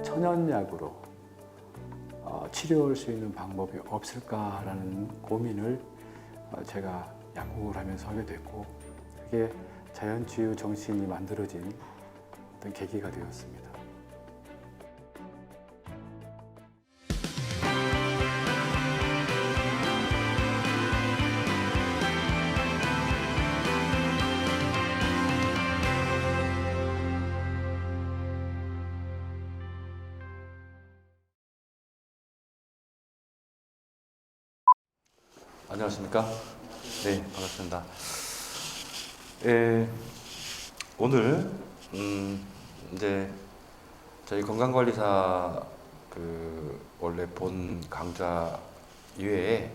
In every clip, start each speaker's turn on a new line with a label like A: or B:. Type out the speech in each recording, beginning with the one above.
A: 천연약으로 치료할 수 있는 방법이 없을까라는 고민을 제가 약국을 하면서 하게 됐고, 그게 자연치유 정신이 만들어진 어떤 계기가 되었습니다.
B: 안녕하십니까? 네, 반갑습니다. 오늘 이제 저희 건강관리사 원래 본 강좌 이외에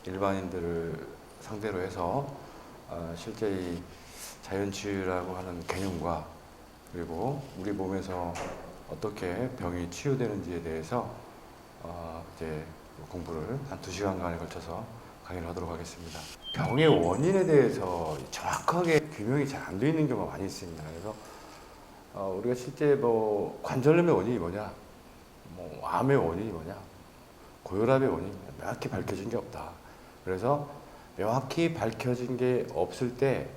B: 일반인들을 상대로 해서 실제 이 자연치유라고 하는 개념과 그리고 우리 몸에서 어떻게 병이 치유되는지에 대해서 이제 공부를 한 2시간간에 걸쳐서 강의를 하도록 하겠습니다. 병의 원인에 대해서 정확하게 규명이 잘 안 되어 있는 경우가 많이 있습니다. 그래서 우리가 실제 뭐 관절염의 원인이 뭐냐, 뭐 암의 원인이 뭐냐, 고혈압의 원인이 뭐냐, 명확히 밝혀진 게 없다. 그래서 명확히 밝혀진 게 없을 때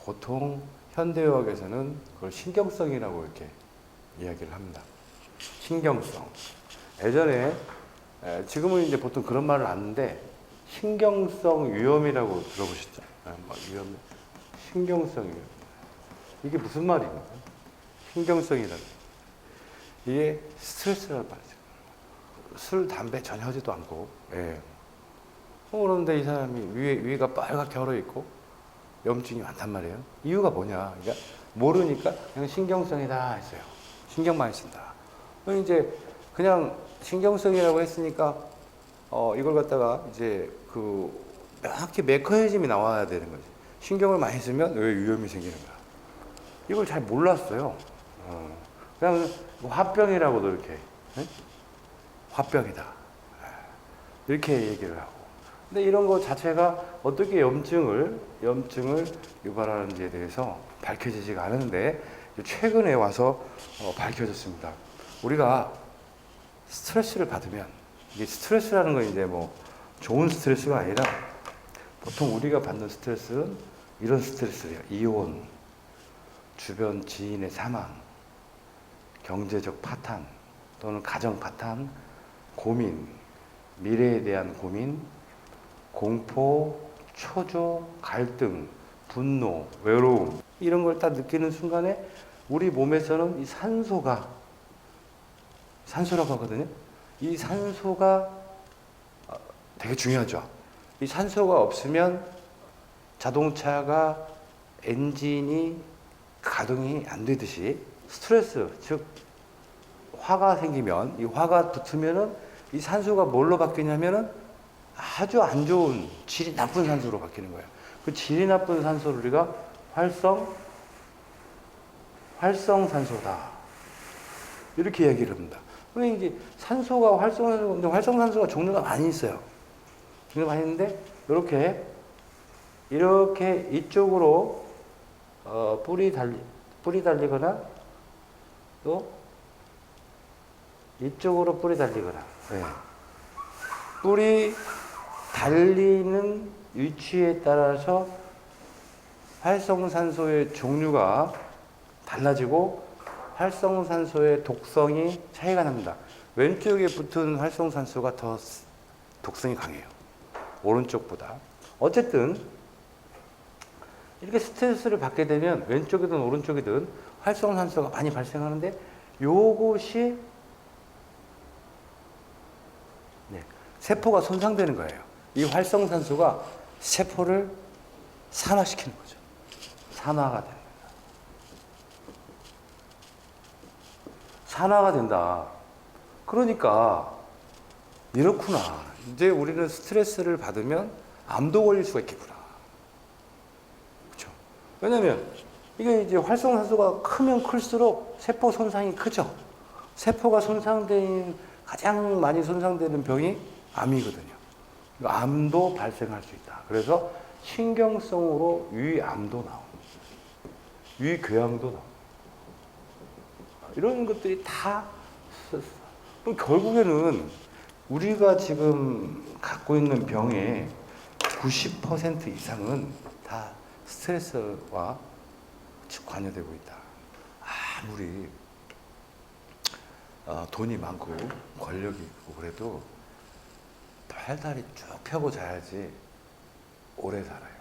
B: 보통 현대의학에서는 그걸 신경성이라고 이렇게 이야기를 합니다. 신경성. 예전에 지금은 이제 보통 그런 말을 안 하는데 신경성 위험이라고 들어보셨죠? 위험, 신경성 위험. 이게 무슨 말입니까? 신경성이라는. 이게 스트레스라는 말이죠. 술, 담배 전혀 하지도 않고, 예. 그런데 이 사람이 위가 빨갛게 얼어 있고 염증이 많단 말이에요. 이유가 뭐냐? 그러니까 모르니까 그냥 신경성이다 했어요. 신경 많이 쓴다. 이제 그냥 신경성이라고 했으니까 이걸 갖다가 이제 명확히 메커니즘이 나와야 되는 거지. 신경을 많이 쓰면 왜 위험이 생기는 거야. 이걸 잘 몰랐어요. 그냥 화병이라고도 이렇게, 네? 화병이다. 이렇게 얘기를 하고. 근데 이런 거 자체가 어떻게 염증을 유발하는지에 대해서 밝혀지지가 않은데 최근에 와서 밝혀졌습니다. 우리가 스트레스를 받으면, 이게 스트레스라는 건 이제 뭐 좋은 스트레스가 아니라 보통 우리가 받는 스트레스는 이런 스트레스예요. 이혼, 주변 지인의 사망, 경제적 파탄 또는 가정 파탄, 고민, 미래에 대한 고민, 공포, 초조, 갈등, 분노, 외로움, 이런 걸 딱 느끼는 순간에 우리 몸에서는 이 산소라고 하거든요. 이 산소가 되게 중요하죠. 이 산소가 없으면 자동차가 엔진이 가동이 안 되듯이 스트레스, 즉 화가 생기면, 이 화가 붙으면은 이 산소가 뭘로 바뀌냐면은 아주 안 좋은 질이 나쁜 산소로 바뀌는 거예요. 그 질이 나쁜 산소를 우리가 활성산소다 이렇게 얘기를 합니다. 근데 이제 산소가 활성산소가 종류가 많이 있어요. 종류가 많이 있는데 이렇게 이쪽으로 뿌리 달리거나 또 이쪽으로 뿌리 달리거나, 네. 뿌리 달리는 위치에 따라서 활성산소의 종류가 달라지고 활성산소의 독성이 차이가 납니다. 왼쪽에 붙은 활성산소가 더 독성이 강해요. 오른쪽보다. 어쨌든 이렇게 스트레스를 받게 되면 왼쪽이든 오른쪽이든 활성산소가 많이 발생하는데 요것이 세포가 손상되는 거예요. 이 활성산소가 세포를 산화시키는 거죠. 산화가 됩니다. 산화가 된다. 그러니까 이렇구나. 이제 우리는 스트레스를 받으면 암도 걸릴 수가 있겠구나. 그렇죠? 왜냐면 이게 이제 활성산소가 크면 클수록 세포 손상이 크죠. 세포가 가장 많이 손상되는 병이 암이거든요. 암도 발생할 수 있다. 그래서 신경성으로 위암도 나옵니다. 위궤양도 나옵니다. 이런 것들이 다 또 결국에는 우리가 지금 갖고 있는 병의 90% 이상은 다 스트레스와 관여되고 있다. 아무리 돈이 많고 권력이 있고 그래도 팔다리 쭉 펴고 자야지 오래 살아요.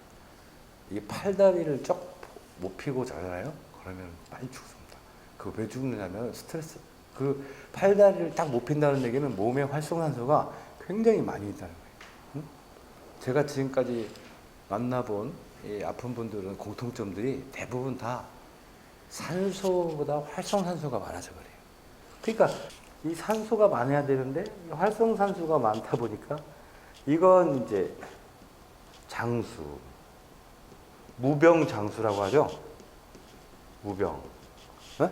B: 이 팔다리를 쭉 못 펴고 자잖아요. 그러면 빨리 죽습니다. 그 왜 죽느냐면 스트레스. 그 팔다리를 딱 못 핀다는 얘기는 몸에 활성산소가 굉장히 많이 있다는 거예요. 응? 제가 지금까지 만나본 이 아픈 분들은 공통점들이 대부분 다 산소보다 활성산소가 많아서 그래요. 그러니까 이 산소가 많아야 되는데 활성산소가 많다 보니까 이건 이제 장수, 무병장수라고 하죠. 무병. 네?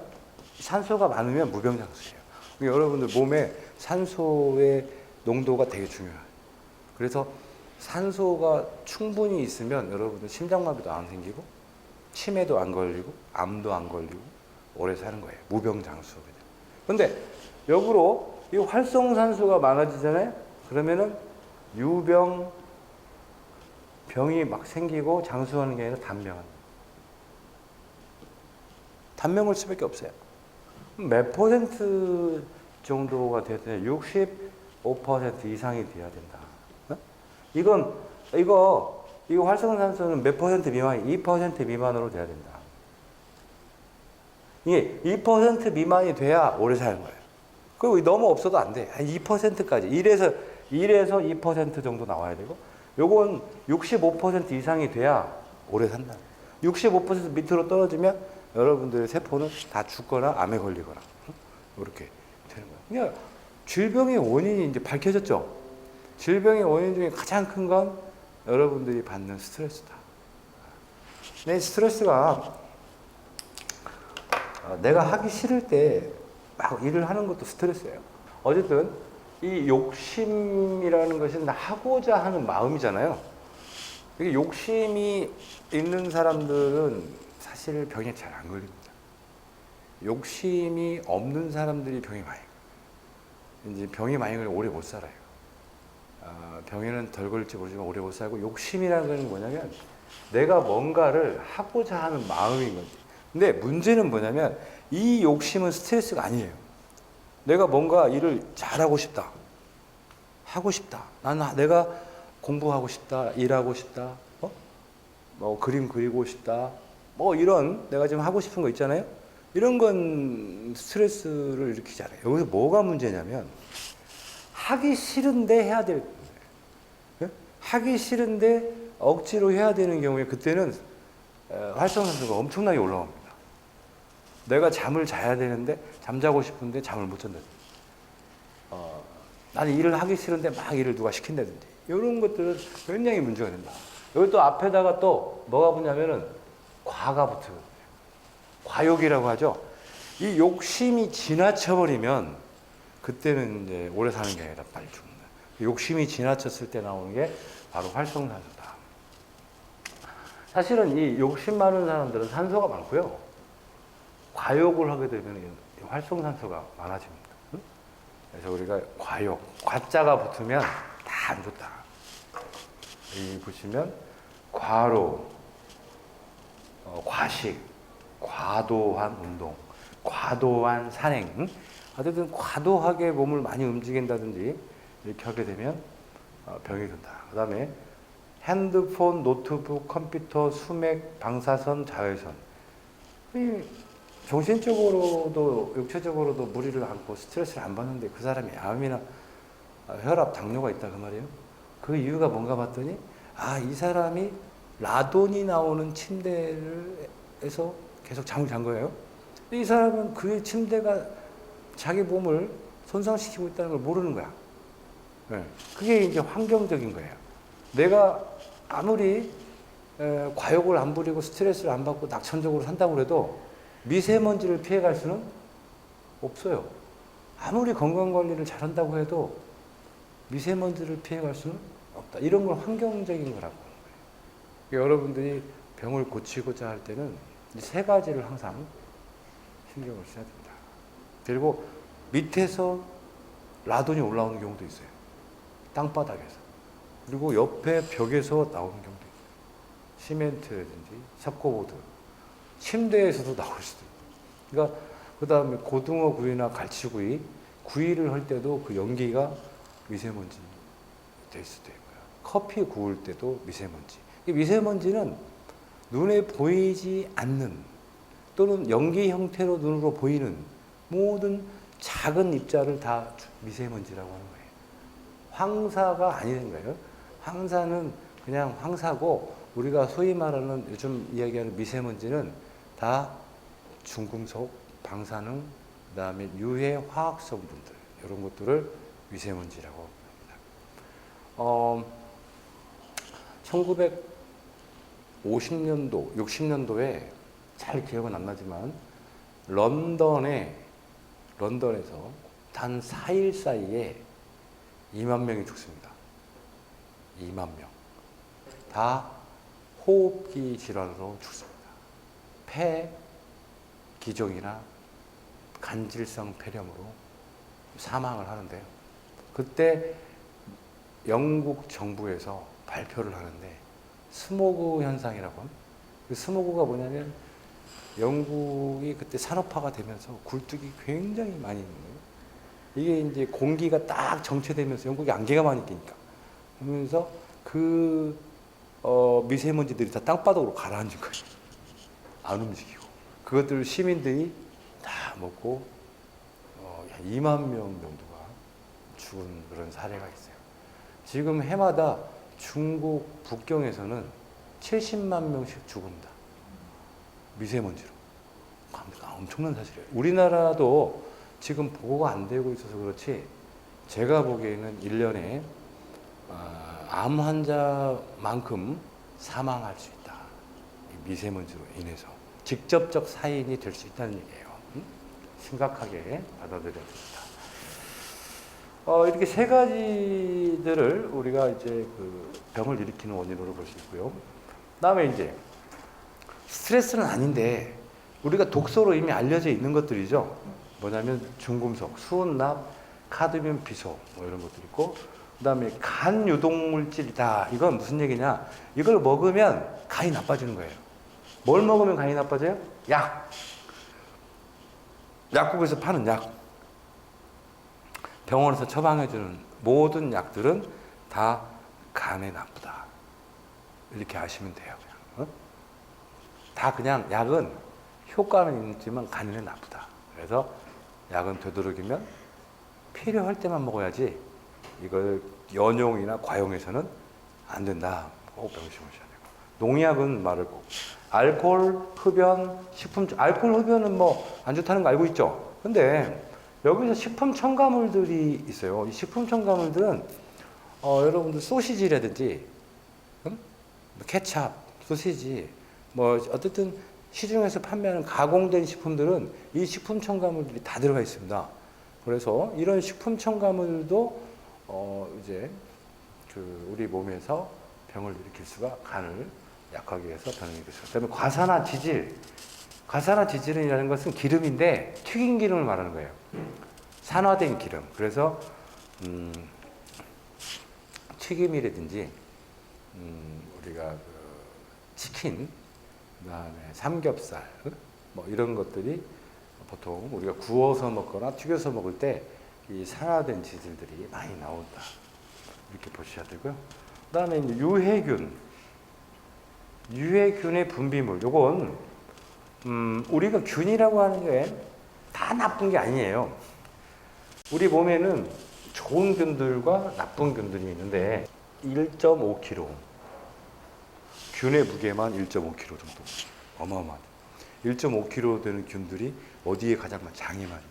B: 산소가 많으면 무병장수예요. 그러니까 여러분들 몸에 산소의 농도가 되게 중요해요. 그래서 산소가 충분히 있으면 여러분들 심장마비도 안 생기고 치매도 안 걸리고 암도 안 걸리고 오래 사는 거예요. 무병장수. 근데 역으로 이 활성산소가 많아지잖아요. 그러면은 유병 병이 막 생기고 장수하는 게 아니라 단명을 수밖에 없어요. 몇 퍼센트 정도가 돼야 되냐? 65% 이상이 돼야 된다. 어? 이거 활성산소는 몇 퍼센트 미만이 2% 미만으로 돼야 된다. 이게 2% 미만이 돼야 오래 사는 거예요. 그리고 너무 없어도 안 돼. 한 2%까지. 1에서 2% 정도 나와야 되고, 요건 65% 이상이 돼야 오래 산다. 65% 밑으로 떨어지면 여러분들의 세포는 다 죽거나 암에 걸리거나 이렇게 되는 거예요. 그러니까 질병의 원인이 이제 밝혀졌죠. 질병의 원인 중에 가장 큰 건 여러분들이 받는 스트레스다. 내 스트레스가 내가 하기 싫을 때 막 일을 하는 것도 스트레스예요. 어쨌든 이 욕심이라는 것은 하고자 하는 마음이잖아요. 이게 욕심이 있는 사람들은 사실 병에 잘 안 걸립니다. 욕심이 없는 사람들이 병이 많이 걸려요. 이제 병이 많이 걸리면 오래 못 살아요. 병에는 덜 걸릴지 모르지만 오래 못 살고, 욕심이라는 건 뭐냐면 내가 뭔가를 하고자 하는 마음인 거지. 근데 문제는 뭐냐면 이 욕심은 스트레스가 아니에요. 내가 뭔가 일을 잘하고 싶다. 하고 싶다. 내가 공부하고 싶다. 일하고 싶다. 뭐 그림 그리고 싶다. 뭐 이런 내가 지금 하고 싶은 거 있잖아요. 이런 건 스트레스를 일으키잖아요. 여기서 뭐가 문제냐면 하기 싫은데 해야 될 거예요. 하기 싫은데 억지로 해야 되는 경우에 그때는 활성산소가 엄청나게 올라옵니다. 내가 잠을 자야 되는데 잠자고 싶은데 잠을 못 잔다든지, 나는 일을 하기 싫은데 막 일을 누가 시킨다든지, 이런 것들은 굉장히 문제가 된다. 여기 또 앞에다가 또 뭐가 붙냐면은 과가 붙어요. 과욕이라고 하죠. 이 욕심이 지나쳐버리면 그때는 이제 오래 사는 게 아니라 빨리 죽는다. 욕심이 지나쳤을 때 나오는 게 바로 활성산소다. 사실은 이 욕심 많은 사람들은 산소가 많고요. 과욕을 하게 되면 활성산소가 많아집니다. 그래서 우리가 과욕, 과자가 붙으면 다 안 좋다. 여기 보시면 과로, 과식, 과도한 운동, 과도한 산행, 어쨌든 과도하게 몸을 많이 움직인다든지 이렇게 하게 되면 병이 든다. 그 다음에 핸드폰, 노트북, 컴퓨터, 수맥, 방사선, 자외선. 정신적으로도 육체적으로도 무리를 안고 스트레스를 안 받는데 그 사람이 암이나 혈압, 당뇨가 있다 그 말이에요. 그 이유가 뭔가 봤더니 이 사람이 라돈이 나오는 침대에서 계속 잠을 잔 거예요. 이 사람은 그 침대가 자기 몸을 손상시키고 있다는 걸 모르는 거야. 그게 이제 환경적인 거예요. 내가 아무리 과욕을 안 부리고 스트레스를 안 받고 낙천적으로 산다고 해도 미세먼지를 피해갈 수는 없어요. 아무리 건강관리를 잘한다고 해도 미세먼지를 피해갈 수는 없다. 이런 건 환경적인 거라고 하는 거예요. 여러분들이 병을 고치고자 할 때는 이 세 가지를 항상 신경을 써야 된다. 그리고 밑에서 라돈이 올라오는 경우도 있어요. 땅바닥에서. 그리고 옆에 벽에서 나오는 경우도 있어요. 시멘트라든지 석고보드, 침대에서도 나올 수도 있고. 그러니까 그 다음에 고등어 구이나 갈치구이, 구이를 할 때도 그 연기가 미세먼지 될 수도 있고요. 커피 구울 때도 미세먼지. 이 미세먼지는 눈에 보이지 않는 또는 연기 형태로 눈으로 보이는 모든 작은 입자를 다 미세먼지라고 하는 거예요. 황사가 아닌 거예요. 황사는 그냥 황사고 우리가 소위 말하는 요즘 이야기하는 미세먼지는 다 중금속, 방사능, 그다음에 유해 화학 성분들 이런 것들을 미세먼지라고 합니다. 1950년도, 60년도에 잘 기억은 안 나지만 런던에서 단 4일 사이에 2만 명이 죽습니다. 2만 명. 다 호흡기 질환으로 죽습니다. 폐 기종이나 간질성 폐렴으로 사망을 하는데요. 그때 영국 정부에서 발표를 하는데 스모그 현상이라고 합니다. 그 스모그가 뭐냐면 영국이 그때 산업화가 되면서 굴뚝이 굉장히 많이 있는 거예요. 이게 이제 공기가 딱 정체되면서 영국이 안개가 많이 끼니까 그러면서 그 미세먼지들이 다 땅바닥으로 가라앉은 거예요. 안 움직이고 그것들을 시민들이 다 먹고 2만 명 정도가 죽은 그런 사례가 있어요. 지금 해마다 중국 북경에서는 70만 명씩 죽습니다. 미세먼지로. 엄청난 사실이에요. 우리나라도 지금 보고가 안 되고 있어서 그렇지 제가 보기에는 1년에 암 환자만큼 사망할 수 있다. 이 미세먼지로 인해서 직접적 사인이 될 수 있다는 얘기예요. 심각하게 받아들여야 됩니다. 이렇게 세 가지들을 우리가 이제 그 병을 일으키는 원인으로 볼 수 있고요. 그다음에 이제 스트레스는 아닌데 우리가 독소로 이미 알려져 있는 것들이죠. 뭐냐면 중금속, 수은납, 카드뮴, 비소 뭐 이런 것들 있고, 그다음에 간 유독 물질이다. 이건 무슨 얘기냐? 이걸 먹으면 간이 나빠지는 거예요. 뭘 먹으면 간이 나빠져요? 약. 약국에서 파는 약. 병원에서 처방해주는 모든 약들은 다 간에 나쁘다. 이렇게 아시면 돼요. 그냥. 다 그냥 약은 효과는 있지만 간에는 나쁘다. 그래서 약은 되도록이면 필요할 때만 먹어야지 이걸 연용이나 과용해서는 안 된다. 꼭 명심하셔야 되고. 농약은 말을 꼭. 알코올, 흡연, 식품, 알코올, 흡연은 뭐 안 좋다는 거 알고 있죠? 근데 여기서 식품 첨가물들이 있어요. 이 식품 첨가물들은 여러분들 소시지라든지 케찹, 소시지 뭐 어쨌든 시중에서 판매하는 가공된 식품들은 이 식품 첨가물들이 다 들어가 있습니다. 그래서 이런 식품 첨가물도 이제 그 우리 몸에서 병을 일으킬 수가 간을 약하게 해서 병을 일으킬 수가. 그다음에 과산화지질이라는 것은 기름인데 튀긴 기름을 말하는 거예요. 산화된 기름. 그래서 튀김이라든지 우리가 그 치킨, 그다음에 삼겹살, 뭐 이런 것들이 보통 우리가 구워서 먹거나 튀겨서 먹을 때 이 산화된 지질들이 많이 나온다. 이렇게 보셔야 되고요. 그다음에 이제 유해균의 분비물. 요건 우리가 균이라고 하는 게 다 나쁜 게 아니에요. 우리 몸에는 좋은 균들과 나쁜 균들이 있는데 1.5kg. 균의 무게만 1.5kg 정도. 어마어마하죠. 1.5kg 되는 균들이 어디에 가장 많이? 장에 많이.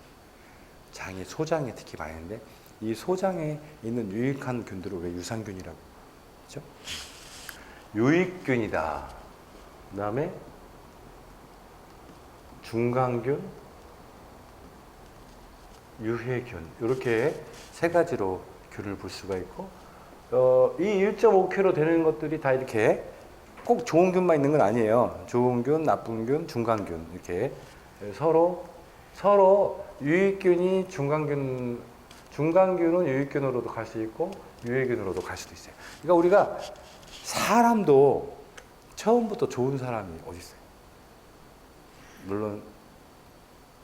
B: 장에, 소장에 특히 많이 있는데 이 소장에 있는 유익한 균들을 왜 유산균이라고 하죠? 유익균이다. 그 다음에 중간균, 유해균 이렇게 세 가지로 균을 볼 수가 있고 이 1.5kg 되는 것들이 다 이렇게 꼭 좋은 균만 있는 건 아니에요. 좋은 균, 나쁜 균, 중간균 이렇게 서로
C: 서로 유익균이 중간균은 유익균으로도 갈 수 있고 유해균으로도 갈 수도 있어요. 그러니까 우리가 사람도 처음부터 좋은 사람이 어디 있어요? 물론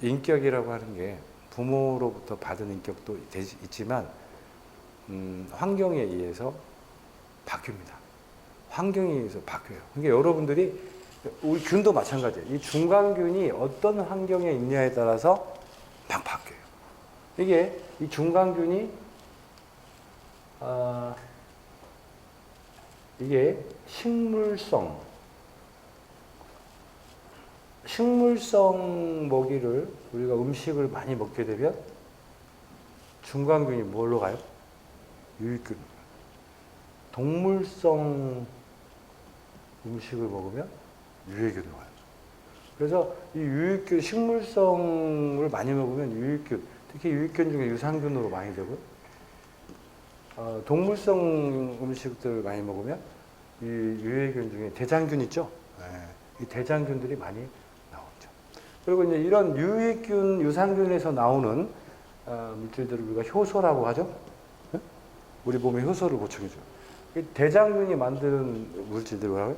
C: 인격이라고 하는 게 부모로부터 받은 인격도 있지만 환경에 의해서 바뀝니다. 환경에 의해서 바뀌어요. 그러니까 여러분들이 우리 균도 마찬가지예요. 이 중간균이 어떤 환경에 있냐에 따라서 막 바뀌어요. 이게 이 중간균이 이게 식물성 먹이를 우리가 음식을 많이 먹게 되면 중간균이 뭘로 가요? 유익균. 동물성 음식을 먹으면 유해균으로 가요. 그래서 이 유익균, 식물성을 많이 먹으면 유익균, 특히 유익균 중에 유산균으로 많이 되고, 동물성 음식들을 많이 먹으면 이 유해균 중에 대장균 있죠? 이 대장균들이 많이 나오죠. 그리고 이제 이런 유익균, 유산균에서 나오는 물질들을 우리가 효소라고 하죠? 우리 몸에 효소를 보충해줘요. 이 대장균이 만드는 물질들을 뭐라고요?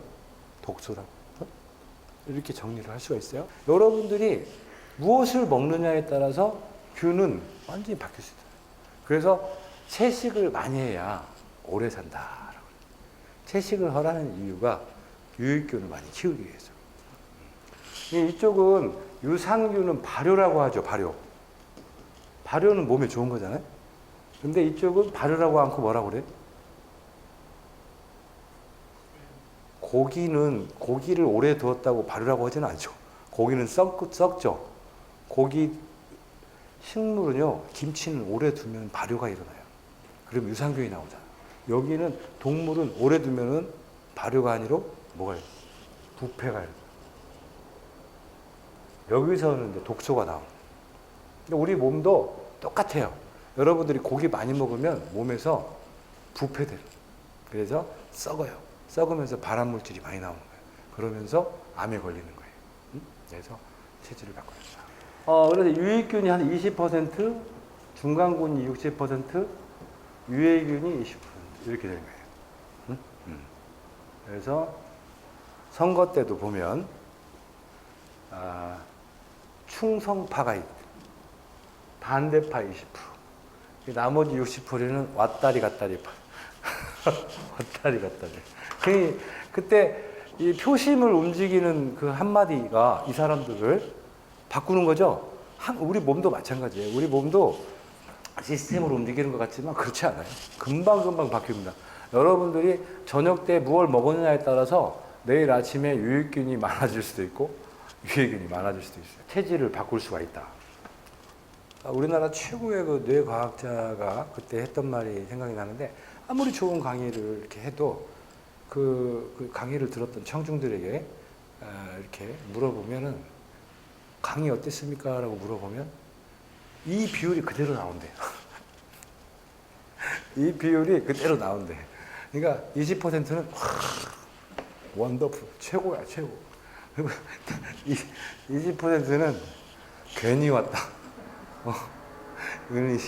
C: 독소라고. 이렇게 정리를 할 수가 있어요. 여러분들이 무엇을 먹느냐에 따라서 균은 완전히 바뀔 수 있어요. 그래서 채식을 많이 해야 오래 산다. 채식을 하라는 이유가 유익균을 많이 키우기 위해서. 이쪽은 유산균은 발효라고 하죠. 발효. 발효는 몸에 좋은 거잖아요. 근데 이쪽은 발효라고 않고 뭐라고 그래? 고기를 오래 두었다고 발효라고 하지는 않죠. 고기는 썩죠. 식물은요, 김치는 오래 두면 발효가 일어나요. 그럼 유산균이 나오잖아요. 여기는 동물은 오래 두면은 발효가 아니라 뭐가 일어나요? 부패가 일어나요. 여기서는 이제 독소가 나옵니다. 근데 우리 몸도 똑같아요. 여러분들이 고기 많이 먹으면 몸에서 부패돼요. 그래서 썩어요. 썩으면서 발암물질이 많이 나오는 거예요. 그러면서 암에 걸리는 거예요. 그래서 체질을 바꿔요. 그래서 유익균이 한 20%, 중간균이 60%, 유해균이 20% 이렇게 되는 거예요. 그래서 선거 때도 보면 충성파가 있고 반대파 20%, 나머지 60%는 왔다리 갔다리 파. 왔다리 갔다리. 그때 이 표심을 움직이는 그 한마디가 이 사람들을 바꾸는 거죠. 우리 몸도 마찬가지예요. 우리 몸도 시스템으로 움직이는 것 같지만 그렇지 않아요. 금방금방 바뀝니다. 여러분들이 저녁 때 무엇을 먹었느냐에 따라서 내일 아침에 유익균이 많아질 수도 있고 유해균이 많아질 수도 있어요. 체질을 바꿀 수가 있다. 우리나라 최고의 그 뇌과학자가 그때 했던 말이 생각이 나는데, 아무리 좋은 강의를 이렇게 해도 그 강의를 들었던 청중들에게 이렇게 물어보면은 강의 어땠습니까? 라고 물어보면 이 비율이 그대로 나온대요. 이 비율이 그대로 나온대. 그러니까 20%는 원더풀, 최고야, 최고. 그리고 20%는 괜히 왔다.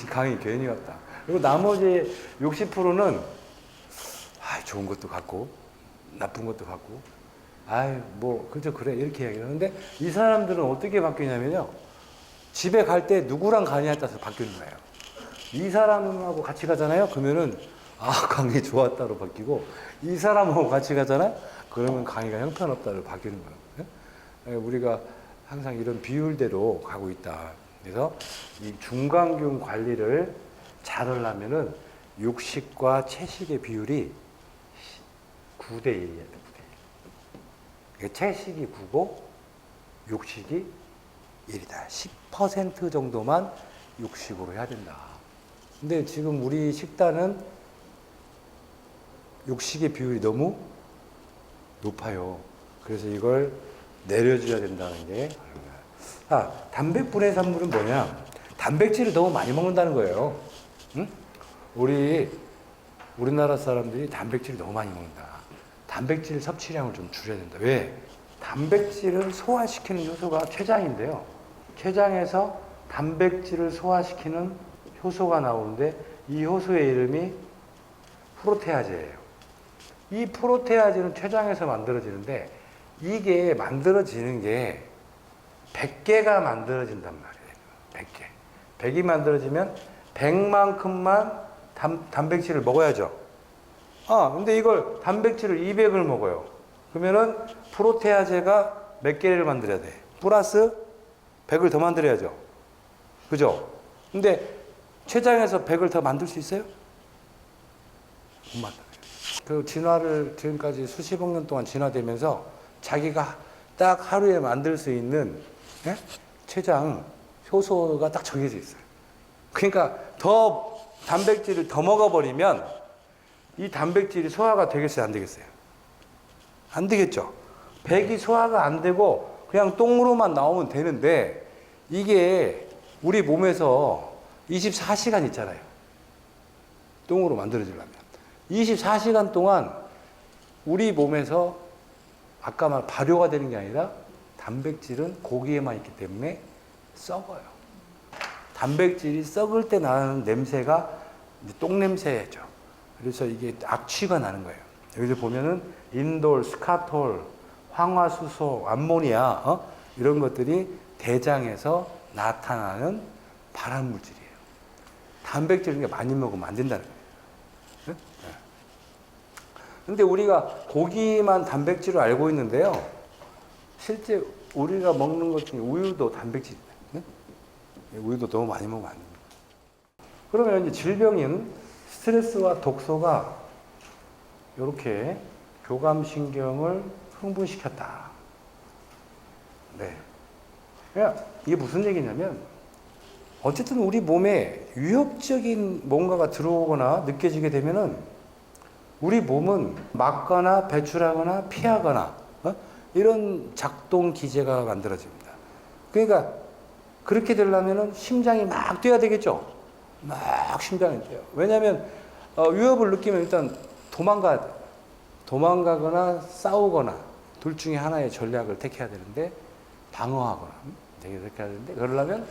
C: 강의 괜히 왔다. 그리고 나머지 60%는 좋은 것도 갖고 나쁜 것도 갖고 그저 그래 이렇게 이야기하는데, 이 사람들은 어떻게 바뀌냐면요, 집에 갈 때 누구랑 가냐에 따라서 바뀌는 거예요. 이 사람하고 같이 가잖아요. 그러면은 강의 좋았다로 바뀌고, 이 사람하고 같이 가잖아요. 그러면 강의가 형편없다로 바뀌는 거예요. 우리가 항상 이런 비율대로 가고 있다. 그래서 이 중간균 관리를 잘 하려면은 육식과 채식의 비율이 9대 1이야. 9대 1. 채식이 9고 육식이 1이다. 10% 정도만 육식으로 해야 된다. 근데 지금 우리 식단은 육식의 비율이 너무 높아요. 그래서 이걸 내려줘야 된다는 게. 단백분해 산물은 뭐냐? 단백질을 너무 많이 먹는다는 거예요. 응? 우리나라 사람들이 단백질을 너무 많이 먹는다. 단백질 섭취량을 좀 줄여야 된다. 왜? 단백질을 소화시키는 요소가 췌장인데요. 췌장에서 단백질을 소화시키는 효소가 나오는데 이 효소의 이름이 프로테아제예요. 이 프로테아제는 췌장에서 만들어지는데 이게 만들어지는 게 100개가 만들어진단 말이에요. 100개. 100이 만들어지면 100만큼만 단백질을 먹어야죠. 근데 이걸 단백질을 200을 먹어요. 그러면은 프로테아제가 몇 개를 만들어야 돼? 플러스 100을 더 만들어야죠. 그죠? 근데 췌장에서 100을 더 만들 수 있어요? 못 만들어요. 그 진화를 지금까지 수십억 년 동안 진화되면서 자기가 딱 하루에 만들 수 있는 췌장 효소가 딱 정해져 있어요. 그러니까 더 단백질을 더 먹어버리면 이 단백질이 소화가 되겠어요? 안 되겠어요? 안 되겠죠? 100이 소화가 안 되고 그냥 똥으로만 나오면 되는데 이게 우리 몸에서 24시간 있잖아요. 똥으로 만들어지려면. 24시간 동안 우리 몸에서 아까 말 발효가 되는 게 아니라 단백질은 고기에만 있기 때문에 썩어요. 단백질이 썩을 때 나는 냄새가 똥냄새죠. 그래서 이게 악취가 나는 거예요. 여기서 보면은 인돌, 스카톨, 황화수소, 암모니아 이런 것들이 대장에서 나타나는 발암물질이에요. 단백질을 많이 먹으면 안 된다는 거예요. 근데 우리가 고기만 단백질을 알고 있는데요. 실제 우리가 먹는 것 중에 우유도 단백질입니다. 우유도 너무 많이 먹으면 안 됩니다. 그러면 이제 질병인 스트레스와 독소가 이렇게 교감신경을 흥분시켰다. 네. 그러니까 이게 무슨 얘기냐면 어쨌든 우리 몸에 위협적인 뭔가가 들어오거나 느껴지게 되면은 우리 몸은 막거나 배출하거나 피하거나 이런 작동 기제가 만들어집니다. 그러니까 그렇게 되려면은 심장이 막 뛰어야 되겠죠. 막 심장이 뛰어요. 왜냐하면 위협을 느끼면 일단 도망가거나 싸우거나 둘 중에 하나의 전략을 택해야 되는데 방어하거나 택해야 되는데 그러려면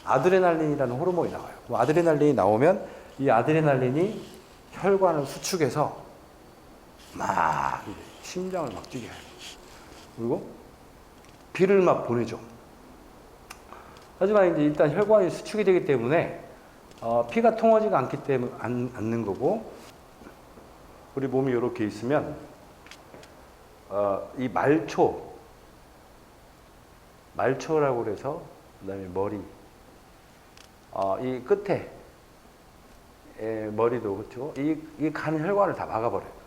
C: 아드레날린이라는 호르몬이 나와요. 아드레날린이 나오면 이 아드레날린이 혈관을 수축해서 막 심장을 막 뛰게 해요. 그리고 피를 막 보내죠. 하지만 이제 일단 혈관이 수축이 되기 때문에 피가 통하지가 않기 때문에 않는 거고 우리 몸이 이렇게 있으면 이 말초라고 그래서 그다음에 머리 이 끝에 머리도 그렇죠. 이 간 혈관을 다 막아버려요.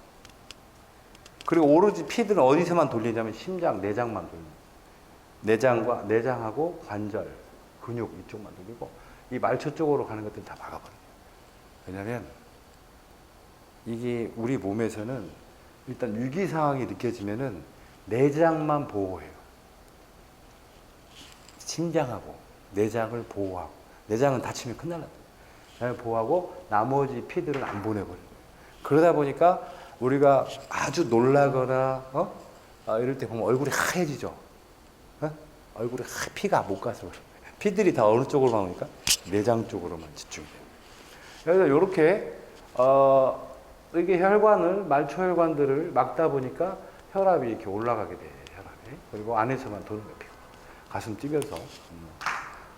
C: 그리고 오로지 피들은 어디서만 돌리냐면 심장, 내장만 돌립니다. 내장하고 관절, 근육 이쪽만 돌리고 이 말초 쪽으로 가는 것들은 다 막아버려요. 왜냐하면 이게 우리 몸에서는 일단 위기 상황이 느껴지면은 내장만 보호해요. 심장하고 내장을 보호하고 내장은 다치면 큰일 납니다. 보호하고 나머지 피들은 안 보내버려요. 그러다 보니까 우리가 아주 놀라거나 이럴 때 보면 얼굴이 하얘지죠. 얼굴에 피가 못 가서 그래요. 피들이 다 어느 쪽으로 나오니까 내장 쪽으로만 집중이 돼요. 그래서 이렇게 이게 말초혈관들을 막다 보니까 혈압이 이렇게 올라가게 돼요. 혈압이. 그리고 안에서만 도는 거예요. 피가. 가슴 뛰면서.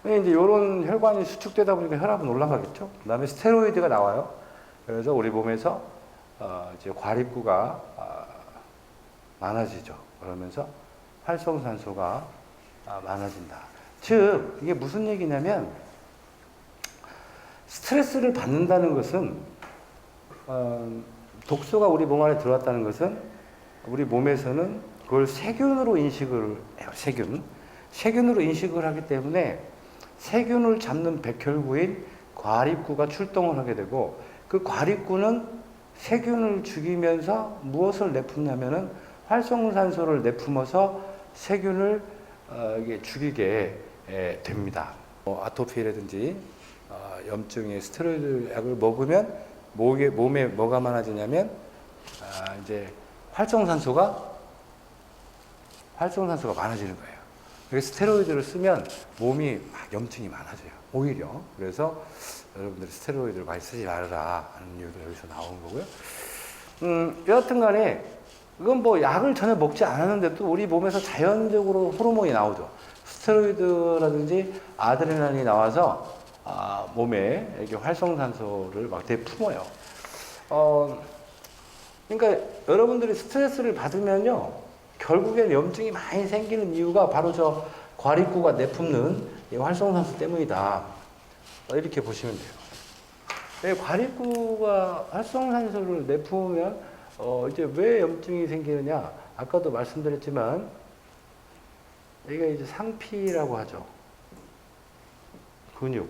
C: 이제 이런 혈관이 수축되다 보니까 혈압은 올라가겠죠. 그다음에 스테로이드가 나와요. 그래서 우리 몸에서 이제 과립구가 많아지죠. 그러면서 활성산소가 많아진다. 즉 이게 무슨 얘기냐면 스트레스를 받는다는 것은 독소가 우리 몸 안에 들어왔다는 것은 우리 몸에서는 그걸 세균으로 인식을 해요. 세균으로 인식을 하기 때문에 세균을 잡는 백혈구인 과립구가 출동을 하게 되고 그 과립구는 세균을 죽이면서 무엇을 내뿜냐면은 활성산소를 내뿜어서 세균을 이게 죽이게 됩니다. 아토피라든지 염증에 스테로이드 약을 먹으면 몸에 뭐가 많아지냐면 이제 활성산소가 많아지는 거예요. 그래서 스테로이드를 쓰면 몸이 막 염증이 많아져요. 오히려. 그래서 여러분들이 스테로이드를 많이 쓰지 말아라 하는 이유도 여기서 나온 거고요. 여하튼 간에 이건 뭐 약을 전혀 먹지 않았는데도 우리 몸에서 자연적으로 호르몬이 나오죠. 스테로이드라든지 아드레날린이 나와서 몸에 이렇게 활성산소를 막 내뿜어요. 그러니까 여러분들이 스트레스를 받으면요, 결국엔 염증이 많이 생기는 이유가 바로 저 과립구가 내뿜는 이 활성산소 때문이다. 이렇게 보시면 돼요. 과립구가 활성산소를 내뿜으면 이제 왜 염증이 생기느냐? 아까도 말씀드렸지만 이게 이제 상피라고 하죠. 근육,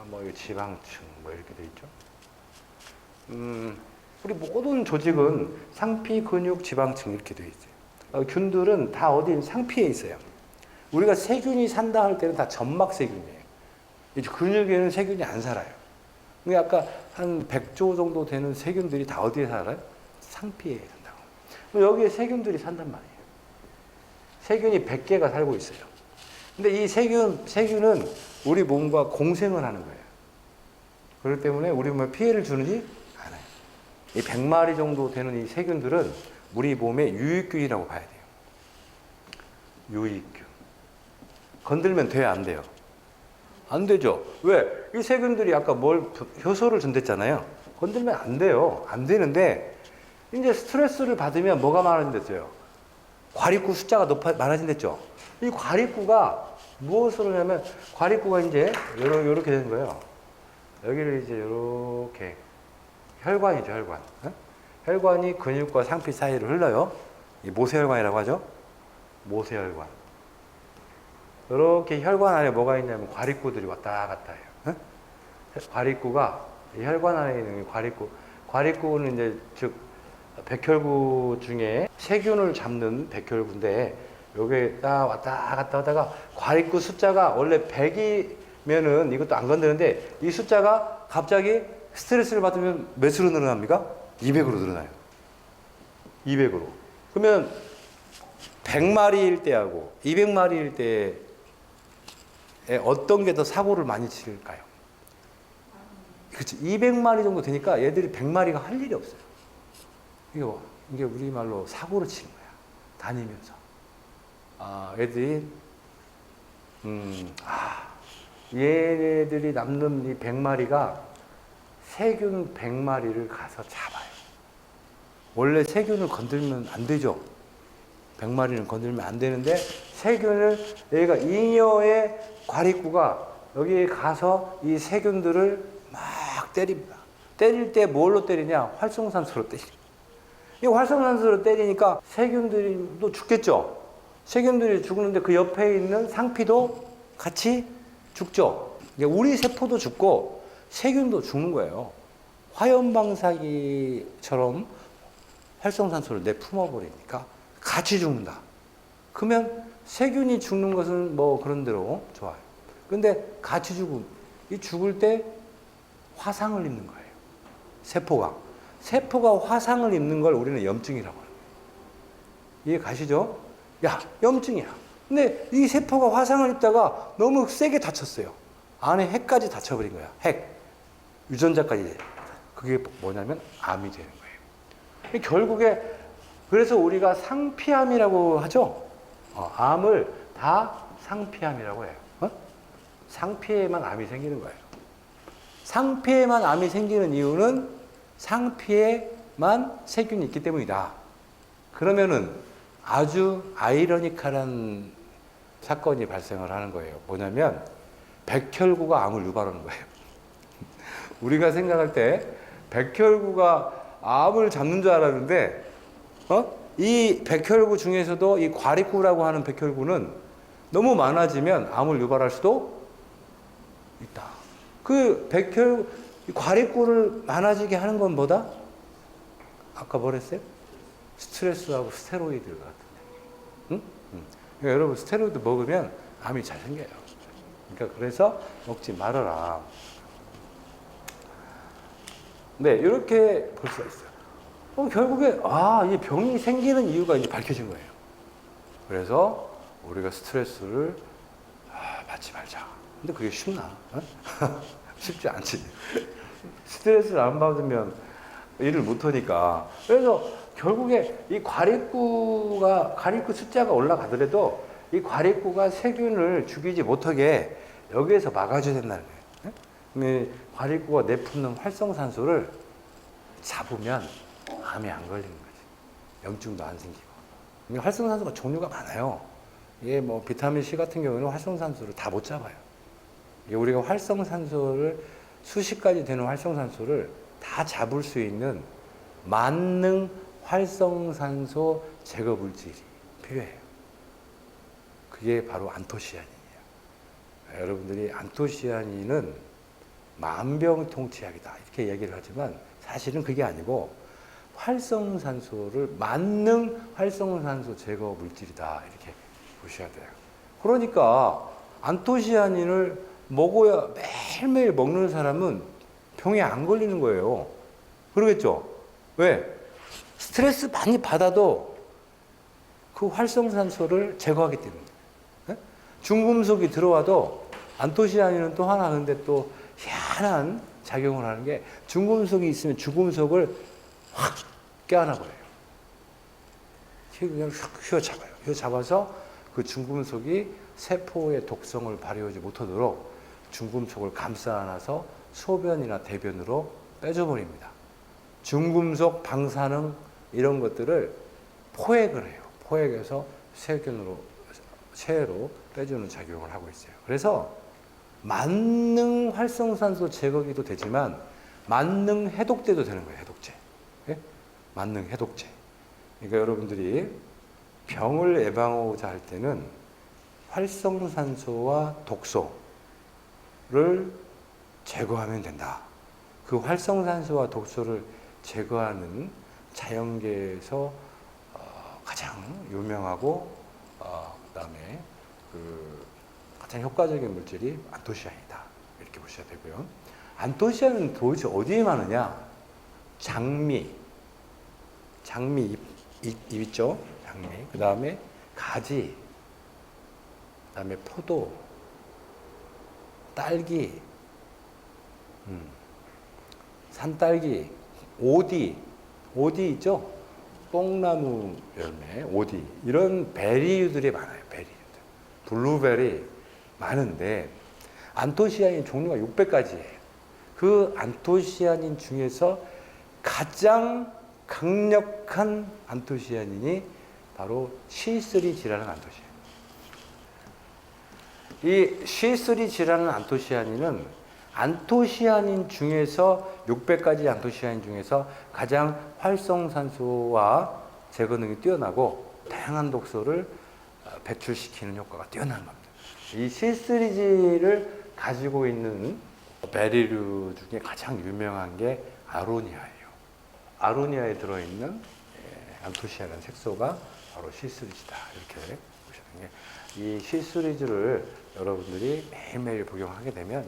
C: 뭐 이게 지방층, 뭐 이렇게 돼 있죠. 우리 모든 조직은 상피, 근육, 지방층 이렇게 돼 있어요. 균들은 다 어디 상피에 있어요. 우리가 세균이 산다 할 때는 다 점막 세균이에요. 이제 근육에는 세균이 안 살아요. 그러니까 아까 한 100조 정도 되는 세균들이 다 어디에 살아요? 상피에 산다고. 여기에 세균들이 산단 말이에요. 세균이 100개가 살고 있어요. 근데 이 세균은 우리 몸과 공생을 하는 거예요. 그렇기 때문에 우리 몸에 피해를 주는지 않아요. 이 100마리 정도 되는 이 세균들은 우리 몸의 유익균이라고 봐야 돼요. 유익균. 건들면 돼요, 안 돼요? 안 되죠. 왜? 이 세균들이 아까 효소를 준댔잖아요. 건들면 안 돼요. 안 되는데, 이제 스트레스를 받으면 뭐가 많아진댔어요? 과립구 숫자가 많아진댔죠. 이 과립구가 무엇을 하냐면, 과립구가 이제 요렇게 되는 거예요. 여기를 이제 요렇게. 혈관이죠, 혈관. 혈관이 근육과 상피 사이를 흘러요. 이 모세혈관이라고 하죠. 모세혈관. 이렇게 혈관 안에 뭐가 있냐면 과립구들이 왔다 갔다 해요. 과립구가 혈관 안에 있는 과립구는 이제 즉 백혈구 중에 세균을 잡는 백혈구인데 요게 딱 왔다 갔다 하다가 과립구 숫자가 원래 100이면은 이것도 안 건드는데 이 숫자가 갑자기 스트레스를 받으면 몇으로 늘어납니까? 200으로 늘어나요. 200으로. 그러면 100마리일 때하고 200마리일 때에 어떤 게 더 사고를 많이 칠까요? 그렇지. 200마리 정도 되니까 얘들이 100마리가 할 일이 없어요. 이게 우리말로 사고를 치는 거야. 다니면서. 애들이, 얘네들이 남는 이 100마리가 세균 100마리를 가서 잡아요. 원래 세균을 건들면 안 되죠. 100마리는 건들면 안 되는데 세균을 얘가 잉여의 과립구가 여기에 가서 이 세균들을 막 때립니다. 때릴 때 뭘로 때리냐? 활성산소로 때리죠. 이 활성산소로 때리니까 세균들이 또 죽겠죠. 세균들이 죽는데 그 옆에 있는 상피도 같이 죽죠. 우리 세포도 죽고 세균도 죽는 거예요. 화염방사기처럼 활성산소를 내뿜어 버리니까 같이 죽는다. 그러면 세균이 죽는 것은 뭐 그런 대로 좋아요. 근데 같이 죽을 때 화상을 입는 거예요. 세포가 화상을 입는 걸 우리는 염증이라고 해요. 이해 가시죠? 야, 염증이야. 근데 이 세포가 화상을 입다가 너무 세게 다쳤어요. 안에 핵까지 다쳐버린 거야. 핵. 유전자까지. 그게 뭐냐면 암이 되는 거예요. 결국에 그래서 우리가 상피암이라고 하죠. 암을 다 상피암이라고 해요. 상피에만 암이 생기는 거예요. 상피에만 암이 생기는 이유는 상피에만 세균이 있기 때문이다. 그러면은 아주 아이러니컬한 사건이 발생을 하는 거예요. 뭐냐면 백혈구가 암을 유발하는 거예요. 우리가 생각할 때 백혈구가 암을 잡는 줄 알았는데 이 백혈구 중에서도 이 과립구라고 하는 백혈구는 너무 많아지면 암을 유발할 수도 있다. 그 과립구를 많아지게 하는 건 뭐다? 아까 뭐랬어요? 스트레스하고 스테로이드 같은데. 응? 그러니까 여러분 스테로이드 먹으면 암이 잘 생겨요. 그러니까 그래서 먹지 말아라. 네, 이렇게 볼 수가 있어요. 결국에 이 병이 생기는 이유가 이제 밝혀진 거예요. 그래서 우리가 스트레스를 받지 말자. 근데 그게 쉽나? 어? 쉽지 않지. 스트레스를 안 받으면 일을 못 하니까. 그래서 결국에 이 과립구 숫자가 올라가더라도 이 과립구가 세균을 죽이지 못하게 여기에서 막아줘야 된다는 거예요. 과립구가 내뿜는 활성산소를 잡으면 암이 안 걸리는 거지. 염증도 안 생기고. 활성산소가 종류가 많아요. 이게 뭐 비타민 C 같은 경우는 활성산소를 다 못 잡아요. 이게 우리가 활성산소를 수십 가지 되는 활성산소를 다 잡을 수 있는 만능 활성산소 제거 물질이 필요해요. 그게 바로 안토시아닌이에요. 여러분들이 안토시아닌은 만병통치약이다 이렇게 얘기를 하지만 사실은 그게 아니고 활성산소를 만능 활성산소 제거 물질이다 이렇게 보셔야 돼요. 그러니까 안토시아닌을 먹어야 매일매일 먹는 사람은 병에 안 걸리는 거예요. 그러겠죠? 왜? 스트레스 많이 받아도 그 활성산소를 제거하기 때문에. 네? 중금속이 들어와도 안토시아닌은 또 하나 근데 또 희한한 작용을 하는 게 중금속이 있으면 주금속을 확 껴안아버려요. 그냥 휘어잡아요. 휘어잡아서 그 중금속이 세포의 독성을 발휘하지 못하도록 중금속을 감싸 안아서 소변이나 대변으로 빼줘버립니다. 중금속 방사능 이런 것들을 포획을 해요. 포획해서 체외로 빼주는 작용을 하고 있어요. 그래서 만능 활성산소 제거기도 되지만 만능 해독제도 되는 거예요. 해독제. 네? 만능 해독제. 그러니까 여러분들이 병을 예방하고자 할 때는 활성산소와 독소를 제거하면 된다. 그 활성산소와 독소를 제거하는 자연계에서 가장 유명하고 그다음에 그 가장 효과적인 물질이 안토시아닌이다. 이렇게 보셔야 되고요. 안토시아닌은 도대체 어디에 많으냐? 장미 잎 있죠? 장미. 그 다음에 가지, 그 다음에 포도, 딸기, 산딸기, 오디 있죠? 뽕나무 열매, 오디. 이런 베리류들이 많아요. 베리류들. 블루베리 많은데 안토시아닌 종류가 600가지예요. 그 안토시아닌 중에서 가장 강력한 안토시아닌이 바로 C3G라는 안토시아닌. 이 C3G라는 안토시아닌은 안토시아닌 중에서 600가지 안토시아닌 중에서 가장 활성산소와 제거능이 뛰어나고 다양한 독소를 배출시키는 효과가 뛰어난 겁니다. 이 C3G를 가지고 있는 베리류 중에 가장 유명한 게 아로니아예요. 아로니아에 들어있는 안토시아닌 색소가 바로 C3G다. 이렇게 보시는 게 이 C3G를 여러분들이 매일매일 복용하게 되면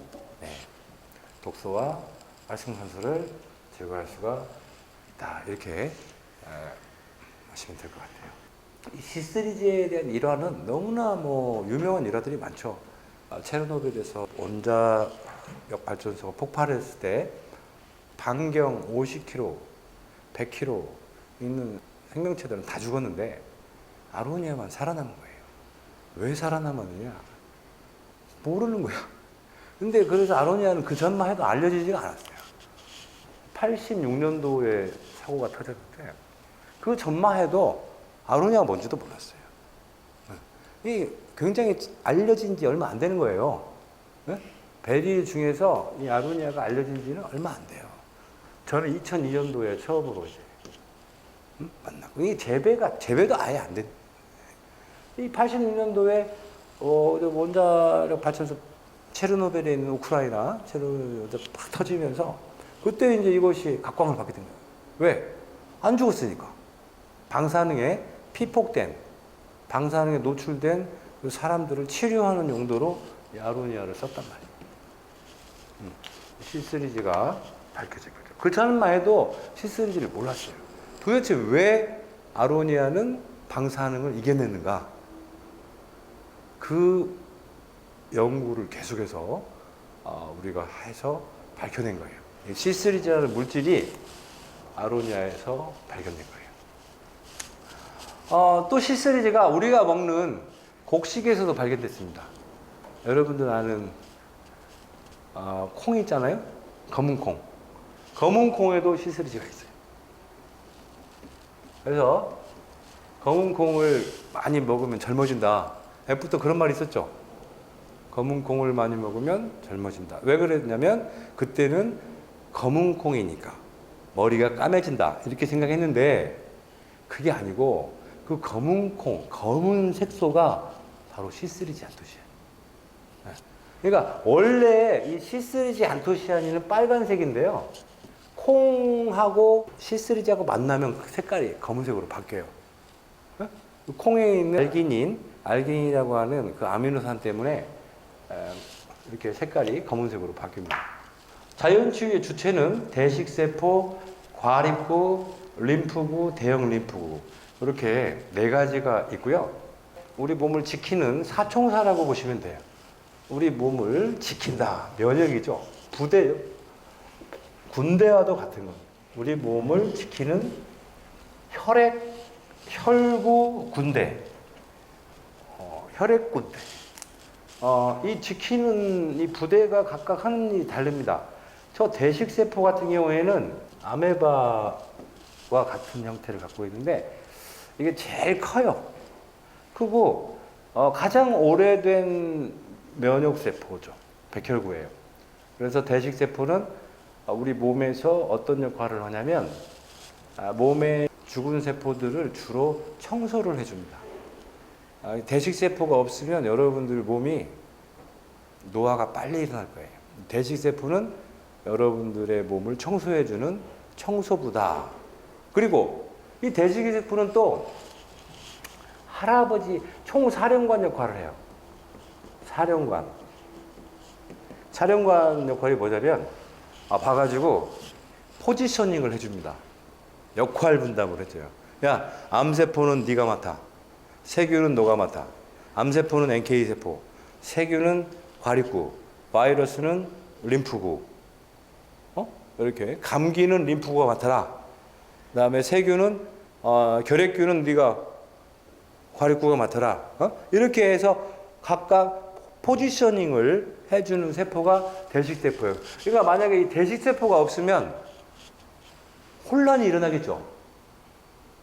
C: 독소와 활성산소를 제거할 수가 있다. 이렇게 보시면 될 것 같아요. 이 C3G에 대한 일화는 너무나 유명한 일화들이 많죠. 체르노빌에서 원자력 발전소가 폭발했을 때 반경 50km, 100km 있는 생명체들은 다 죽었는데 아로니아만 살아남은 거예요. 왜 살아남았느냐? 모르는 거야. 근데 그래서 아로니아는 그 전만 해도 알려지지가 않았어요. 86년도에 사고가 터졌는데 그 전만 해도 아로니아가 뭔지도 몰랐어요. 이 굉장히 알려진 지 얼마 안 되는 거예요. 베리 중에서 이 아로니아가 알려진 지는 얼마 안 돼요. 저는 2002년도에 처음으로 이제 만나고 이 재배도 아예 안 된. 이 86년도에 원자력 발전소 체르노빌에 있는 우크라이나 체르노빌이 팍 터지면서 그때 이제 이것이 각광을 받게 된 거예요. 왜? 안 죽었으니까. 방사능에 피폭된, 방사능에 노출된 그 사람들을 치료하는 용도로 이 아로니아를 썼단 말이에요. C3G가 밝혀진 거죠. 그 전만 해도 C3G를 몰랐어요. 도대체 왜 아로니아는 방사능을 이겨내는가? 그 연구를 계속해서 우리가 해서 밝혀낸 거예요. C3G라는 물질이 아로니아에서 발견된 거예요. 또 C3G가 우리가 먹는 곡식에서도 발견됐습니다. 여러분들 아는 콩 있잖아요. 검은 콩. 검은 콩에도 C3G가 있어요. 그래서 검은 콩을 많이 먹으면 젊어진다. 옛부터 그런 말이 있었죠. 검은 콩을 많이 먹으면 젊어진다. 왜 그랬냐면 그때는 검은 콩이니까 머리가 까매진다 이렇게 생각했는데 그게 아니고 그 검은 콩, 검은 색소가 바로 C3G 안토시아닌. 그러니까 원래 이 C3G 안토시아닌은 빨간색인데요. 콩하고 C3G하고 만나면 그 색깔이 검은색으로 바뀌어요. 콩에 있는 알기닌이라고 하는 그 아미노산 때문에 이렇게 색깔이 검은색으로 바뀝니다. 자연치유의 주체는 대식세포, 과립구, 림프구, 대형 림프구 이렇게 네 가지가 있고요. 우리 몸을 지키는 사총사라고 보시면 돼요. 우리 몸을 지킨다. 면역이죠. 부대요. 군대와도 같은 것. 우리 몸을 지키는 혈구 군대. 혈액 군대. 이 지키는 이 부대가 각각 하는 일이 다릅니다. 저 대식세포 같은 경우에는 아메바와 같은 형태를 갖고 있는데 이게 제일 커요. 크고 가장 오래된 면역세포죠. 백혈구예요. 그래서 대식세포는 우리 몸에서 어떤 역할을 하냐면 몸의 죽은 세포들을 주로 청소를 해줍니다. 대식세포가 없으면 여러분들 몸이 노화가 빨리 일어날 거예요. 대식세포는 여러분들의 몸을 청소해주는 청소부다. 그리고 이 대식세포는 또 할아버지 총사령관 역할을 해요. 사령관 역할이 뭐냐면 봐가지고 포지셔닝을 해줍니다. 역할 분담을 해줘요. 야, 암세포는 네가 맡아. 세균은 너가 맡아. 암세포는 NK세포, 세균은 과립구, 바이러스는 림프구. 이렇게 감기는 림프구가 맡아라. 그다음에 세균은 결핵균은 네가 과립구가 맡아라. 이렇게 해서 각각 포지셔닝을 해주는 세포가 대식세포예요. 그러니까 만약에 이 대식세포가 없으면 혼란이 일어나겠죠.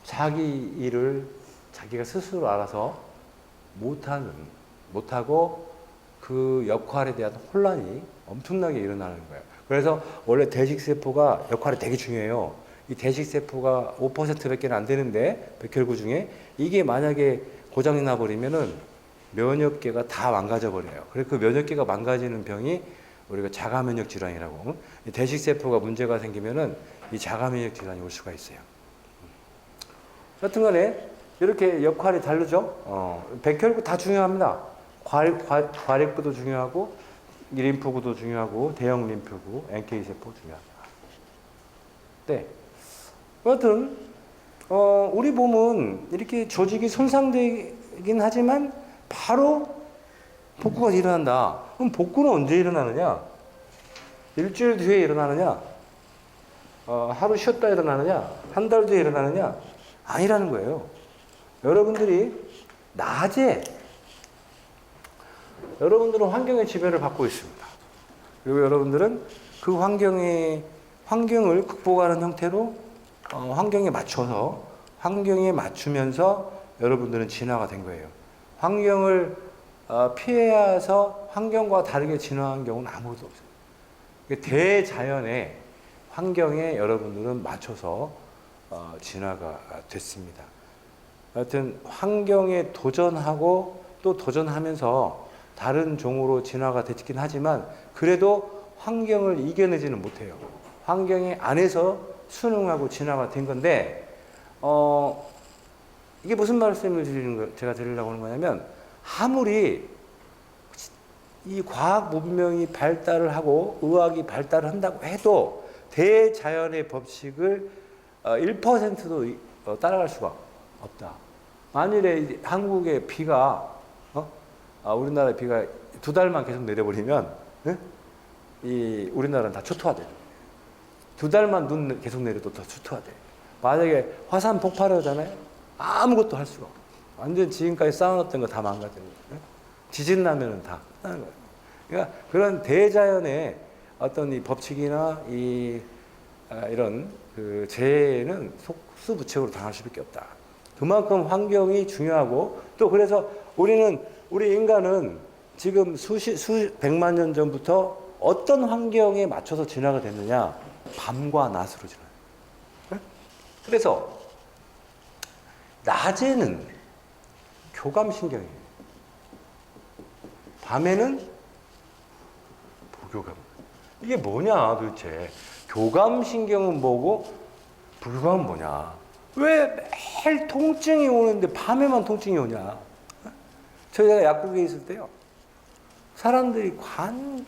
C: 자기 일을 자기가 스스로 알아서 못하고 그 역할에 대한 혼란이 엄청나게 일어나는 거예요. 그래서 원래 대식세포가 역할이 되게 중요해요. 이 대식세포가 5%밖에 안 되는데 백혈구 중에 이게 만약에 고장이 나버리면은 면역계가 다 망가져 버려요. 그래서 그 면역계가 망가지는 병이 우리가 자가면역 질환이라고. 대식세포가 문제가 생기면은 이 자가면역 질환이 올 수가 있어요. 여튼간에 이렇게 역할이 다르죠. 백혈구 다 중요합니다. 과립구도 중요하고 림프구도 중요하고 대형 림프구, NK세포 중요합니다. 네. 여하튼 우리 몸은 이렇게 조직이 손상되긴 하지만 바로 복구가 일어난다. 그럼 복구는 언제 일어나느냐? 일주일 뒤에 일어나느냐? 하루 쉬었다 일어나느냐? 한 달 뒤에 일어나느냐? 아니라는 거예요. 여러분들은 환경의 지배를 받고 있습니다. 그리고 여러분들은 그 환경을 극복하는 형태로 환경에 맞추면서 여러분들은 진화가 된 거예요. 환경을 피해서 환경과 다르게 진화한 경우는 아무것도 없어요. 대자연의 환경에 여러분들은 맞춰서 진화가 됐습니다. 하여튼 환경에 도전하고 또 도전하면서 다른 종으로 진화가 됐긴 하지만 그래도 환경을 이겨내지는 못해요. 환경의 안에서 순응하고 진화가 된 건데 이게 무슨 말씀을 제가 드리려고 하는 거냐면 아무리 이 과학 문명이 발달을 하고 의학이 발달을 한다고 해도 대자연의 법칙을 1%도 따라갈 수가 없다. 만일에 한국의 비가 우리나라에 비가 2달만 계속 내려버리면 예? 이 우리나라는 다 초토화돼요. 2달만 눈 계속 내려도 다 초토화돼. 만약에 화산 폭발하잖아요. 아무것도 할 수가 없어. 완전 지금까지 쌓아놨던 거 다 망가지는 거예요. 지진 나면은 다 끝나는 거예요. 그러니까 그런 대자연의 어떤 이 법칙이나 이런 그 재해는 속수무책으로 당할 수밖에 없다. 그만큼 환경이 중요하고 또 그래서 우리 인간은 지금 수백만 년 전부터 어떤 환경에 맞춰서 진화가 됐느냐? 밤과 낮으로 진화해요. 네? 그래서 낮에는 교감신경이에요. 밤에는 부교감. 이게 뭐냐 도대체. 교감신경은 뭐고 부교감은 뭐냐. 왜 매일 통증이 오는데 밤에만 통증이 오냐. 저희가 약국에 있을 때요. 사람들이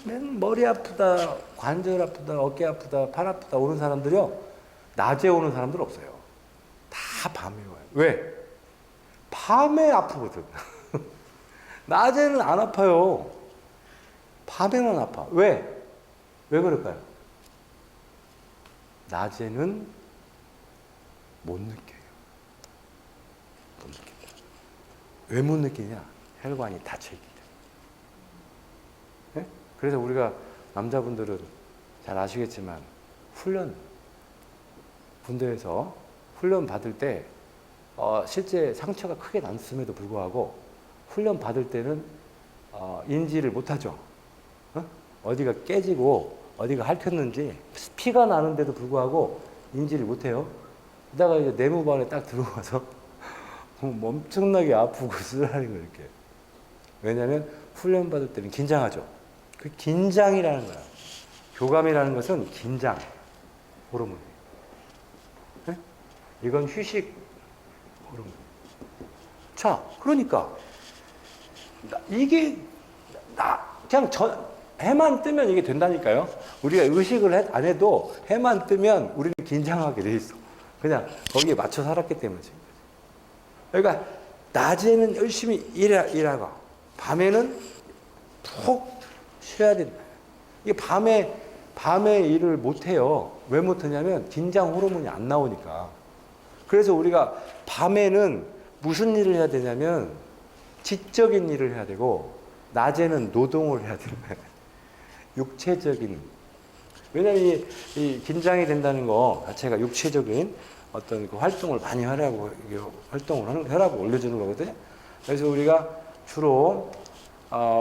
C: 맨 머리 아프다, 관절 아프다, 어깨 아프다, 팔 아프다 오는 사람들이요. 낮에 오는 사람들 없어요. 다 밤에 와요. 왜? 밤에 아프거든. 낮에는 안 아파요. 밤에는 아파. 왜? 왜 그럴까요? 낮에는 못 느껴요. 못 느낀다. 왜 못 느끼냐? 혈관이 닫혀있기 때문에. 네? 그래서 우리가 남자분들은 잘 아시겠지만 군대에서 훈련 받을 때 실제 상처가 크게 났음에도 불구하고 훈련 받을 때는 인지를 못하죠. 어디가 깨지고 어디가 핥혔는지 피가 나는데도 불구하고 인지를 못해요. 그러다가 이제 내무반에 딱 들어가서 엄청나게 아프고 쓰라린 거 이렇게. 왜냐하면 훈련 받을 때는 긴장하죠. 그 긴장이라는 거야. 교감이라는 것은 긴장 호르몬. 네? 이건 휴식 호르몬. 자, 그러니까 이게 그냥 해만 뜨면 이게 된다니까요. 우리가 의식을 안 해도 해만 뜨면 우리는 긴장하게 돼 있어. 그냥 거기에 맞춰 살았기 때문에. 그러니까 낮에는 열심히 일하고 밤에는 푹 쉬어야 된다. 이게 밤에 일을 못 해요. 왜 못 하냐면 긴장 호르몬이 안 나오니까. 그래서 우리가 밤에는 무슨 일을 해야 되냐면 지적인 일을 해야 되고 낮에는 노동을 해야 되는 거예요. 육체적인. 왜냐하면 이 긴장이 된다는 거 자체가 육체적인 어떤 그 활동을 많이 하라고 혈압을 올려주는 거거든요. 그래서 우리가 주로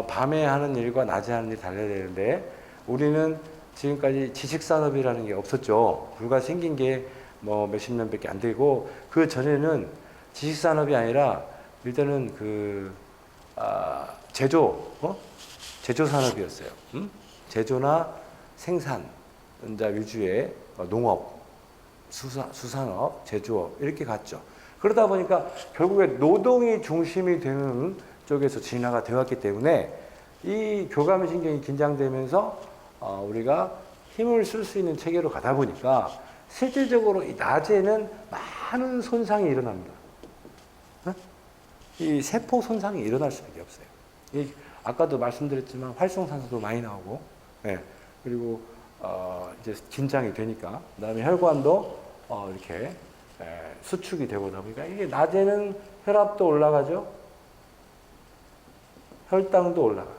C: 밤에 하는 일과 낮에 하는 일이 달라야 되는데 우리는 지금까지 지식산업이라는 게 없었죠. 불과 생긴 게 뭐 몇십 년밖에 안 되고 그 전에는 지식산업이 아니라 일단은 제조 산업이었어요. 제조나 생산자 위주의 농업, 수산업, 제조업 이렇게 갔죠. 그러다 보니까 결국에 노동이 중심이 되는 쪽에서 진화가 되었기 때문에 이 교감신경이 긴장되면서 우리가 힘을 쓸 수 있는 체계로 가다 보니까 실질적으로 이 낮에는 많은 손상이 일어납니다. 이 세포 손상이 일어날 수밖에 없어요. 아까도 말씀드렸지만 활성산소도 많이 나오고, 그리고 이제 긴장이 되니까, 그다음에 혈관도 이렇게 수축이 되고다 보니까 이게 낮에는 혈압도 올라가죠, 혈당도 올라가요,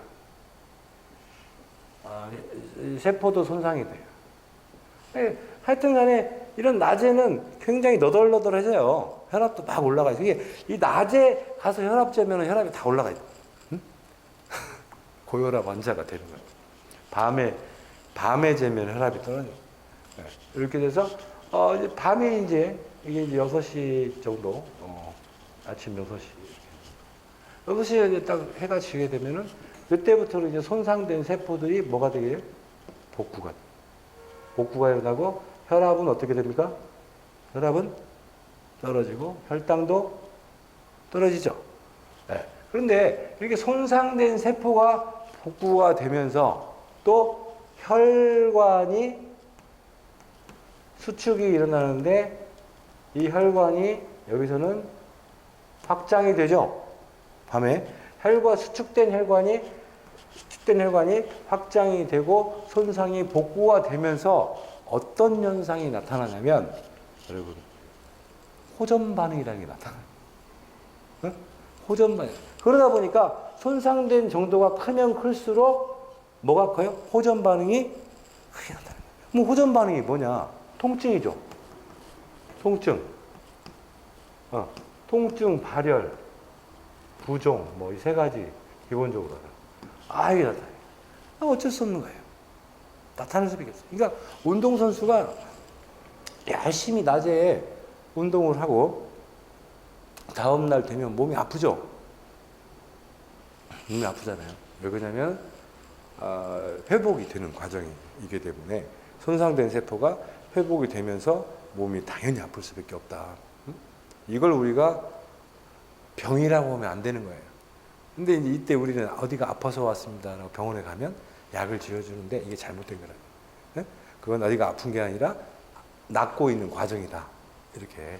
C: 세포도 손상이 돼요. 하여튼간에 이런 낮에는 굉장히 너덜너덜해져요. 혈압도 막 올라가요. 이게 이 낮에 가서 혈압 재면 혈압이 다 올라가요. 응? 고혈압 환자가 되는 거예요. 밤에 재면 혈압이 떨어져요. 이렇게 돼서 이제 밤에 이제 이게 이제 6시 정도, 아침 6시. 6시에 이제 딱 해가 지게 되면은 그때부터는 이제 손상된 세포들이 뭐가 되게 돼요? 복구가 일어나고 혈압은 어떻게 됩니까? 혈압은 떨어지고 혈당도 떨어지죠. 그런데 이렇게 손상된 세포가 복구가 되면서 또 혈관이 수축이 일어나는데 이 혈관이 여기서는 확장이 되죠. 밤에. 수축된 혈관이 확장이 되고 손상이 복구가 되면서 어떤 현상이 나타나냐면 여러분 호전 반응이라는 게 나타나요. 응? 호전 반응. 그러다 보니까 손상된 정도가 크면 클수록 뭐가 커요? 호전 반응이 크게 나타나요. 뭐 호전 반응이 뭐냐? 통증이죠. 통증. 통증, 발열, 부종, 뭐 이 세 가지 기본적으로. 이게 나타나요. 어쩔 수 없는 거예요. 나타날 수밖에 없어요. 그러니까 운동선수가 열심히 낮에 운동을 하고 다음날 되면 몸이 아프죠? 몸이 아프잖아요. 왜 그러냐면 회복이 되는 과정이기 때문에 손상된 세포가 회복이 되면서 몸이 당연히 아플 수밖에 없다. 이걸 우리가 병이라고 하면 안 되는 거예요. 근데 이제 이때 우리는 어디가 아파서 왔습니다라고 병원에 가면 약을 지어주는데 이게 잘못된 거라고. 그건 어디가 아픈 게 아니라 낫고 있는 과정이다. 이렇게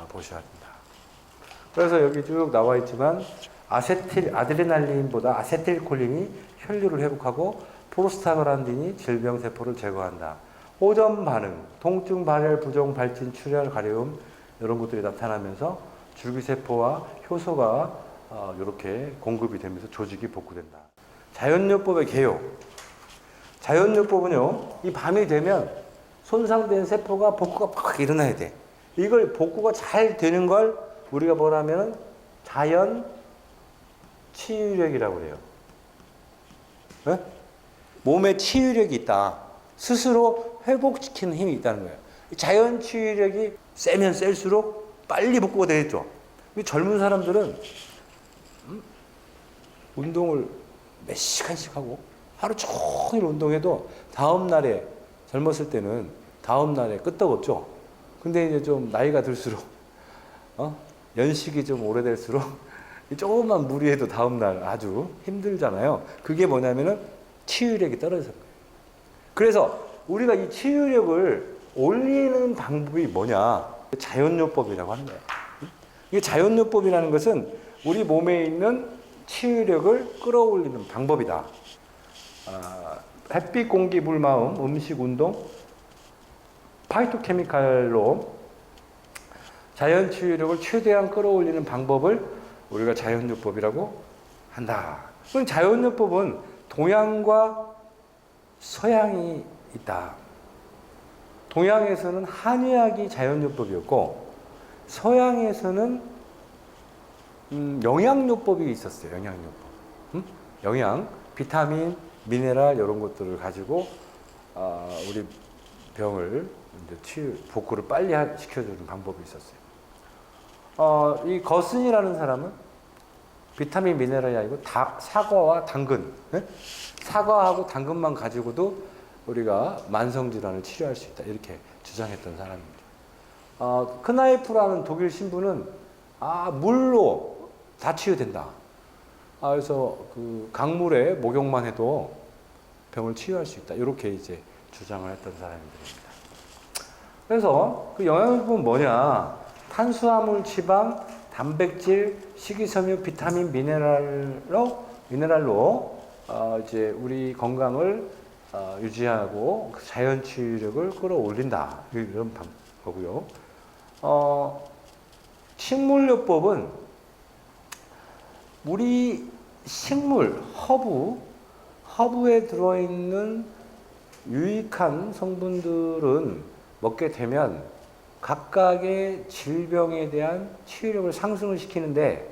C: 보셔야 합니다. 그래서 여기 쭉 나와 있지만 아드레날린보다 아세틸콜린이 혈류를 회복하고 프로스타글란딘이 질병 세포를 제거한다. 호전 반응, 통증, 발열, 부종, 발진, 출혈, 가려움 이런 것들이 나타나면서 줄기세포와 효소가 이렇게 공급이 되면서 조직이 복구된다. 자연요법의 개요. 자연요법은요, 이 밤이 되면 손상된 세포가 복구가 팍 일어나야 돼. 이걸 복구가 잘 되는 걸 우리가 뭐라면 자연 치유력이라고 그래요. 네? 몸에 치유력이 있다. 스스로 회복시키는 힘이 있다는 거예요. 자연 치유력이 세면 셀수록 빨리 복구가 되겠죠. 젊은 사람들은 운동을 몇 시간씩 하고 하루 종일 운동해도 다음 날에 젊었을 때는 다음 날에 끄떡없죠. 근데 이제 좀 나이가 들수록 연식이 좀 오래될수록 조금만 무리해도 다음 날 아주 힘들잖아요. 그게 뭐냐면은 치유력이 떨어져서 그래요. 그래서 우리가 이 치유력을 올리는 방법이 뭐냐? 자연요법이라고 하는 거예요. 이 자연요법이라는 것은 우리 몸에 있는 치유력을 끌어올리는 방법이다. 햇빛, 공기, 물, 마음, 음식, 운동, 파이토케미칼로 자연 치유력을 최대한 끌어올리는 방법을 우리가 자연요법이라고 한다. 그럼 자연요법은 동양과 서양이 있다. 동양에서는 한의학이 자연요법이었고 서양에서는 영양요법이 있었어요. 영양요법. 영양, 비타민, 미네랄 이런 것들을 가지고 우리 병을 이제 복구를 빨리 시켜주는 방법이 있었어요. 이 거슨이라는 사람은 비타민, 미네랄이 아니고 사과와 당근, 사과하고 당근만 가지고도 우리가 만성질환을 치료할 수 있다. 이렇게 주장했던 사람입니다. 크나이프라는 독일 신부는 물로 다 치유된다. 그래서 그 강물에 목욕만 해도 병을 치유할 수 있다. 이렇게 이제 주장을 했던 사람들입니다. 그래서 그 영양소는 뭐냐? 탄수화물, 지방, 단백질, 식이섬유, 비타민, 미네랄로 이제 우리 건강을 유지하고 자연 치유력을 끌어올린다. 이런 거고요. 식물요법은 우리 식물, 허브에 들어있는 유익한 성분들은 먹게 되면 각각의 질병에 대한 치유력을 상승을 시키는데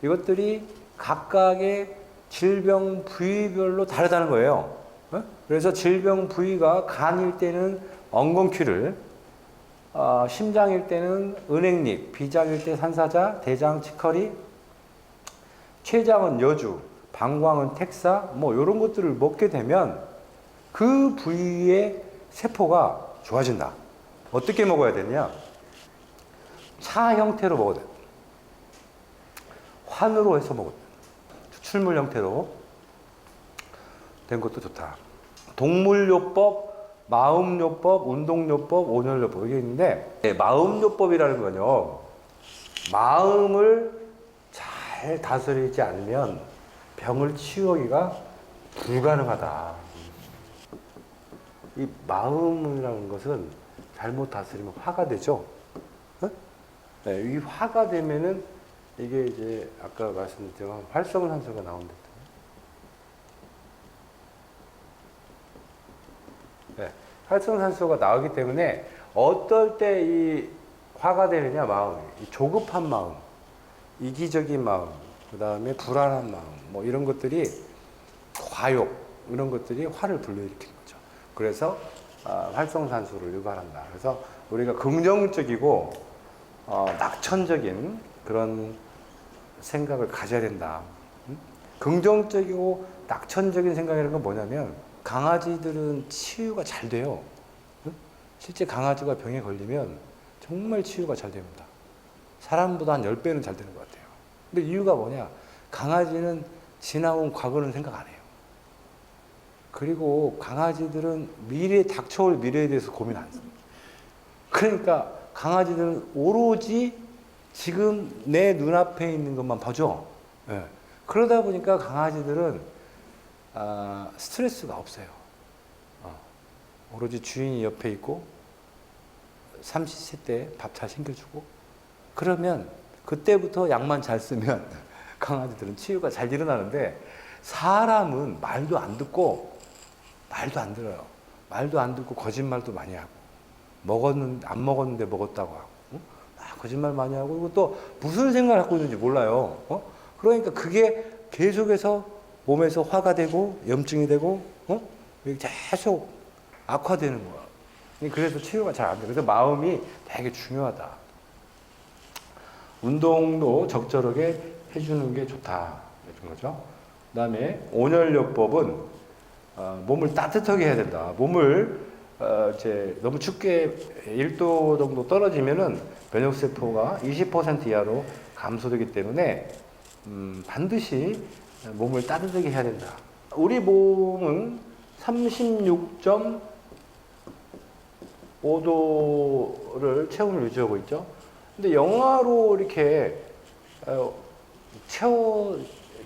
C: 이것들이 각각의 질병 부위별로 다르다는 거예요. 그래서 질병 부위가 간일 때는 엉겅퀴를, 심장일 때는 은행잎, 비장일 때 산사자, 대장 치커리, 췌장은 여주, 방광은 택사, 뭐 이런 것들을 먹게 되면 그 부위의 세포가 좋아진다. 어떻게 먹어야 되냐? 차 형태로 먹어야 돼. 환으로 해서 먹어야 돼. 추출물 형태로 된 것도 좋다. 동물요법, 마음요법, 운동요법, 온열요법 이게 있는데 마음요법이라는 건요. 마음을 잘 잘 다스리지 않으면 병을 치유하기가 불가능하다. 이 마음이라는 것은 잘못 다스리면 화가 되죠. 어? 네, 이 화가 되면은 이게 이제 아까 말씀드렸지만 활성산소가 나온다. 네, 활성산소가 나오기 때문에 어떨 때 이 화가 되느냐 마음이 이 조급한 마음, 이기적인 마음, 그 다음에 불안한 마음, 뭐 이런 것들이 과욕 이런 것들이 화를 불러일으키는 거죠. 그래서 활성산소를 유발한다. 그래서 우리가 긍정적이고 낙천적인 그런 생각을 가져야 된다. 긍정적이고 낙천적인 생각이라는 건 뭐냐면 강아지들은 치유가 잘 돼요. 실제 강아지가 병에 걸리면 정말 치유가 잘 됩니다. 사람보다 한 10배는 잘 되는 것 같아요. 근데 이유가 뭐냐? 강아지는 지나온 과거는 생각 안 해요. 그리고 강아지들은 닥쳐올 미래에 대해서 고민 안 합니다. 그러니까 강아지들은 오로지 지금 내 눈앞에 있는 것만 봐줘. 네. 그러다 보니까 강아지들은 스트레스가 없어요. 오로지 주인이 옆에 있고 삼시세 때 밥 잘 챙겨주고 그러면 그때부터 약만 잘 쓰면 강아지들은 치유가 잘 일어나는데 사람은 말도 안 듣고 말도 안 들어요. 말도 안 듣고 거짓말도 많이 하고 안 먹었는데 먹었다고 하고 거짓말 많이 하고 그리고 또 무슨 생각을 갖고 있는지 몰라요. 그러니까 그게 계속해서 몸에서 화가 되고 염증이 되고 계속 악화되는 거야. 그래서 치료가 잘 안 돼. 그래서 마음이 되게 중요하다. 운동도 적절하게 해주는 게 좋다. 이런 거죠. 그 다음에 온열요법은 몸을 따뜻하게 해야 된다. 몸을 이제 너무 춥게 1도 정도 떨어지면은 면역세포가 20% 이하로 감소되기 때문에 반드시 몸을 따뜻하게 해야 된다. 우리 몸은 36.5도를 체온을 유지하고 있죠. 근데 영하로 이렇게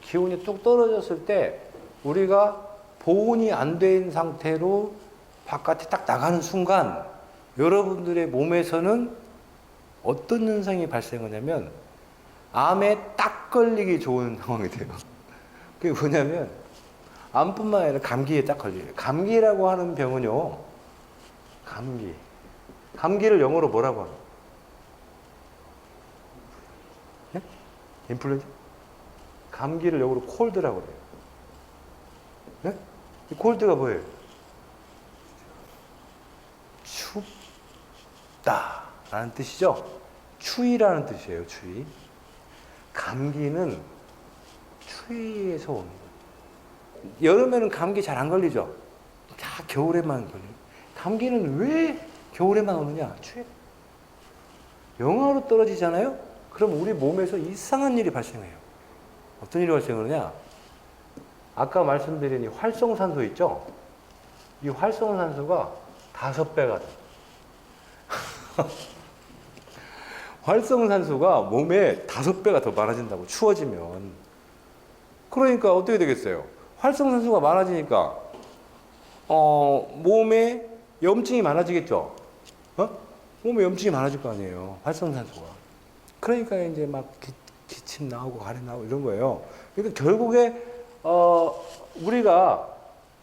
C: 기온이 뚝 떨어졌을 때 우리가 보온이 안 된 상태로 바깥에 딱 나가는 순간 여러분들의 몸에서는 어떤 현상이 발생하냐면 암에 딱 걸리기 좋은 상황이 돼요. 그게 뭐냐면 암뿐만 아니라 감기에 딱 걸려요. 감기라고 하는 병은요. 감기를 영어로 뭐라고 하나? 네? 인플루엔자? 감기를 영어로 콜드라고 그래요. 네? 이 콜드가 뭐예요? 춥다라는 뜻이죠. 추위라는 뜻이에요. 추위. 감기는 추위에서 오는 거예요. 여름에는 감기 잘 안 걸리죠. 다 겨울에만 걸려요. 감기는 왜 겨울에만 오느냐? 추위. 영하로 떨어지잖아요. 그럼 우리 몸에서 이상한 일이 발생해요. 어떤 일이 발생하느냐? 아까 말씀드린 이 활성산소 있죠? 이 활성산소가 5배가 돼. 활성산소가 몸에 5배가 더 많아진다고, 추워지면. 그러니까 어떻게 되겠어요? 활성산소가 많아지니까, 몸에 염증이 많아지겠죠? 몸에 염증이 많아질 거 아니에요. 활성산소가. 그러니까 이제 막 기침 나오고 가래 나오고 이런 거예요. 그러니까 결국에, 우리가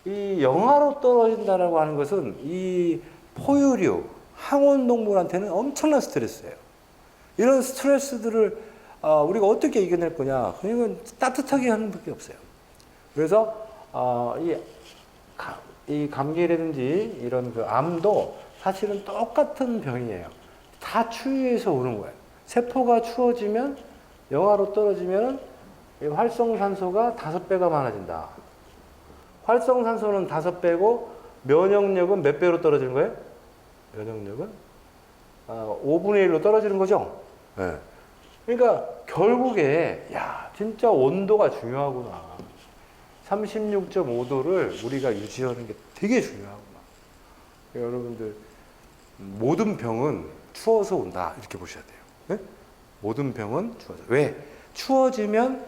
C: 이 영하로 떨어진다라고 하는 것은 이 포유류, 항온동물한테는 엄청난 스트레스예요. 이런 스트레스들을 우리가 어떻게 이겨낼 거냐? 그러니까 따뜻하게 하는 밖에 없어요. 그래서 이 감기라든지 이런 그 암도 사실은 똑같은 병이에요. 다 추위에서 오는 거예요. 세포가 추워지면 영하로 떨어지면 활성산소가 5배가 많아진다. 활성산소는 5배고 면역력은 몇 배로 떨어지는 거예요? 면역력은 5분의 1로 떨어지는 거죠. 네. 그러니까 결국에 진짜 온도가 중요하구나. 36.5도를 우리가 유지하는 게 되게 중요하구나. 그러니까 여러분들 모든 병은 추워서 온다 이렇게 보셔야 돼요. 네? 모든 병은 추워서. 왜? 추워지면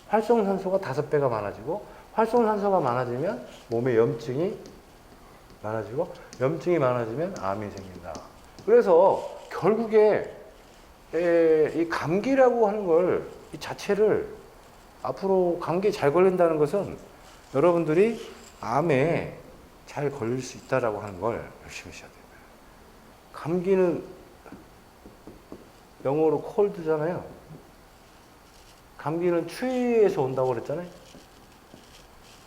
C: 활성산소가 5배가 많아지고, 활성산소가 많아지면 몸에 염증이 많아지고, 염증이 많아지면 암이 생긴다. 그래서 결국에 이 감기라고 하는 걸, 이 자체를 앞으로 감기에 잘 걸린다는 것은 여러분들이 암에 잘 걸릴 수 있다라고 하는 걸 열심히 하셔야 돼요. 감기는 영어로 콜드잖아요. 감기는 추위에서 온다고 그랬잖아요.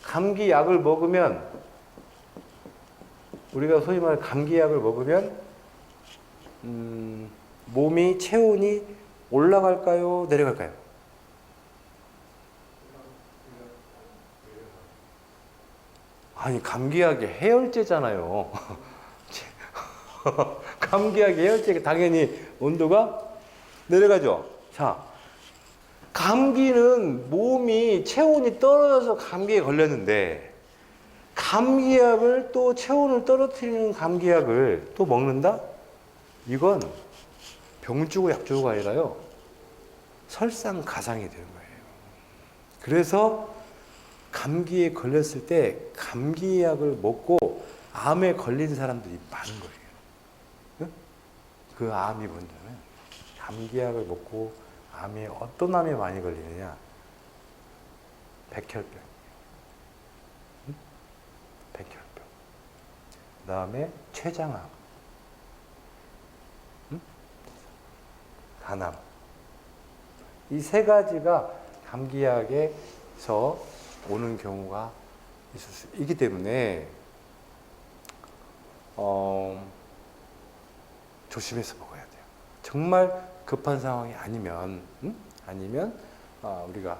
C: 감기약을 먹으면, 우리가 소위 말해 감기약을 먹으면 몸이 체온이 올라갈까요? 내려갈까요? 아니, 감기약이 해열제잖아요. 감기약이 해열제가 당연히 온도가 내려가죠. 자, 감기는 몸이 체온이 떨어져서 감기에 걸렸는데, 감기약을 또 체온을 떨어뜨리는 감기약을 또 먹는다? 이건 병 주고 약 주고가 아니라요, 설상가상이 되는 거예요. 그래서 감기에 걸렸을 때 감기약을 먹고 암에 걸린 사람들이 많은 거예요. 응? 그 암이 뭔지는 감기약을 먹고 암에 어떤 암에 많이 걸리느냐? 백혈병. 응? 백혈병. 그 다음에 췌장암. 응? 간암. 이 세 가지가 감기약에서 오는 경우가 있을 수 있기 때문에 조심해서 먹어야 돼요. 정말 급한 상황이 아니면 우리가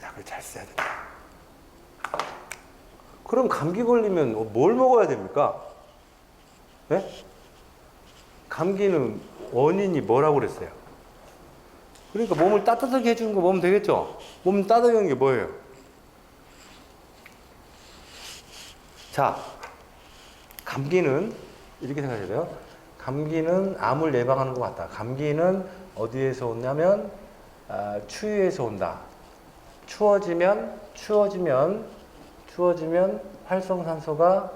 C: 약을 잘 써야 된다. 그럼 감기 걸리면 뭘 먹어야 됩니까? 네? 감기는 원인이 뭐라고 그랬어요? 그러니까 몸을 따뜻하게 해주는 거 먹으면 되겠죠? 몸 따뜻하게 하는 게 뭐예요? 자, 감기는 이렇게 생각해야 돼요. 감기는 암을 예방하는 것 같다. 감기는 어디에서 오냐면 추위에서 온다. 추워지면 활성산소가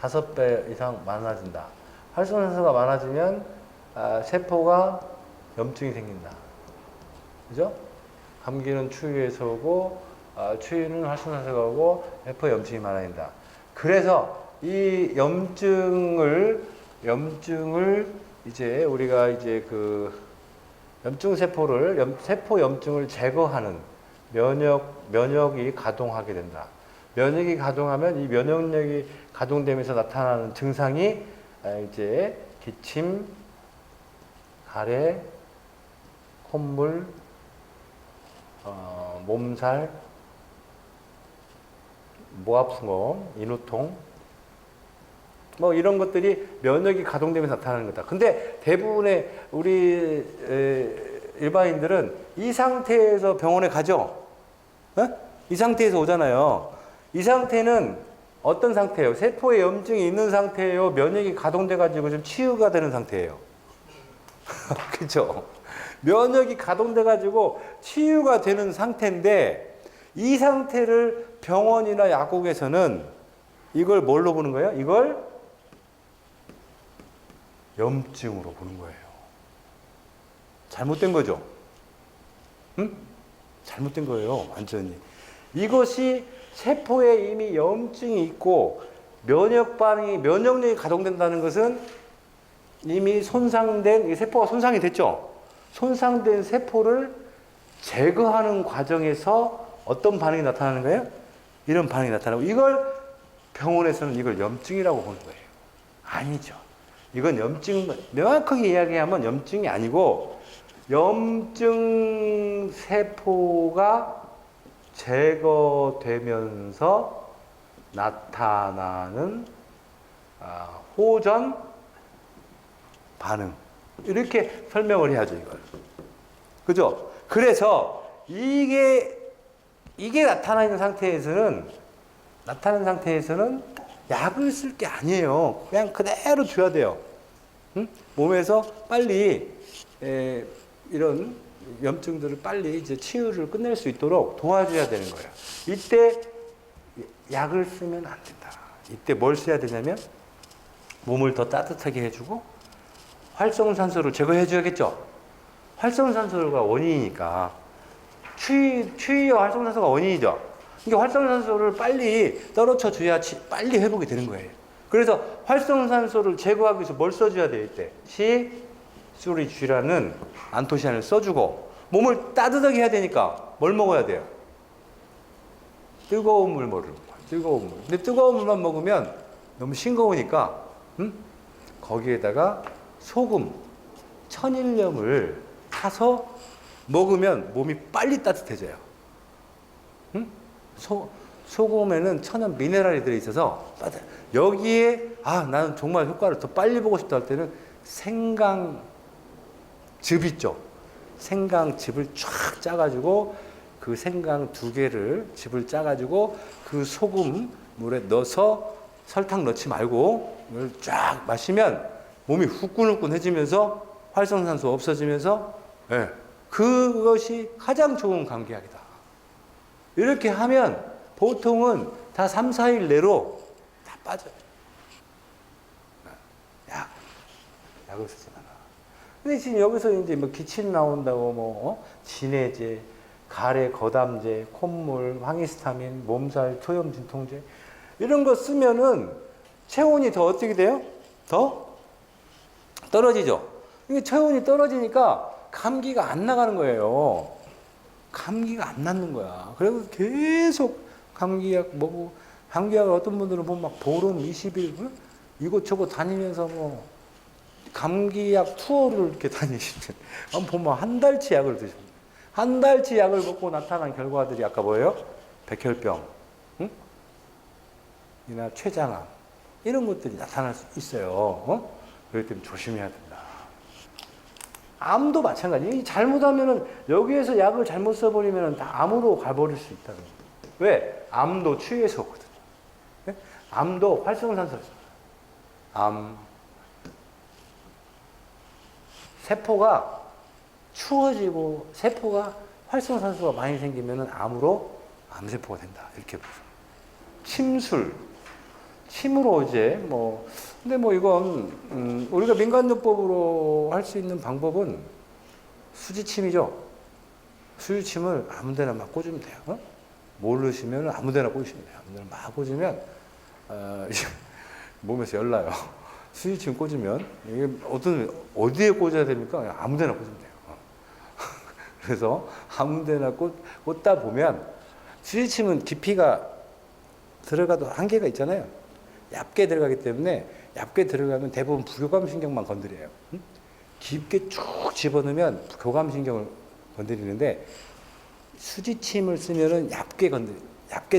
C: 5배 이상 많아진다. 활성산소가 많아지면 세포가 염증이 생긴다. 그죠? 감기는 추위에서 오고, 추위는 활성산소가 오고, 세포 염증이 많아진다. 그래서 이 염증을 이제 우리가 이제 그 염증 세포를 세포 염증을 제거하는 면역이 가동하게 된다. 면역이 가동하면 이 면역력이 가동되면서 나타나는 증상이 이제 기침, 가래, 콧물, 몸살, 목 아픈 거, 인후통, 뭐 이런 것들이 면역이 가동되면서 나타나는 거다. 근데 대부분의 우리 일반인들은 이 상태에서 병원에 가죠. 이 상태에서 오잖아요. 이 상태는 어떤 상태예요? 세포에 염증이 있는 상태예요? 면역이 가동돼 가지고 좀 치유가 되는 상태예요. 그렇죠? 면역이 가동돼 가지고 치유가 되는 상태인데, 이 상태를 병원이나 약국에서는 이걸 뭘로 보는 거예요? 이걸 염증으로 보는 거예요. 잘못된 거죠? 응? 잘못된 거예요, 완전히. 이것이 세포에 이미 염증이 있고 면역 반응이, 면역력이 가동된다는 것은 이미 손상된, 이 세포가 손상이 됐죠? 손상된 세포를 제거하는 과정에서 어떤 반응이 나타나는 거예요? 이런 반응이 나타나고, 이걸 병원에서는 이걸 염증이라고 보는 거예요. 아니죠. 이건 염증, 명확하게 이야기하면 염증이 아니고, 염증 세포가 제거되면서 나타나는 호전 반응. 이렇게 설명을 해야죠, 이걸. 그죠? 그래서 이게 나타나는 상태에서는 약을 쓸 게 아니에요. 그냥 그대로 줘야 돼요. 응? 몸에서 빨리 이런 염증들을 빨리 이제 치유를 끝낼 수 있도록 도와줘야 되는 거예요. 이때 약을 쓰면 안 된다. 이때 뭘 써야 되냐면 몸을 더 따뜻하게 해주고 활성산소를 제거해줘야겠죠. 활성산소가 원인이니까 추위와 활성산소가 원인이죠. 그러니까 활성산소를 빨리 떨어져 줘야 빨리 회복이 되는 거예요. 그래서 활성산소를 제거하기 위해서 뭘 써줘야 돼요? 이때 C3G라는 안토시아닌을 써주고 몸을 따뜻하게 해야 되니까 뭘 먹어야 돼요? 뜨거운 물 먹는 거예요. 뜨거운 물. 근데 뜨거운 물만 먹으면 너무 싱거우니까 거기에다가 소금, 천일염을 타서 먹으면 몸이 빨리 따뜻해져요. 소금에는 천연 미네랄이 들어있어서 여기에 나는 정말 효과를 더 빨리 보고 싶다 할 때는 생강즙 있죠. 생강즙을 쫙 짜가지고 그 생강 2개를 즙을 짜가지고 그 소금 물에 넣어서 설탕 넣지 말고 이걸 쫙 마시면 몸이 후끈후끈해지면서 활성산소 없어지면서 그것이 가장 좋은 감기약이다. 이렇게 하면 보통은 다 3, 4일 내로 다 빠져요. 약을 쓰진 않아. 근데 지금 여기서 이제 뭐 기침 나온다고 진해제, 가래 거담제, 콧물, 황히스타민, 몸살, 토염 진통제 이런 거 쓰면은 체온이 더 어떻게 돼요? 더 떨어지죠. 이게 체온이 떨어지니까 감기가 안 나가는 거예요. 감기가 안 낫는 거야. 그래서 계속 감기약 먹고, 감기약을 어떤 분들은 보면 막 보름 20일 이곳저곳 다니면서 감기약 투어를 이렇게 다니시는, 보면 한 달치 약을 드십니다. 한 달치 약을 먹고 나타난 결과들이 아까 뭐예요? 백혈병, 이나 췌장암 이런 것들이 나타날 수 있어요. 그렇기 때문에 조심해야 된다. 암도 마찬가지. 잘못하면은 여기에서 약을 잘못 써버리면 다 암으로 가버릴 수 있다는 거예요. 왜? 암도 추위에서 오거든요. 네? 암도 활성산소에서. 세포가 추워지고 세포가 활성산소가 많이 생기면은 암으로 암세포가 된다. 이렇게 보세요. 침으로 이제 근데 이건 우리가 민간요법으로 할 수 있는 방법은 수지침이죠. 수지침을 아무데나 막 꽂으면 돼요. 모르시면 아무데나 꽂으시면 돼요. 아무데나 막 꽂으면 몸에서 열나요. 수지침 꽂으면 이게 어디에 꽂아야 됩니까? 그냥 아무데나 꽂으면 돼요. 그래서 아무데나 꽂다 보면 수지침은 깊이가 들어가도 한계가 있잖아요. 얇게 들어가기 때문에 얇게 들어가면 대부분 부교감 신경만 건드려요. 깊게 쭉 집어넣으면 교감 신경을 건드리는데 수지침을 쓰면은 얇게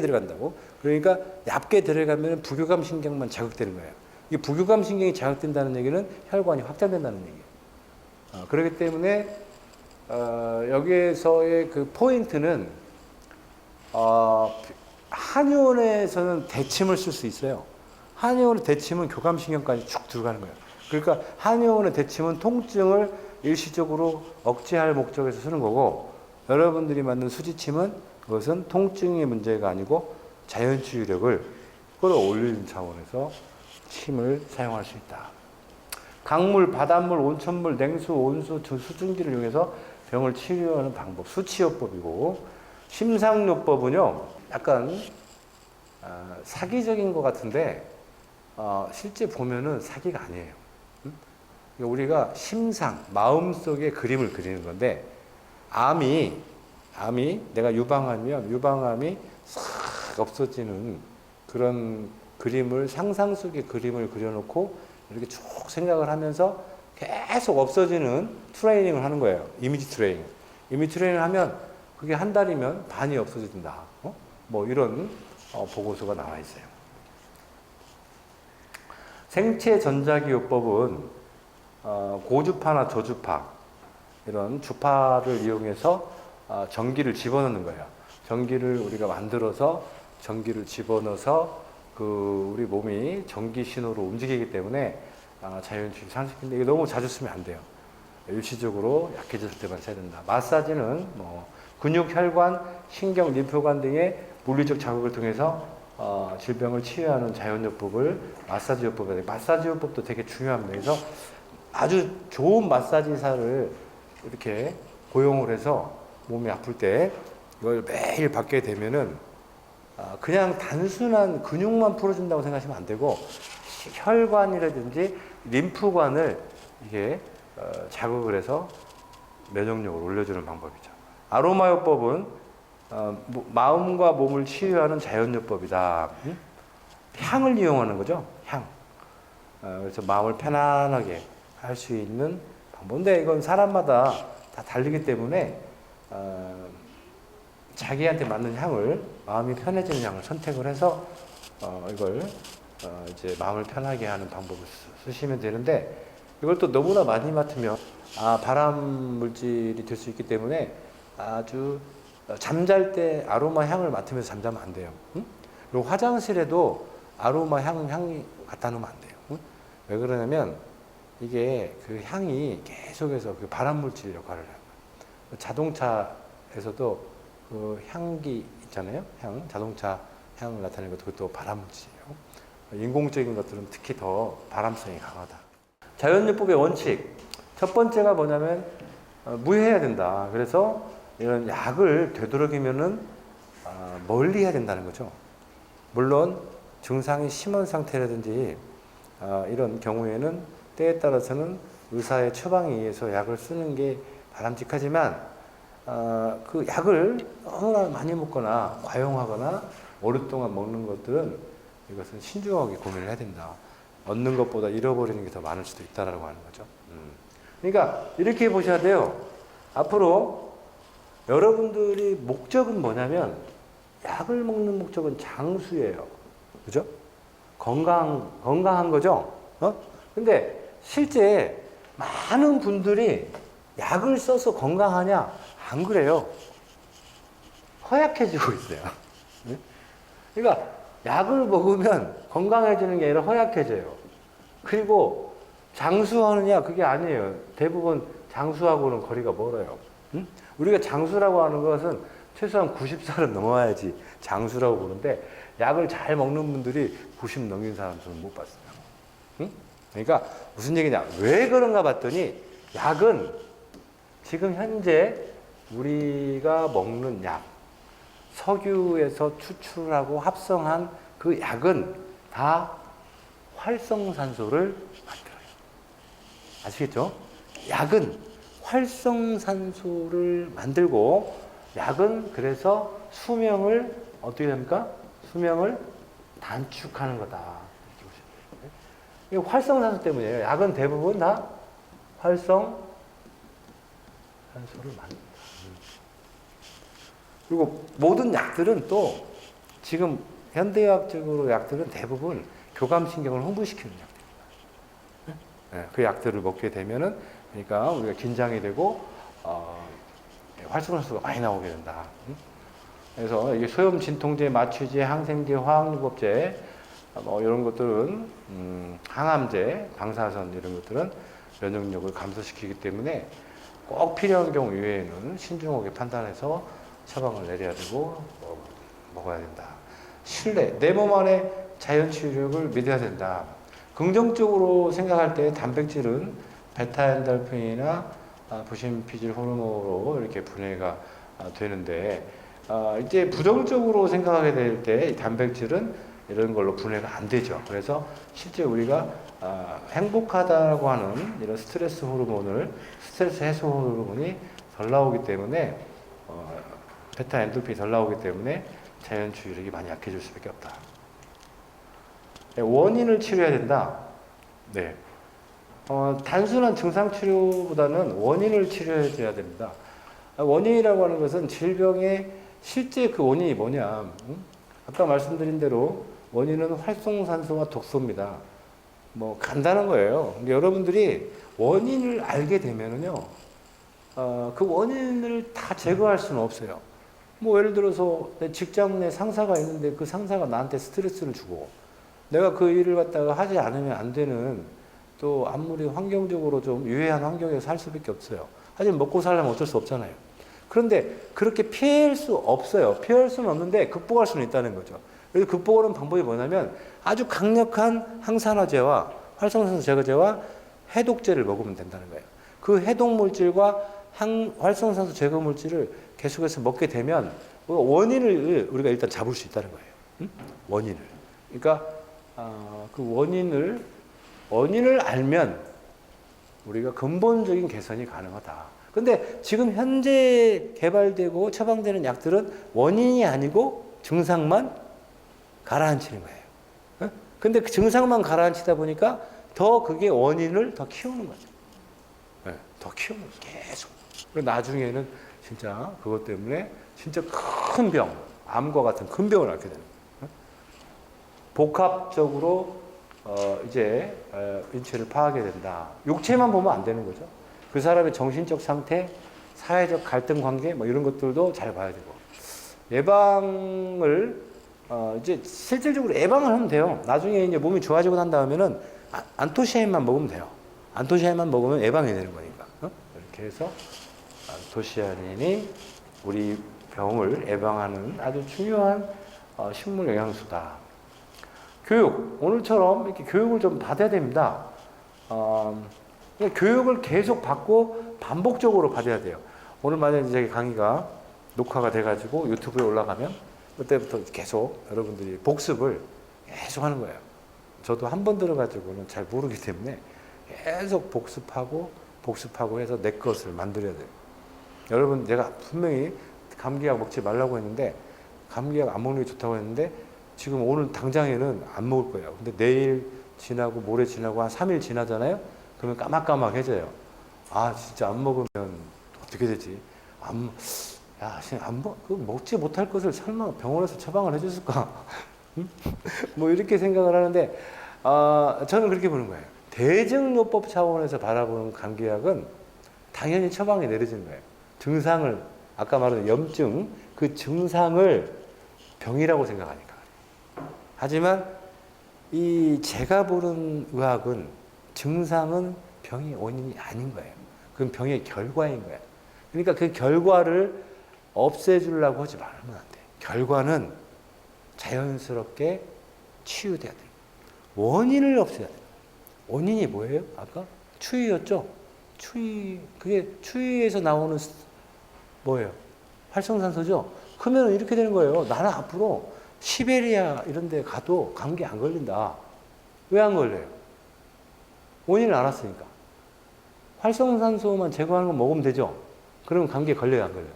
C: 들어간다고. 그러니까 얇게 들어가면 부교감 신경만 자극되는 거예요. 이 부교감 신경이 자극된다는 얘기는 혈관이 확장된다는 얘기예요. 그렇기 때문에 여기에서의 그 포인트는 한의원에서는 대침을 쓸 수 있어요. 한의원의 대침은 교감신경까지 쭉 들어가는 거예요. 그러니까 한의원의 대침은 통증을 일시적으로 억제할 목적에서 쓰는 거고, 여러분들이 만든 수지침은 그것은 통증의 문제가 아니고 자연치유력을 끌어올리는 차원에서 침을 사용할 수 있다. 강물, 바닷물, 온천물, 냉수, 온수, 수증기를 이용해서 병을 치료하는 방법, 수치요법이고, 심상요법은요 약간 사기적인 것 같은데 실제 보면은 사기가 아니에요. 우리가 심상, 마음속에 그림을 그리는 건데, 암이 내가 유방하면 유방암이 싹 없어지는 그런 그림을, 상상 속의 그림을 그려놓고 이렇게 쭉 생각을 하면서 계속 없어지는 트레이닝을 하는 거예요. 이미지 트레이닝. 이미지 트레이닝을 하면 그게 한 달이면 반이 없어진다. 이런 보고서가 나와 있어요. 생체 전자기요법은 고주파나 저주파 이런 주파를 이용해서 전기를 집어넣는 거예요. 전기를 우리가 만들어서 전기를 집어넣어서 우리 몸이 전기 신호로 움직이기 때문에 자연치유 상식인데 이게 너무 자주 쓰면 안 돼요. 일시적으로 약해졌을 때만 써야 된다. 마사지는 뭐 근육, 혈관, 신경, 림프관 등의 물리적 자극을 통해서 질병을 치유하는 자연요법을 마사지요법이다. 마사지요법도 되게 중요합니다. 그래서 아주 좋은 마사지사를 이렇게 고용을 해서 몸이 아플 때 이걸 매일 받게 되면은 그냥 단순한 근육만 풀어준다고 생각하시면 안 되고 혈관이라든지 림프관을 이게 자극을 해서 면역력을 올려주는 방법이죠. 아로마요법은 마음과 몸을 치유하는 자연요법이다. 향을 이용하는 거죠. 향. 그래서 마음을 편안하게 할 수 있는 방법인데 이건 사람마다 다 다르기 때문에 자기한테 맞는 향을 마음이 편해지는 향을 선택을 해서 이걸 이제 마음을 편하게 하는 방법을 쓰시면 되는데 이걸 또 너무나 많이 맡으면 발암 물질이 될 수 있기 때문에 아주 잠잘 때 아로마 향을 맡으면서 잠자면 안 돼요. 응? 그리고 화장실에도 아로마 향이 갖다 놓으면 안 돼요. 응? 왜 그러냐면 이게 그 향이 계속해서 그 발암 물질 역할을 해요. 자동차에서도 그 향기 있잖아요. 자동차 향을 나타내는 것도 그것도 발암 물질이에요. 인공적인 것들은 특히 더 발암성이 강하다. 자연요법의 원칙 첫 번째가 뭐냐면 무해해야 된다. 그래서 이런 약을 되도록이면은 멀리 해야 된다는 거죠. 물론 증상이 심한 상태라든지 이런 경우에는 때에 따라서는 의사의 처방에 의해서 약을 쓰는 게 바람직하지만 그 약을 너무나 많이 먹거나 과용하거나 오랫동안 먹는 것들은 이것은 신중하게 고민을 해야 된다. 얻는 것보다 잃어버리는 게 더 많을 수도 있다라고 하는 거죠. 그러니까 이렇게 보셔야 돼요. 앞으로 여러분들이 목적은 뭐냐면 약을 먹는 목적은 장수예요. 그죠? 건강한 거죠? 근데 실제 많은 분들이 약을 써서 건강하냐? 안 그래요. 허약해지고 있어요. 그러니까 약을 먹으면 건강해지는 게 아니라 허약해져요. 그리고 장수하느냐? 그게 아니에요. 대부분 장수하고는 거리가 멀어요. 우리가 장수라고 하는 것은 최소한 90살은 넘어야지 장수라고 보는데 약을 잘 먹는 분들이 90 넘긴 사람 저는 못 봤어요. 그러니까 무슨 얘기냐? 왜 그런가 봤더니 약은 지금 현재 우리가 먹는 약, 석유에서 추출하고 합성한 그 약은 다 활성산소를 만들어요. 아시겠죠? 약은 활성산소를 만들고 약은 그래서 수명을 어떻게 됩니까? 수명을 단축하는 거다. 이렇게 보시면 돼요. 이게 활성산소 때문이에요. 약은 대부분 다 활성산소를 만듭니다. 그리고 모든 약들은 또 지금 현대의학적으로 약들은 대부분 교감신경을 흥분시키는 약들입니다. 그 약들을 먹게 되면은 그러니까 우리가 긴장이 되고 활성산소가 많이 나오게 된다. 그래서 이게 소염 진통제, 마취제, 항생제, 화학요법제 뭐 이런 것들은 항암제, 방사선 이런 것들은 면역력을 감소시키기 때문에 꼭 필요한 경우 이외에는 신중하게 판단해서 처방을 내려야 되고 먹어야 된다. 신뢰, 내 몸 안에 자연 치유력을 믿어야 된다. 긍정적으로 생각할 때 단백질은 베타엔돌핀이나 부신피질 호르몬으로 이렇게 분해가 되는데 이제 부정적으로 생각하게 될 때 단백질은 이런 걸로 분해가 안 되죠. 그래서 실제 우리가 행복하다고 하는 이런 스트레스 해소 호르몬이 덜 나오기 때문에 베타 엔돌핀이 덜 나오기 때문에 자연 치유력이 많이 약해질 수밖에 없다. 원인을 치료해야 된다. 네. 단순한 증상 치료보다는 원인을 치료해줘야 됩니다. 원인이라고 하는 것은 질병의 실제 그 원인이 뭐냐. 아까 말씀드린 대로 원인은 활성산소와 독소입니다. 뭐 간단한 거예요. 근데 여러분들이 원인을 알게 되면은요, 그 원인을 다 제거할 수는 없어요. 뭐 예를 들어서 내 직장 내 상사가 있는데 그 상사가 나한테 스트레스를 주고 내가 그 일을 갖다가 하지 않으면 안 되는 또 아무리 환경적으로 좀 유해한 환경에서 살 수밖에 없어요. 하지만 먹고 살려면 어쩔 수 없잖아요. 그런데 그렇게 피할 수 없어요. 피할 수는 없는데 극복할 수는 있다는 거죠. 그래서 극복하는 방법이 뭐냐면 아주 강력한 항산화제와 활성산소 제거제와 해독제를 먹으면 된다는 거예요. 그 해독 물질과 활성산소 제거 물질을 계속해서 먹게 되면 원인을 우리가 일단 잡을 수 있다는 거예요. 응? 원인을. 그러니까 그 원인을 알면 우리가 근본적인 개선이 가능하다. 근데 지금 현재 개발되고 처방되는 약들은 원인이 아니고 증상만 가라앉히는 거예요. 응? 근데 그 증상만 가라앉히다 보니까 더 그게 원인을 더 키우는 거죠. 네, 더 키우는 거죠. 계속. 그리고 나중에는 진짜 그것 때문에 진짜 큰 병, 암과 같은 큰 병을 앓게 되는 거예요. 복합적으로 이제 인체를 파악하게 된다. 육체만 보면 안 되는 거죠. 그 사람의 정신적 상태, 사회적 갈등 관계 뭐 이런 것들도 잘 봐야 되고 예방을 이제 실질적으로 예방을 하면 돼요. 나중에 이제 몸이 좋아지고 난 다음에는 안토시아닌만 먹으면 돼요. 안토시아닌만 먹으면 예방이 되는 거니까. 이렇게 해서 안토시아닌이 우리 병을 예방하는 아주 중요한 식물 영양소다. 교육, 오늘처럼 이렇게 교육을 좀 받아야 됩니다. 교육을 계속 받고 반복적으로 받아야 돼요. 오늘 만약에 이제 강의가 녹화가 돼가지고 유튜브에 올라가면 그때부터 계속 여러분들이 복습을 계속 하는 거예요. 저도 한 번 들어가지고는 잘 모르기 때문에 계속 복습하고 해서 내 것을 만들어야 돼요. 여러분, 내가 분명히 감기약 먹지 말라고 했는데 감기약 안 먹는 게 좋다고 했는데 지금 오늘 당장에는 안 먹을 거예요. 근데 내일 지나고 모레 지나고 한 3일 지나잖아요. 그러면 까맣까맣해져요. 아, 진짜 안 먹으면 어떻게 되지? 먹지 못할 것을 설마 병원에서 처방을 해줬을까? 뭐 이렇게 생각을 하는데 저는 그렇게 보는 거예요. 대증요법 차원에서 바라보는 감기약은 당연히 처방이 내려지는 거예요. 증상을 아까 말한 염증 그 증상을 병이라고 생각하니까. 하지만 이 제가 보는 의학은 증상은 병의 원인이 아닌 거예요. 그건 병의 결과인 거예요. 그러니까 그 결과를 없애주려고 하지 말면 안 돼요. 결과는 자연스럽게 치유돼야 돼요. 원인을 없애야 돼요. 원인이 뭐예요? 아까 추위였죠? 그게 추위에서 나오는 뭐예요? 활성산소죠? 그러면 이렇게 되는 거예요. 나는 앞으로 시베리아 이런 데 가도 감기 안 걸린다. 왜 안 걸려요? 원인을 알았으니까. 활성산소만 제거하는 거 먹으면 되죠? 그러면 감기에 걸려요, 안 걸려요?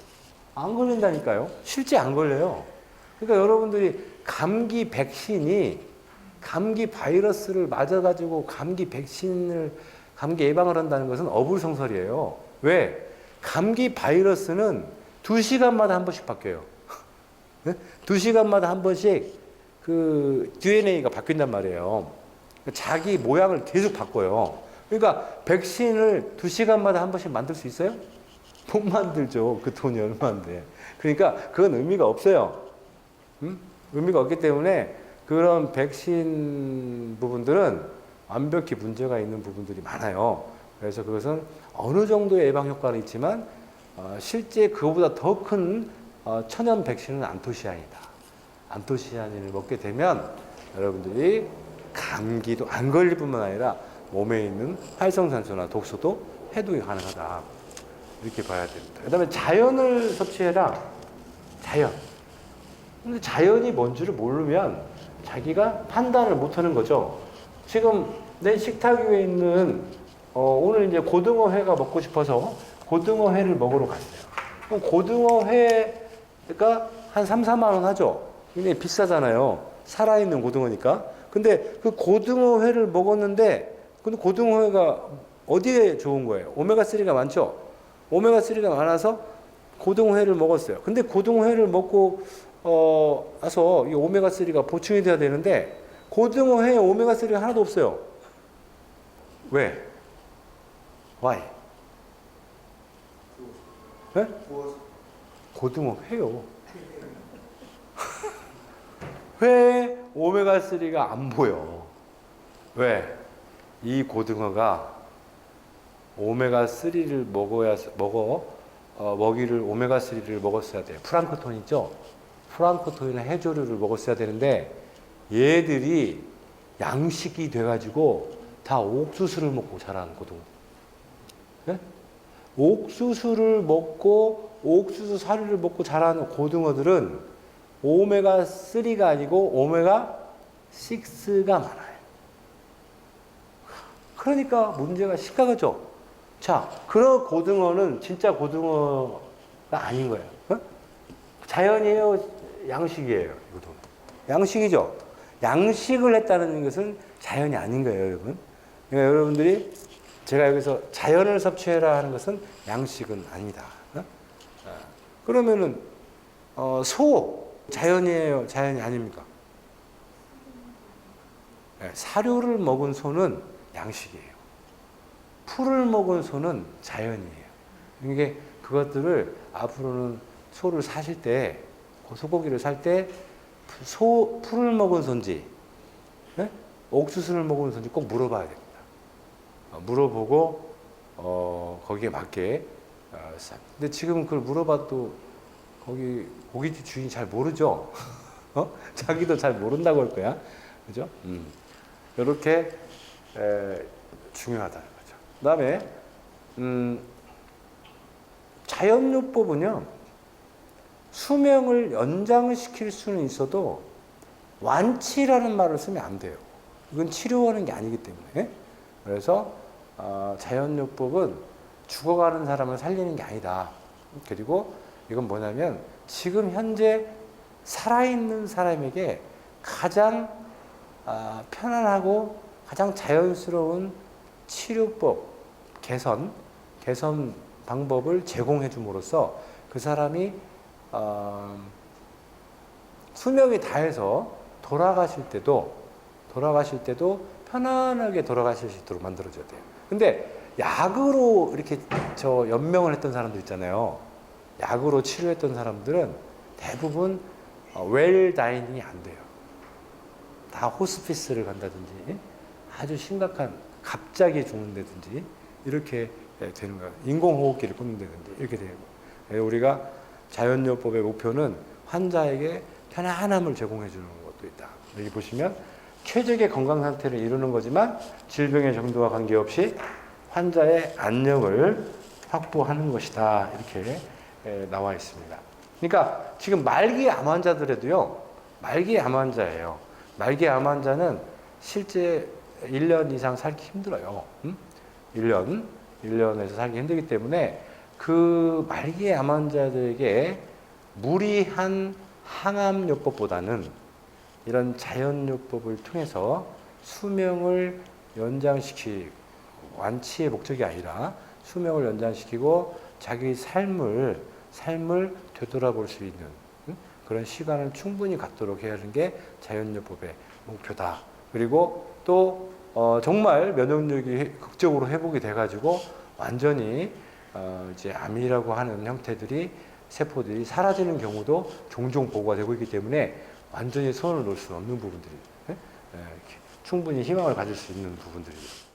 C: 안 걸린다니까요. 실제 안 걸려요. 그러니까 여러분들이 감기 백신이 감기 바이러스를 맞아가지고 감기 예방을 한다는 것은 어불성설이에요. 왜? 감기 바이러스는 2시간마다 한 번씩 바뀌어요. 2시간마다 한 번씩 그 DNA가 바뀐단 말이에요. 자기 모양을 계속 바꿔요. 그러니까 백신을 2시간마다 한 번씩 만들 수 있어요? 못 만들죠. 그 돈이 얼마인데. 그러니까 그건 의미가 없어요. 의미가 없기 때문에 그런 백신 부분들은 완벽히 문제가 있는 부분들이 많아요. 그래서 그것은 어느 정도의 예방 효과는 있지만 실제 그거보다 더 큰 천연 백신은 안토시아닌이다. 안토시아닌을 먹게 되면 여러분들이 감기도 안 걸릴 뿐만 아니라 몸에 있는 활성산소나 독소도 해독이 가능하다. 이렇게 봐야 됩니다. 그 다음에 자연을 섭취해라. 자연. 근데 자연이 뭔지를 모르면 자기가 판단을 못하는 거죠. 지금 내 식탁 위에 있는 오늘 이제 고등어회가 먹고 싶어서 고등어회를 먹으러 갔어요. 그럼 고등어회가 한 3, 4만 원 하죠. 굉장히 비싸잖아요. 살아있는 고등어니까. 근데 그 고등어회를 먹었는데 근데 고등어회가 어디에 좋은 거예요? 오메가3가 많죠? 오메가3가 많아서 고등어회를 먹었어요. 근데 고등어회를 먹고 나서 이 오메가3가 보충이 돼야 되는데 고등어회에 오메가3가 하나도 없어요. 왜? Why? 네? 고등어회요. 회에 오메가3가 안 보여. 왜? 이 고등어가 오메가3를 먹이를 오메가3를 먹었어야 돼요. 플랑크톤 있죠? 플랑크톤이나 해조류를 먹었어야 되는데 얘들이 양식이 돼가지고 다 옥수수를 먹고 자라는 고등어. 네? 옥수수를 먹고 옥수수 사료를 먹고 자라는 고등어들은 오메가3가 아니고 오메가6가 많아요. 그러니까 문제가 심각하죠. 자, 그런 고등어는 진짜 고등어가 아닌 거예요. 어? 자연이에요? 양식이에요? 이것도. 양식이죠. 양식을 했다는 것은 자연이 아닌 거예요, 여러분. 그러니까 여러분들이 제가 여기서 자연을 섭취해라 하는 것은 양식은 아니다. 어? 그러면은 소 자연이에요? 자연이 아닙니까? 네, 사료를 먹은 소는 양식이에요. 풀을 먹은 소는 자연이에요. 이게 그것들을 앞으로는 소를 사실 때, 소고기를 살 때 풀을 먹은 소인지, 네? 옥수수를 먹은 소인지 꼭 물어봐야 됩니다. 물어보고 거기에 맞게 근데 지금 그걸 물어봐도 거기 고깃집 주인이 잘 모르죠. 자기도 잘 모른다고 할 거야. 그죠? 이렇게 중요하다는 거죠. 그다음에 자연요법은요, 수명을 연장시킬 수는 있어도 완치라는 말을 쓰면 안 돼요. 이건 치료하는 게 아니기 때문에. 그래서 자연요법은 죽어가는 사람을 살리는 게 아니다. 그리고 이건 뭐냐면 지금 현재 살아있는 사람에게 가장 편안하고 가장 자연스러운 치료법, 개선 방법을 제공해 줌으로써 그 사람이 수명이 다해서 돌아가실 때도 편안하게 돌아가실 수 있도록 만들어줘야 돼요. 근데 약으로 이렇게 연명을 했던 사람들 있잖아요. 약으로 치료했던 사람들은 대부분 웰다이닝이 안 돼요. 다 호스피스를 간다든지 아주 심각한 갑자기 죽는다든지 이렇게 되는 거예요. 인공호흡기를 꽂는다든지 이렇게 되는 거예요. 우리가 자연요법의 목표는 환자에게 편안함을 제공해 주는 것도 있다. 여기 보시면 최적의 건강 상태를 이루는 거지만 질병의 정도와 관계없이 환자의 안녕을 확보하는 것이다. 이렇게 나와 있습니다. 그러니까 지금 말기 암 환자들에도요, 말기 암 환자예요. 말기 암 환자는 실제 1년 이상 살기 힘들어요. 1년에서 살기 힘들기 때문에 그 말기 암 환자들에게 무리한 항암요법보다는 이런 자연요법을 통해서 수명을 연장시키고, 완치의 목적이 아니라 수명을 연장시키고 자기 삶을 되돌아볼 수 있는 그런 시간을 충분히 갖도록 해야 하는 게 자연요법의 목표다. 그리고 또 정말 면역력이 극적으로 회복이 돼가지고 완전히 이제 암이라고 하는 형태들이 세포들이 사라지는 경우도 종종 보고가 되고 있기 때문에 완전히 손을 놓을 수 없는 부분들이 충분히 희망을 가질 수 있는 부분들이죠.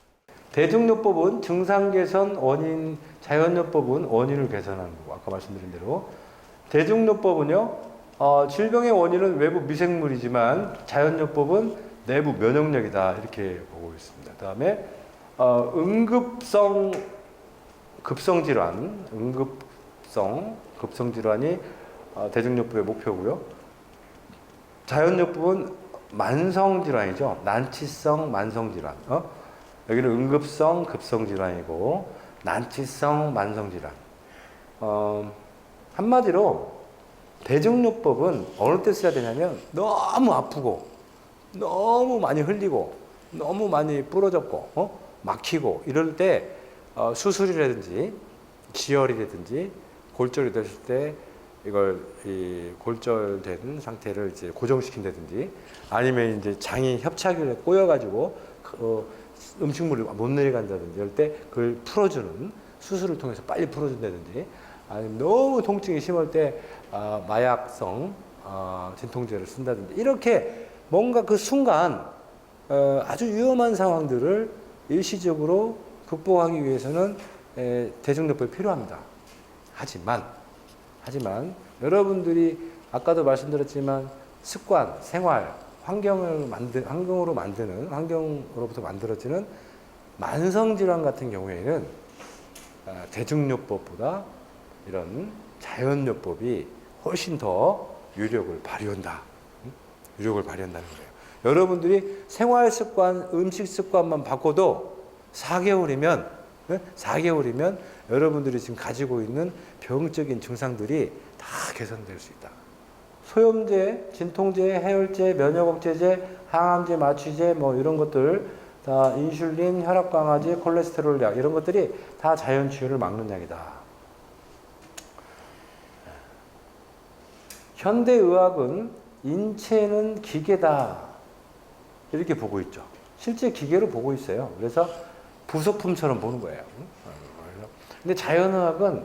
C: 대증요법은 증상 개선, 자연요법은 원인을 개선하는 거고, 아까 말씀드린 대로. 대증요법은요, 질병의 원인은 외부 미생물이지만 자연요법은 내부 면역력이다. 이렇게 보고 있습니다. 그 다음에, 급성질환이 대증요법의 목표고요. 자연요법은 만성질환이죠. 난치성 만성질환. 여기는 응급성 급성질환이고 난치성 만성질환. 한마디로 대증요법은 어느 때 써야 되냐면 너무 아프고 너무 많이 흘리고 너무 많이 부러졌고 막히고 이럴 때 수술이라든지 지혈이라든지 골절이 됐을 때 이걸 골절된 상태를 이제 고정시킨다든지 아니면 이제 장이 협착이 꼬여가지고 음식물이 못 내려간다든지 이럴 때 그걸 풀어주는 수술을 통해서 빨리 풀어준다든지 아니면 너무 통증이 심할 때 마약성 진통제를 쓴다든지 이렇게 뭔가 그 순간 아주 위험한 상황들을 일시적으로 극복하기 위해서는 대중요법이 필요합니다. 하지만 여러분들이 아까도 말씀드렸지만 습관, 생활, 환경으로부터 만들어지는 만성질환 같은 경우에는 대중요법보다 이런 자연요법이 훨씬 더 유력을 발휘한다. 유력을 발휘한다는 거예요. 여러분들이 생활 습관, 음식 습관만 바꿔도 4개월이면 여러분들이 지금 가지고 있는 병적인 증상들이 다 개선될 수 있다. 소염제, 진통제, 해열제, 면역억제제, 항암제, 마취제 뭐 이런 것들 다 인슐린, 혈압 강화제, 콜레스테롤 약 이런 것들이 다 자연 치유를 막는 약이다. 현대의학은 인체는 기계다 이렇게 보고 있죠. 실제 기계로 보고 있어요. 그래서 부속품처럼 보는 거예요. 근데 자연의학은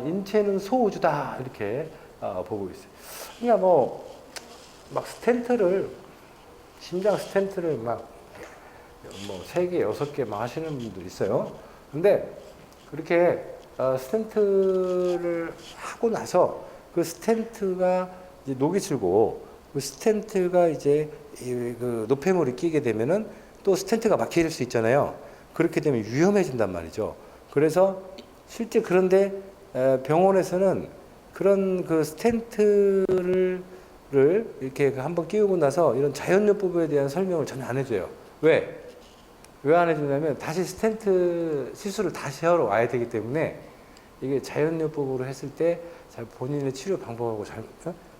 C: 인체는 소우주다 이렇게 보고 있어요. 그러니까 막 스텐트를 심장 스텐트를 막 3개, 6개 막 하시는 분들 있어요. 근데 그렇게 스텐트를 하고 나서 그 스텐트가 이제 녹이 슬고 그 스텐트가 이제 그 노폐물이 끼게 되면은 또 스텐트가 막힐 수 있잖아요. 그렇게 되면 위험해진단 말이죠. 그래서 실제 그런데 병원에서는 그런 그 스텐트를 이렇게 한번 끼우고 나서 이런 자연요법에 대한 설명을 전혀 안 해줘요. 왜? 왜 안 해주냐면 다시 스텐트 시술을 다시 하러 와야 되기 때문에 이게 자연요법으로 했을 때 본인의 치료 방법하고 잘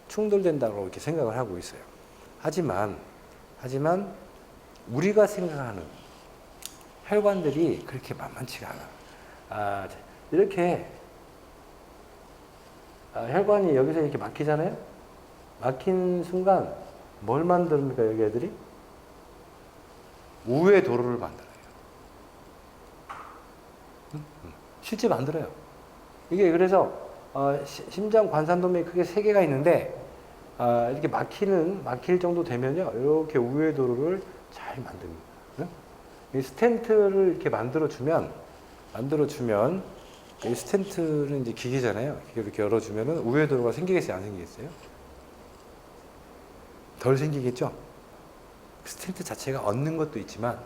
C: 충돌된다고 이렇게 생각을 하고 있어요. 하지만 우리가 생각하는 혈관들이 그렇게 만만치가 않아. 이렇게 혈관이 여기서 이렇게 막히잖아요. 막힌 순간 뭘 만듭니까 여기 애들이? 우회 도로를 만들어요. 실제 만들어요. 이게 그래서 심장 관상동맥이 크게 3개가 있는데 이렇게 막힐 정도 되면요 이렇게 우회 도로를 잘 만듭니다. 이 스텐트를 이렇게 만들어주면 이 스텐트는 이제 기계잖아요. 이렇게 열어주면은 우회 도로가 생기겠어요, 안 생기겠어요? 덜 생기겠죠? 스텐트 자체가 얻는 것도 있지만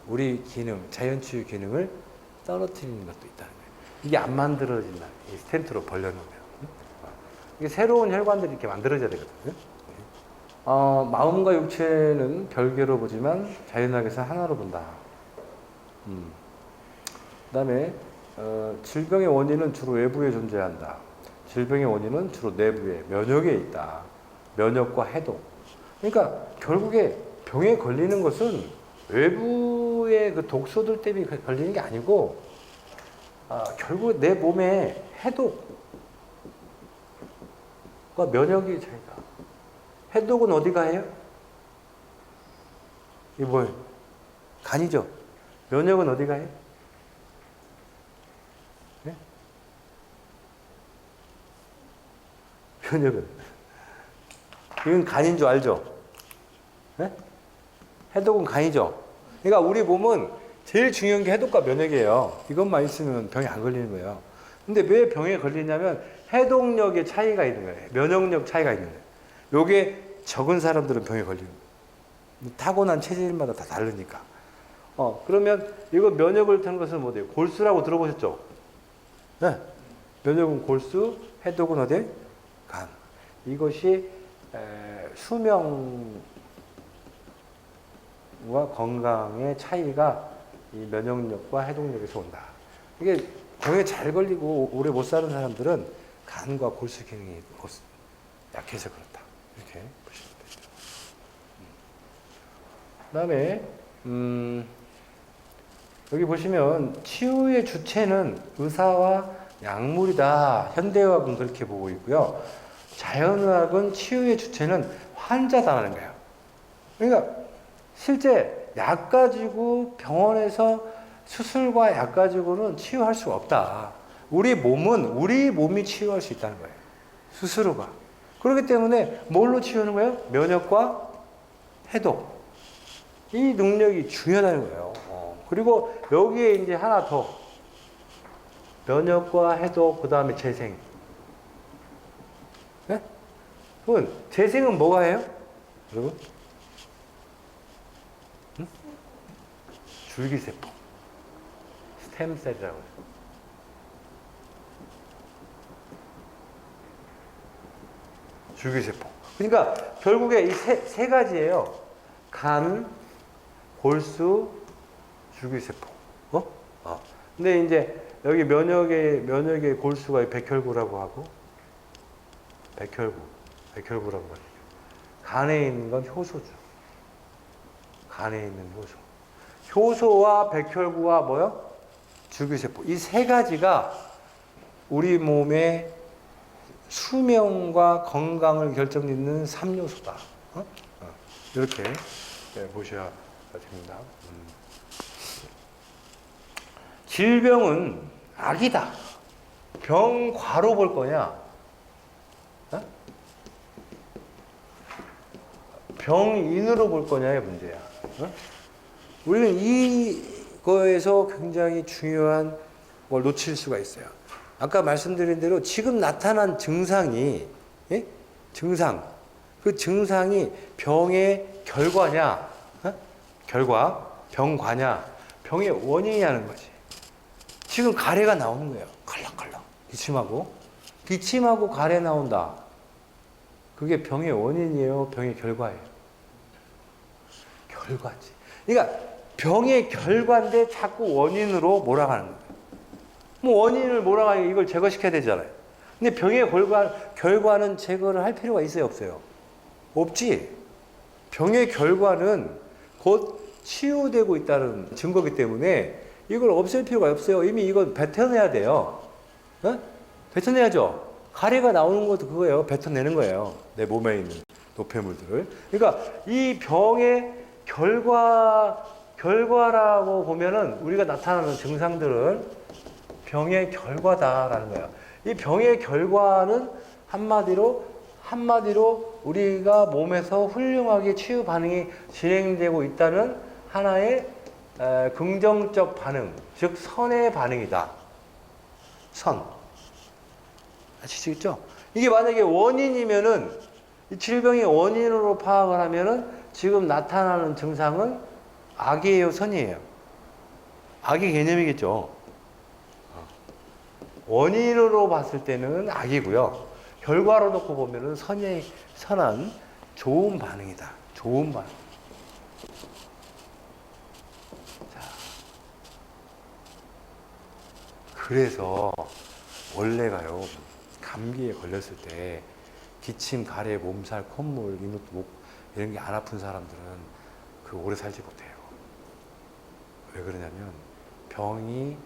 C: 우리 기능, 자연치유 기능을 떨어뜨리는 것도 있다는 거예요. 이게 안 만들어진다. 이 스텐트로 벌려놓으면. 이게 새로운 혈관들이 이렇게 만들어져야 되거든요. 마음과 육체는 별개로 보지만 자연학에서 하나로 본다. 그 다음에 질병의 원인은 주로 외부에 존재한다. 질병의 원인은 주로 내부에, 면역에 있다. 면역과 해독. 그러니까 결국에 병에 걸리는 것은 외부의 그 독소들 때문에 걸리는 게 아니고 결국 내 몸의 해독과 면역의 차이다. 해독은 어디가 해요? 이게 뭐예요? 간이죠. 면역은 어디가 해요? 네? 면역은 이건 간인 줄 알죠? 네? 해독은 간이죠. 그러니까 우리 몸은 제일 중요한 게 해독과 면역이에요. 이것만 있으면 병이 안 걸리는 거예요. 근데 왜 병에 걸리냐면 해독력의 차이가 있는 거예요. 면역력 차이가 있는 거예요. 요게 적은 사람들은 병에 걸리는 거예요. 타고난 체질마다 다 다르니까. 그러면 이거 면역을 타는 것은 뭐예요? 골수라고 들어보셨죠? 네. 면역은 골수, 해독은 어디? 간. 이것이 수명과 건강의 차이가 이 면역력과 해독력에서 온다. 이게 병에 잘 걸리고 오래 못 사는 사람들은 간과 골수 기능이 약해서 그렇다. 이렇게 보시면 되죠. 그다음에 여기 보시면 치유의 주체는 의사와 약물이다. 현대의학은 그렇게 보고 있고요. 자연의학은 치유의 주체는 환자다라는 거예요. 그러니까 실제 약 가지고 병원에서 수술과 약 가지고는 치유할 수가 없다. 우리 몸이 치유할 수 있다는 거예요. 스스로가. 그렇기 때문에 뭘로 치유하는 거예요? 면역과 해독. 이 능력이 중요하다는 거예요. 그리고 여기에 이제 하나 더. 면역과 해독, 그 다음에 재생. 네? 그건 재생은 뭐가 해요? 여러분? 응? 줄기세포. 스템셀이라고 해요. 줄기세포. 그러니까 결국에 이 세 가지예요. 간, 골수, 줄기세포. 근데 이제 여기 면역의 골수가 백혈구라고 하고, 백혈구라고 하죠. 간에 있는 건 효소죠. 간에 있는 효소. 효소와 백혈구와 뭐요? 줄기세포. 이 세 가지가 우리 몸의 수명과 건강을 결정짓는 3요소다. 이렇게 보셔야 됩니다. 질병은 악이다. 병과로 볼 거냐? 병인으로 볼 거냐의 문제야. 우리는 이거에서 굉장히 중요한 걸 놓칠 수가 있어요. 아까 말씀드린 대로 지금 나타난 증상이, 예? 증상, 그 증상이 병의 결과냐, 병과냐, 병의 원인이냐는 거지. 지금 가래가 나오는 거예요. 컬럭컬럭. 기침하고 가래 나온다. 그게 병의 원인이에요? 병의 결과예요? 결과지. 그러니까 병의 결과인데 자꾸 원인으로 몰아가는 거예요. 뭐 원인을 몰아가니까 이걸 제거시켜야 되잖아요. 근데 병의 결과는 제거를 할 필요가 있어요? 없어요? 없지. 병의 결과는 곧 치유되고 있다는 증거이기 때문에 이걸 없앨 필요가 없어요. 이미 이거 뱉어내야 돼요. 뱉어내야죠. 가래가 나오는 것도 그거예요. 뱉어내는 거예요. 내 몸에 있는 노폐물들을. 그러니까 이 병의 결과라고 보면은 우리가 나타나는 증상들은 병의 결과다라는 거예요. 이 병의 결과는 한마디로 우리가 몸에서 훌륭하게 치유 반응이 진행되고 있다는 하나의 긍정적 반응, 즉 선의 반응이다. 선. 아시겠죠? 이게 만약에 원인이면은 이 질병의 원인으로 파악을 하면은 지금 나타나는 증상은 악이에요, 선이에요? 악의 개념이겠죠. 원인으로 봤을 때는 악이고요. 결과로 놓고 보면은 선한 좋은 반응이다. 좋은 반응. 자, 그래서 원래가요, 감기에 걸렸을 때 기침, 가래, 몸살, 콧물, 목 이런 게 안 아픈 사람들은 그 오래 살지 못해요. 왜 그러냐면 병이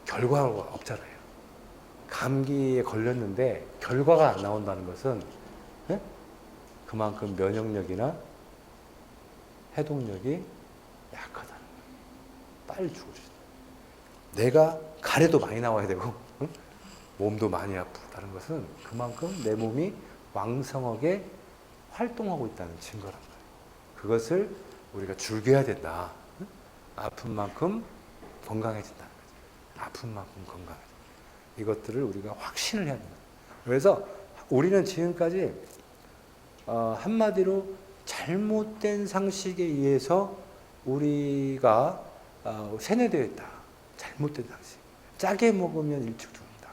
C: 결과가 없잖아요. 감기에 걸렸는데 결과가 안 나온다는 것은 그만큼 면역력이나 해독력이 약하다는 거예요. 빨리 죽을 수 있어요. 내가 가래도 많이 나와야 되고 몸도 많이 아프다는 것은 그만큼 내 몸이 왕성하게 활동하고 있다는 증거란 말이에요. 그것을 우리가 즐겨야 된다. 아픈 만큼 건강해진다는 거죠. 아픈 만큼 건강해진다. 이것들을 우리가 확신을 해야 된다. 그래서 우리는 지금까지 한마디로 잘못된 상식에 의해서 우리가 세뇌되어 있다. 잘못된 상식. 짜게 먹으면 일찍 죽는다.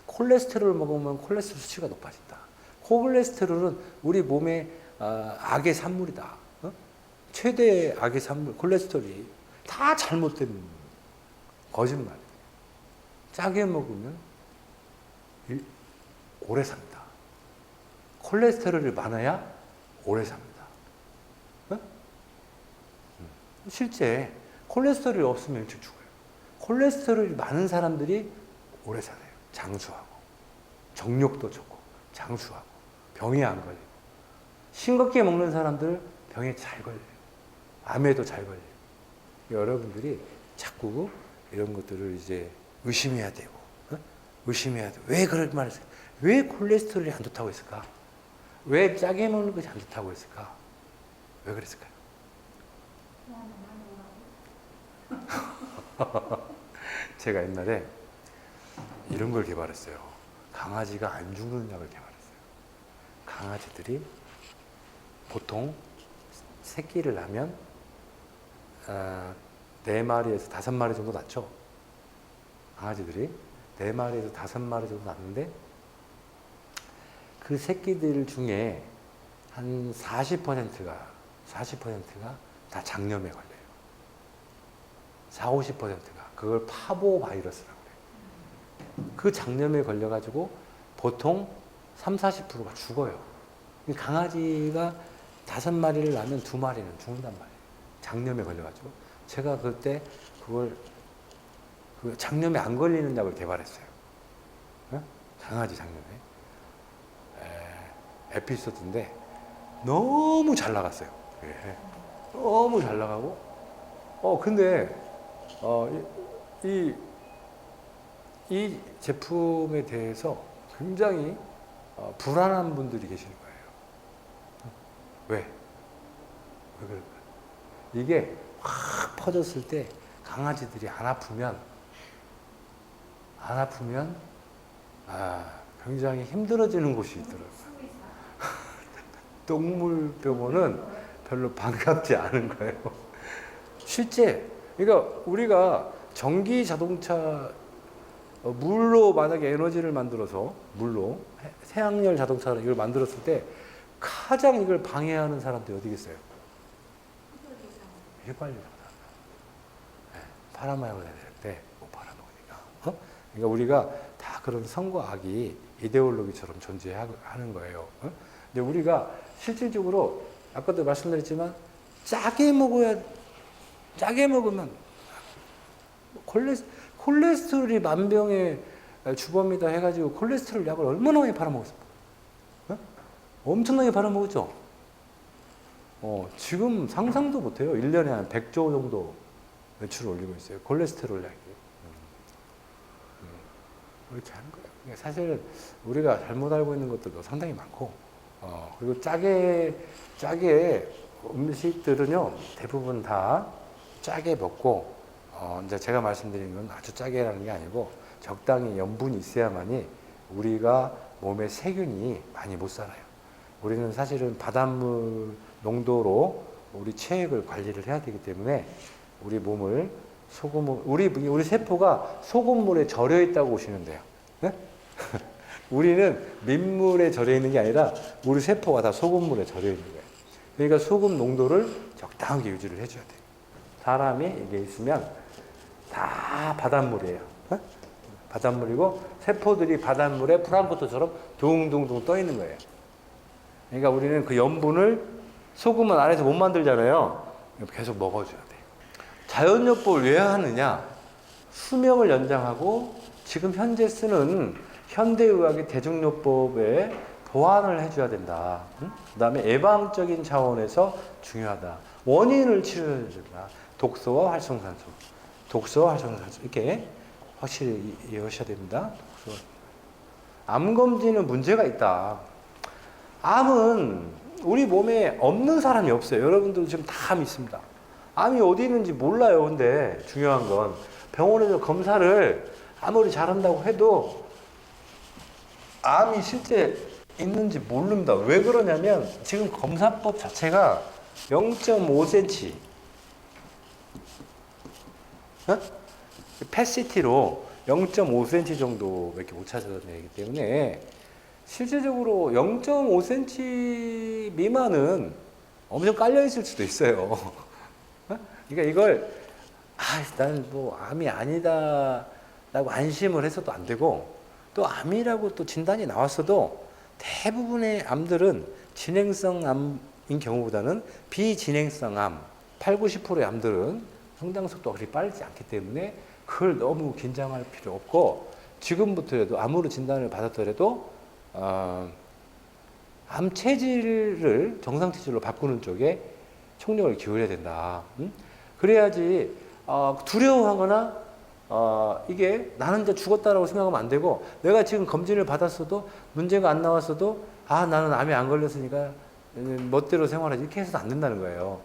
C: 콜레스테롤을 먹으면 콜레스테롤 수치가 높아진다. 콜레스테롤은 우리 몸의 악의 산물이다. 최대의 악의 산물, 콜레스테롤이 다 잘못된 거짓말. 짜게 먹으면 오래 삽니다. 콜레스테롤이 많아야 오래 삽니다. 실제 콜레스테롤이 없으면 일찍 죽어요. 콜레스테롤이 많은 사람들이 오래 살아요. 장수하고 정력도 좋고 장수하고 병이 안 걸리고 싱겁게 먹는 사람들 병에 잘 걸려요. 암에도 잘 걸려요. 여러분들이 자꾸 이런 것들을 이제 의심해야 되고 의심해야 돼. 왜 그런 말을 했어요? 왜 콜레스테롤이 안 좋다고 했을까? 왜 짜게 먹는 것이 안 좋다고 했을까? 왜 그랬을까요? 제가 옛날에 이런 걸 개발했어요. 강아지가 안 죽는 약을 개발했어요. 강아지들이 보통 새끼를 낳으면 4마리에서 5마리 정도 낳죠. 강아지들이 4마리에서 5마리 정도 낳는데 그 새끼들 중에 한 40%가 다 장염에 걸려요. 40~50%가 그걸 파보 바이러스라고 그래요. 그 장염에 걸려가지고 보통 30~40%가 죽어요. 강아지가 5마리를 낳으면 2마리는 죽는단 말이에요. 장염에 걸려가지고. 제가 그때 그걸 그 장염에 안 걸리는 약을 개발했어요. 강아지 장염에. 에피소드인데 너무 잘 나갔어요. 예. 너무 잘 나가고 근데 이 제품에 대해서 굉장히 불안한 분들이 계시는 거예요. 왜 그럴까요? 이게 확 퍼졌을 때 강아지들이 안 아프면 굉장히 힘들어지는 곳이 있더라고요. 동물병원은 별로 반갑지 않은 거예요. 실제, 그러니까 우리가 전기 자동차, 물로 만약에 에너지를 만들어서, 물로, 태양열 자동차를 이걸 만들었을 때 가장 이걸 방해하는 사람들이 어디 계세요? 휘발유라고 팔아먹어야 되는데 못 팔아먹으니까. 그러니까 우리가 다 그런 선과 악이 이데올로기처럼 존재하는 거예요. 근데 우리가 실질적으로 아까도 말씀드렸지만 짜게 먹으면 콜레스테롤이 만병의 주범이다 해가지고 콜레스테롤 약을 얼마나 많이 팔아먹었습니까? 엄청나게 팔아먹었죠? 지금 상상도 못해요. 1년에 한 100조 정도 매출을 올리고 있어요. 콜레스테롤 약이. 그렇게 하는 거예요. 그러니까 사실 우리가 잘못 알고 있는 것들도 상당히 많고, 그리고 짜게 음식들은요, 대부분 다 짜게 먹고, 이제 제가 말씀드린 건 아주 짜게라는 게 아니고, 적당히 염분이 있어야만이 우리가 몸에 세균이 많이 못 살아요. 우리는 사실은 바닷물 농도로 우리 체액을 관리를 해야 되기 때문에 우리 몸을 우리 세포가 소금물에 절여 있다고 보시면 돼요. 네? 우리는 민물에 절여 있는 게 아니라 우리 세포가 다 소금물에 절여 있는 거예요. 그러니까 소금 농도를 적당하게 유지를 해줘야 돼요. 사람이 이게 있으면 다 바닷물이에요. 네? 바닷물이고 세포들이 바닷물에 프랑크톤처럼 둥둥둥 떠 있는 거예요. 그러니까 우리는 그 염분을 소금은 안에서 못 만들잖아요. 계속 먹어줘야 돼요. 자연요법을 왜 하느냐? 수명을 연장하고 지금 현재 쓰는 현대의학의 대중요법에 보완을 해줘야 된다. 그 다음에 예방적인 차원에서 중요하다. 원인을 치료해야 된다. 독소와 활성산소. 이렇게 확실히 이해하셔야 됩니다. 암검진은 문제가 있다. 암은 우리 몸에 없는 사람이 없어요. 여러분들 지금 다 암이 있습니다. 암이 어디 있는지 몰라요. 근데 중요한 건 병원에서 검사를 아무리 잘한다고 해도 암이 실제 있는지 모릅니다. 왜 그러냐면 지금 검사법 자체가 0.5cm 펫시티로 0.5cm 정도밖에 못 찾아내기 때문에 실질적으로 0.5cm 미만은 엄청 깔려 있을 수도 있어요. 그러니까 이걸 난 뭐 암이 아니다라고 안심을 해서도 안 되고, 또 암이라고 또 진단이 나왔어도 대부분의 암들은 진행성 암인 경우보다는 비진행성 암, 80~90%의 암들은 성장 속도가 그리 빠르지 않기 때문에 그걸 너무 긴장할 필요 없고, 지금부터라도 암으로 진단을 받았더라도 암 체질을 정상 체질로 바꾸는 쪽에 총력을 기울여야 된다. 그래야지 두려워하거나 이게 나는 이제 죽었다라고 생각하면 안 되고, 내가 지금 검진을 받았어도 문제가 안 나왔어도 나는 암에 안 걸렸으니까 멋대로 생활하지, 이렇게 해서도 안 된다는 거예요.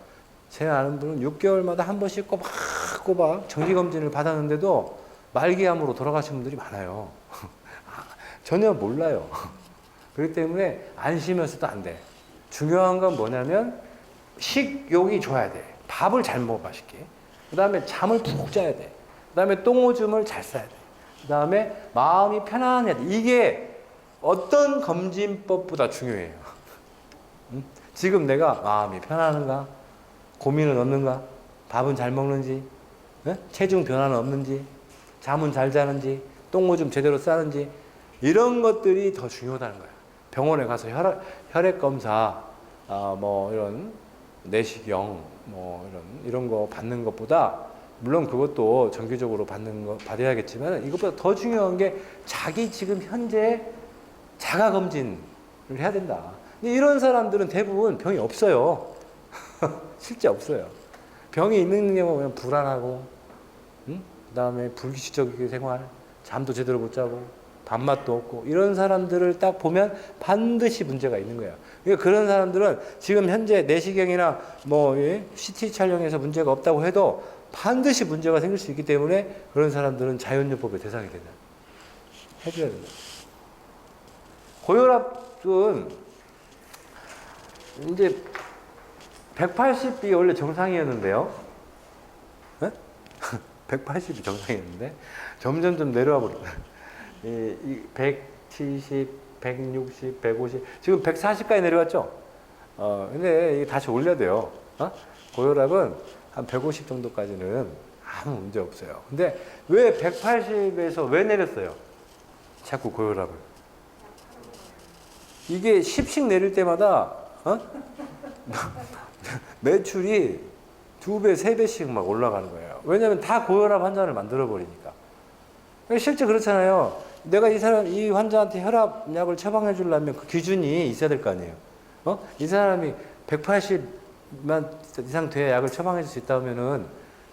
C: 제 아는 분은 6개월마다 한 번씩 꼬박꼬박 정기검진을 받았는데도 말기암으로 돌아가신 분들이 많아요. 전혀 몰라요. 그렇기 때문에 안심해서도 안 돼. 중요한 건 뭐냐면 식욕이 좋아야 돼. 밥을 잘 먹어 맛있게. 그 다음에 잠을 푹 자야 돼. 그 다음에 똥오줌을 잘 싸야 돼. 그 다음에 마음이 편안해야 돼. 이게 어떤 검진법보다 중요해요. 지금 내가 마음이 편안한가? 고민은 없는가? 밥은 잘 먹는지? 체중 변화는 없는지? 잠은 잘 자는지? 똥오줌 제대로 싸는지? 이런 것들이 더 중요하다는 거야. 병원에 가서 혈액 검사, 뭐 이런 내시경, 뭐 이런 거 받는 것보다, 물론 그것도 정기적으로 받아야겠지만 이것보다 더 중요한 게 자기 지금 현재 자가 검진을 해야 된다. 근데 이런 사람들은 대부분 병이 없어요. 실제 없어요. 병이 있는 경우는 그냥 불안하고, 그다음에 불규칙적인 생활, 잠도 제대로 못 자고, 밥맛도 없고, 이런 사람들을 딱 보면 반드시 문제가 있는 거예요. 그러니까 그런 사람들은 지금 현재 내시경이나 뭐 CT 촬영에서 문제가 없다고 해도 반드시 문제가 생길 수 있기 때문에 그런 사람들은 자연요법의 대상이 된다. 해줘야 된다. 고혈압은 이제 180이 원래 정상이었는데요. 180이 정상이었는데 점점 좀 내려와 버렸다. 170, 160, 150, 지금 140까지 내려왔죠? 근데 이게 다시 올려야 돼요. 고혈압은 한 150 정도까지는 아무 문제 없어요. 근데 왜 180에서 왜 내렸어요? 자꾸 고혈압을. 이게 10씩 내릴 때마다, 매출이 2배, 3배씩 막 올라가는 거예요. 왜냐면 다 고혈압 환자를 만들어버리니까. 실제 그렇잖아요. 내가 이 환자한테 혈압약을 처방해 주려면 그 기준이 있어야 될 거 아니에요. 이 사람이 180만 이상 돼야 약을 처방해 줄 수 있다면은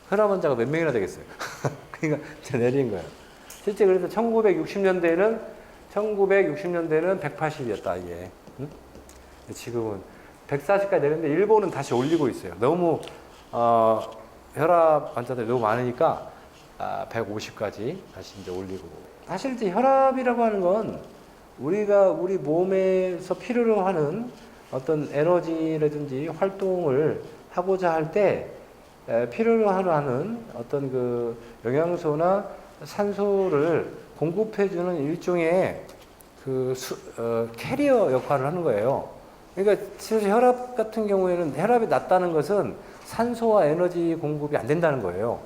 C: 혈압 환자가 몇 명이나 되겠어요. 그러니까 내린 거예요. 실제 그래서 1960년대에는 180이었다, 이게. 지금은 140까지 내렸는데 일본은 다시 올리고 있어요. 너무 혈압 환자들이 너무 많으니까 150까지 다시 이제 올리고. 사실 이제 혈압이라고 하는 건 우리 몸에서 필요로 하는 어떤 에너지라든지 활동을 하고자 할 때 필요로 하는 어떤 그 영양소나 산소를 공급해주는 일종의 캐리어 역할을 하는 거예요. 그러니까 사실 혈압 같은 경우에는 혈압이 낮다는 것은 산소와 에너지 공급이 안 된다는 거예요.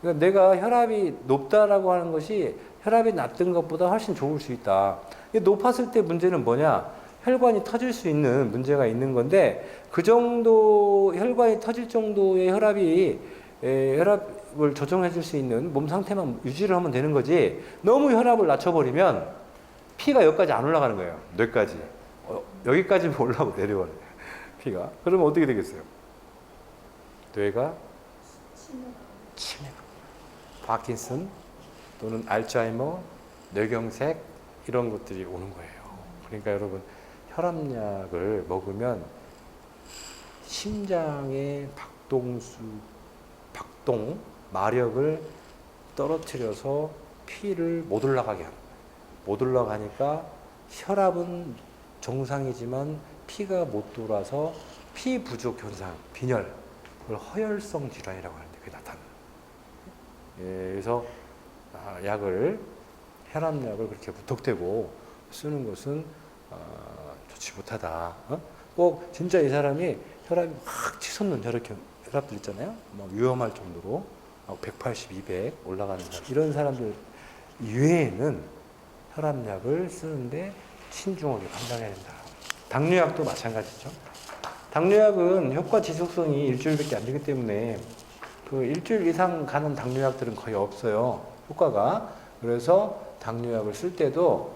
C: 그러니까 내가 혈압이 높다라고 하는 것이 혈압이 낮던 것보다 훨씬 좋을 수 있다. 높았을 때 문제는 뭐냐? 혈관이 터질 수 있는 문제가 있는 건데 그 정도 혈관이 터질 정도의 혈압을 조정해 줄 수 있는 몸 상태만 유지를 하면 되는 거지 너무 혈압을 낮춰버리면 피가 여기까지 안 올라가는 거예요. 뇌까지. 여기까지 올라가고 내려가는 거예요. 피가. 그러면 어떻게 되겠어요? 뇌가 치매. 파킨슨 또는 알츠하이머, 뇌경색 이런 것들이 오는 거예요. 그러니까 여러분 혈압약을 먹으면 심장의 박동 마력을 떨어뜨려서 피를 못 올라가게 합니다. 못 올라가니까 혈압은 정상이지만 피가 못 돌아서 피 부족 현상, 빈혈, 그걸 허혈성 질환이라고 하는데 그게 나타나요. 그래서 혈압약을 그렇게 무턱대고 쓰는 것은 좋지 못하다. 꼭 진짜 이 사람이 혈압이 확 치솟는 혈압들 있잖아요. 막 위험할 정도로 180, 200 올라가는 사람. 이런 사람들 이외에는 혈압약을 쓰는데 신중하게 판단해야 된다. 당뇨약도 마찬가지죠. 당뇨약은 효과 지속성이 일주일밖에 안 되기 때문에 그 일주일 이상 가는 당뇨약들은 거의 없어요. 효과가. 그래서 당뇨약을 쓸 때도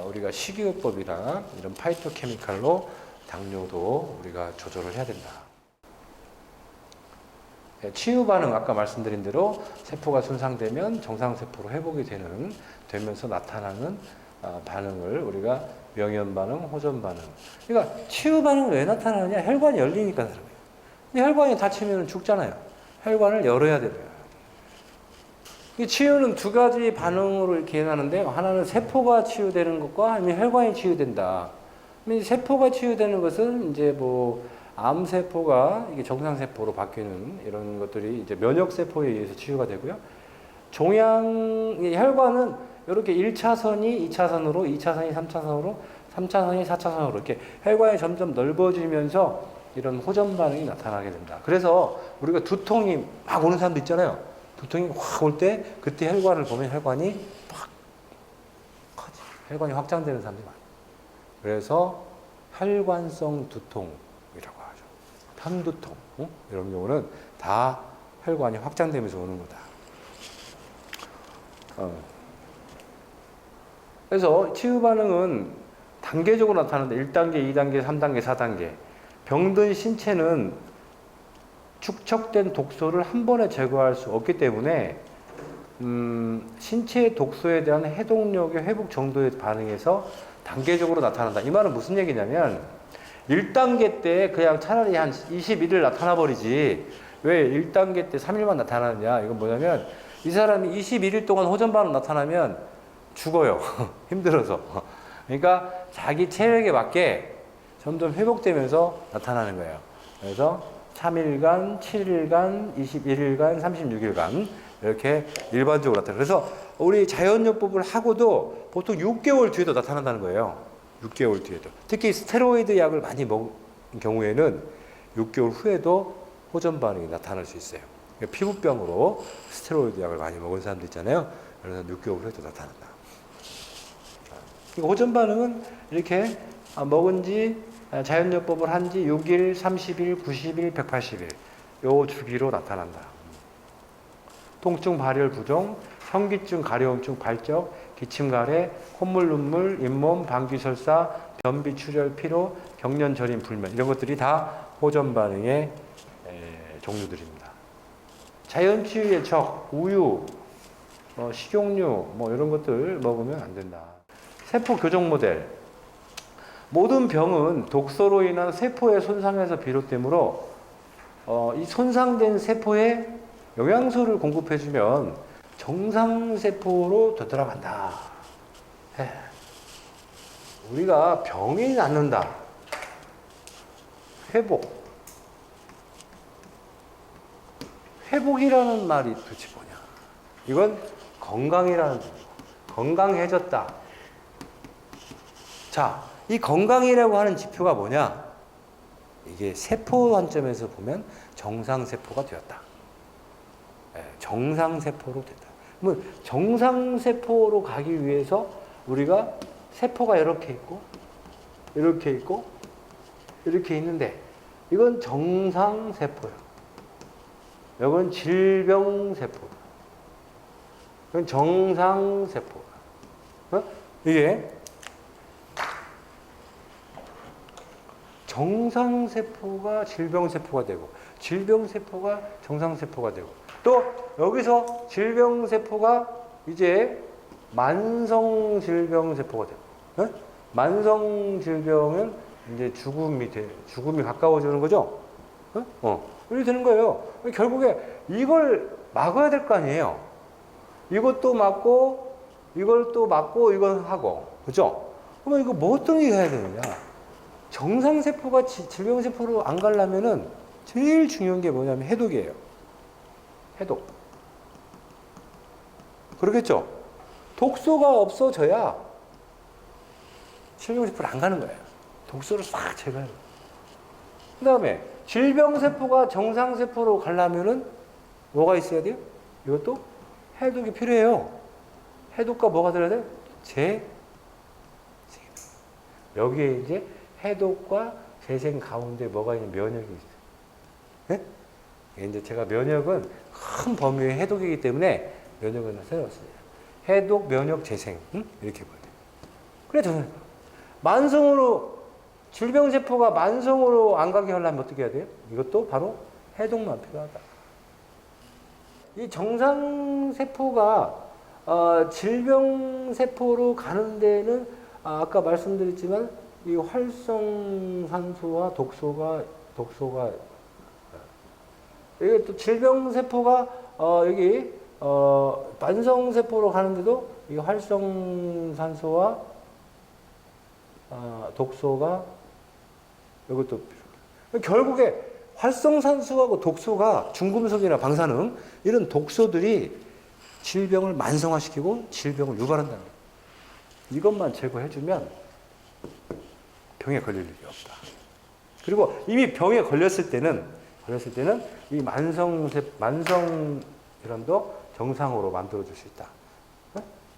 C: 우리가 식이요법이나 이런 파이토케미칼로 당뇨도 우리가 조절을 해야 된다. 치유 반응 아까 말씀드린 대로 세포가 손상되면 정상세포로 회복이 되면서 나타나는 반응을 우리가 명현 반응, 호전 반응. 그러니까 치유 반응은 왜 나타나느냐? 혈관이 열리니까 그런 거예요. 혈관이 다치면 죽잖아요. 혈관을 열어야 돼요. 이 치유는 두 가지 반응으로 이렇게 하는데요. 하나는 세포가 치유되는 것과 아니면 혈관이 치유된다. 세포가 치유되는 것은 이제 뭐 암세포가 이게 정상세포로 바뀌는 이런 것들이 이제 면역세포에 의해서 치유가 되고요. 혈관은 이렇게 1차선이 2차선으로, 2차선이 3차선으로, 3차선이 4차선으로 이렇게 혈관이 점점 넓어지면서 이런 호전 반응이 나타나게 된다. 그래서 우리가 두통이 막 오는 사람도 있잖아요. 두통이 확 올 때 그때 혈관을 보면 혈관이 팍 커지. 혈관이 확장되는 사람들이 많아요. 그래서 혈관성 두통이라고 하죠. 편두통 이런 경우는 다 혈관이 확장되면서 오는 거다. 그래서 치유 반응은 단계적으로 나타나는데 1단계, 2단계, 3단계, 4단계. 병든 신체는 축적된 독소를 한 번에 제거할 수 없기 때문에 신체의 독소에 대한 해독력의 회복 정도에 반응해서 단계적으로 나타난다. 이 말은 무슨 얘기냐면 1단계 때 그냥 차라리 한 21일 나타나 버리지 왜 1단계 때 3일만 나타나느냐. 이건 뭐냐면 이 사람이 21일 동안 호전 반응 나타나면 죽어요. 힘들어서. 그러니까 자기 체력에 맞게 점점 회복되면서 나타나는 거예요. 그래서 3일간, 7일간, 21일간, 36일간 이렇게 일반적으로 나타나요. 그래서 우리 자연요법을 하고도 보통 6개월 뒤에도 나타난다는 거예요. 6개월 뒤에도. 특히 스테로이드 약을 많이 먹은 경우에는 6개월 후에도 호전 반응이 나타날 수 있어요. 그러니까 피부병으로 스테로이드 약을 많이 먹은 사람들 있잖아요. 그래서 6개월 후에도 나타난다. 호전 반응은 이렇게 먹은 지 자연요법을 한 지 6일, 30일, 90일, 180일 요 주기로 나타난다. 통증, 발열, 부종, 현기증, 가려움증, 발적, 기침, 가래, 콧물, 눈물, 잇몸, 방귀, 설사, 변비, 출혈, 피로, 경련, 저림, 불면 이런 것들이 다 호전 반응의 종류들입니다. 자연치유의 적, 우유, 식용유 이런 것들 먹으면 안 된다. 세포 교정 모델. 모든 병은 독소로 인한 세포의 손상에서 비롯되므로 이 손상된 세포에 영양소를 공급해주면 정상세포로 되돌아간다. 우리가 병이 낫는다. 회복. 회복이라는 말이 도대체 뭐냐. 이건 건강이라는 뜻이고 건강해졌다. 자, 이 건강이라고 하는 지표가 뭐냐? 이게 세포 관점에서 보면 정상세포가 되었다. 정상세포로 됐다. 그러면 정상세포로 가기 위해서 우리가 세포가 이렇게 있고, 이렇게 있고, 이렇게 있는데, 이건 정상세포야. 이건 질병세포야. 이건 정상세포야. 이게 정상세포가 질병세포가 되고 질병세포가 정상세포가 되고 또 여기서 질병세포가 이제 만성질병세포가 되고 만성질병은 이제 죽음이 가까워지는 거죠. 이렇게 되는 거예요. 결국에 이걸 막아야 될 거 아니에요. 이것도 막고 이걸 또 막고 이걸 하고 그죠? 그러면 이거 뭐 어떤 게 해야 되느냐? 정상세포가 질병세포로 안 가려면은 제일 중요한 게 뭐냐면 해독이에요. 해독. 그러겠죠? 독소가 없어져야 질병세포로 안 가는 거예요. 독소를 싹 제거해요. 그 다음에 질병세포가 정상세포로 가려면은 뭐가 있어야 돼요? 이것도 해독이 필요해요. 해독과 뭐가 들어야 돼요? 여기에 이제 해독과 재생 가운데 뭐가 있는 면역이 있어요. 네? 이제 제가 면역은 큰 범위의 해독이기 때문에 면역은 새로웠습니다. 해독, 면역, 재생 이렇게 봐요. 그래 저는 만성으로 질병세포가 만성으로 안 가게 하려면 어떻게 해야 돼요? 이것도 바로 해독만 필요하다. 이 정상세포가 질병세포로 가는 데는 아까 말씀드렸지만 이 활성산소와 독소가 여기 또 질병세포가 여기 만성세포로 가는데도 이 활성산소와 독소가 이것도 결국에 활성산소하고 독소가 중금속이나 방사능 이런 독소들이 질병을 만성화시키고 질병을 유발한다는 거예요. 이것만 제거해주면 병에 걸릴 일이 없다. 그리고 이미 병에 걸렸을 때는 이 만성질환도 정상으로 만들어줄 수 있다.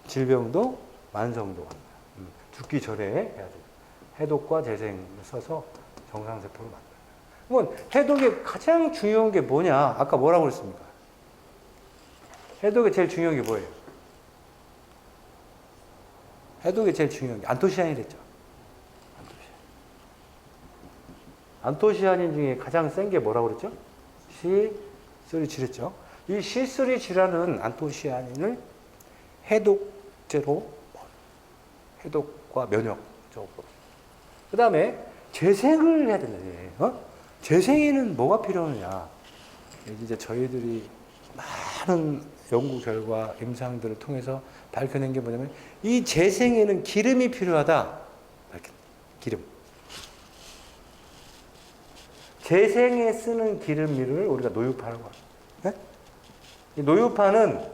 C: 질병도 만성도 죽기 전에 해야 돼. 해독과 재생을 써서 정상세포를 만든다. 그러면 해독의 가장 중요한 게 뭐냐? 아까 뭐라고 그랬습니까? 해독의 제일 중요한 게 뭐예요? 해독의 제일 중요한 게 안토시아닌이랬죠. 안토시아닌 중에 가장 센 게 뭐라고 그랬죠? C3 질이랬죠. 이 C3 질환은 안토시아닌을 해독제로 해독과 면역 쪽으로. 그 다음에 재생을 해야 된다. 재생에는 뭐가 필요하느냐? 이제 저희들이 많은 연구 결과, 임상들을 통해서 밝혀낸 게 뭐냐면 이 재생에는 기름이 필요하다. 기름. 재생에 쓰는 기름류를 우리가 노유파라고 합니다. 네? 이 노유파는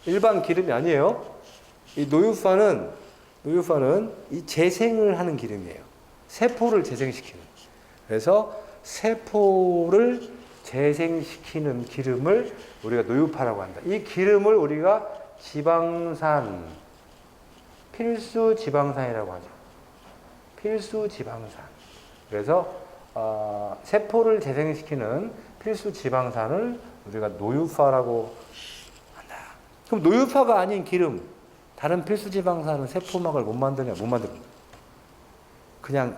C: 일반 기름이 아니에요. 이 노유파는 이 재생을 하는 기름이에요. 세포를 재생시키는. 그래서 세포를 재생시키는 기름을 우리가 노유파라고 한다. 이 기름을 우리가 지방산, 필수 지방산이라고 하죠. 필수 지방산. 그래서 세포를 재생시키는 필수 지방산을 우리가 노유파라고 한다. 그럼 노유파가 아닌 기름, 다른 필수 지방산은 세포막을 못 만드냐? 못 만듭니다. 그냥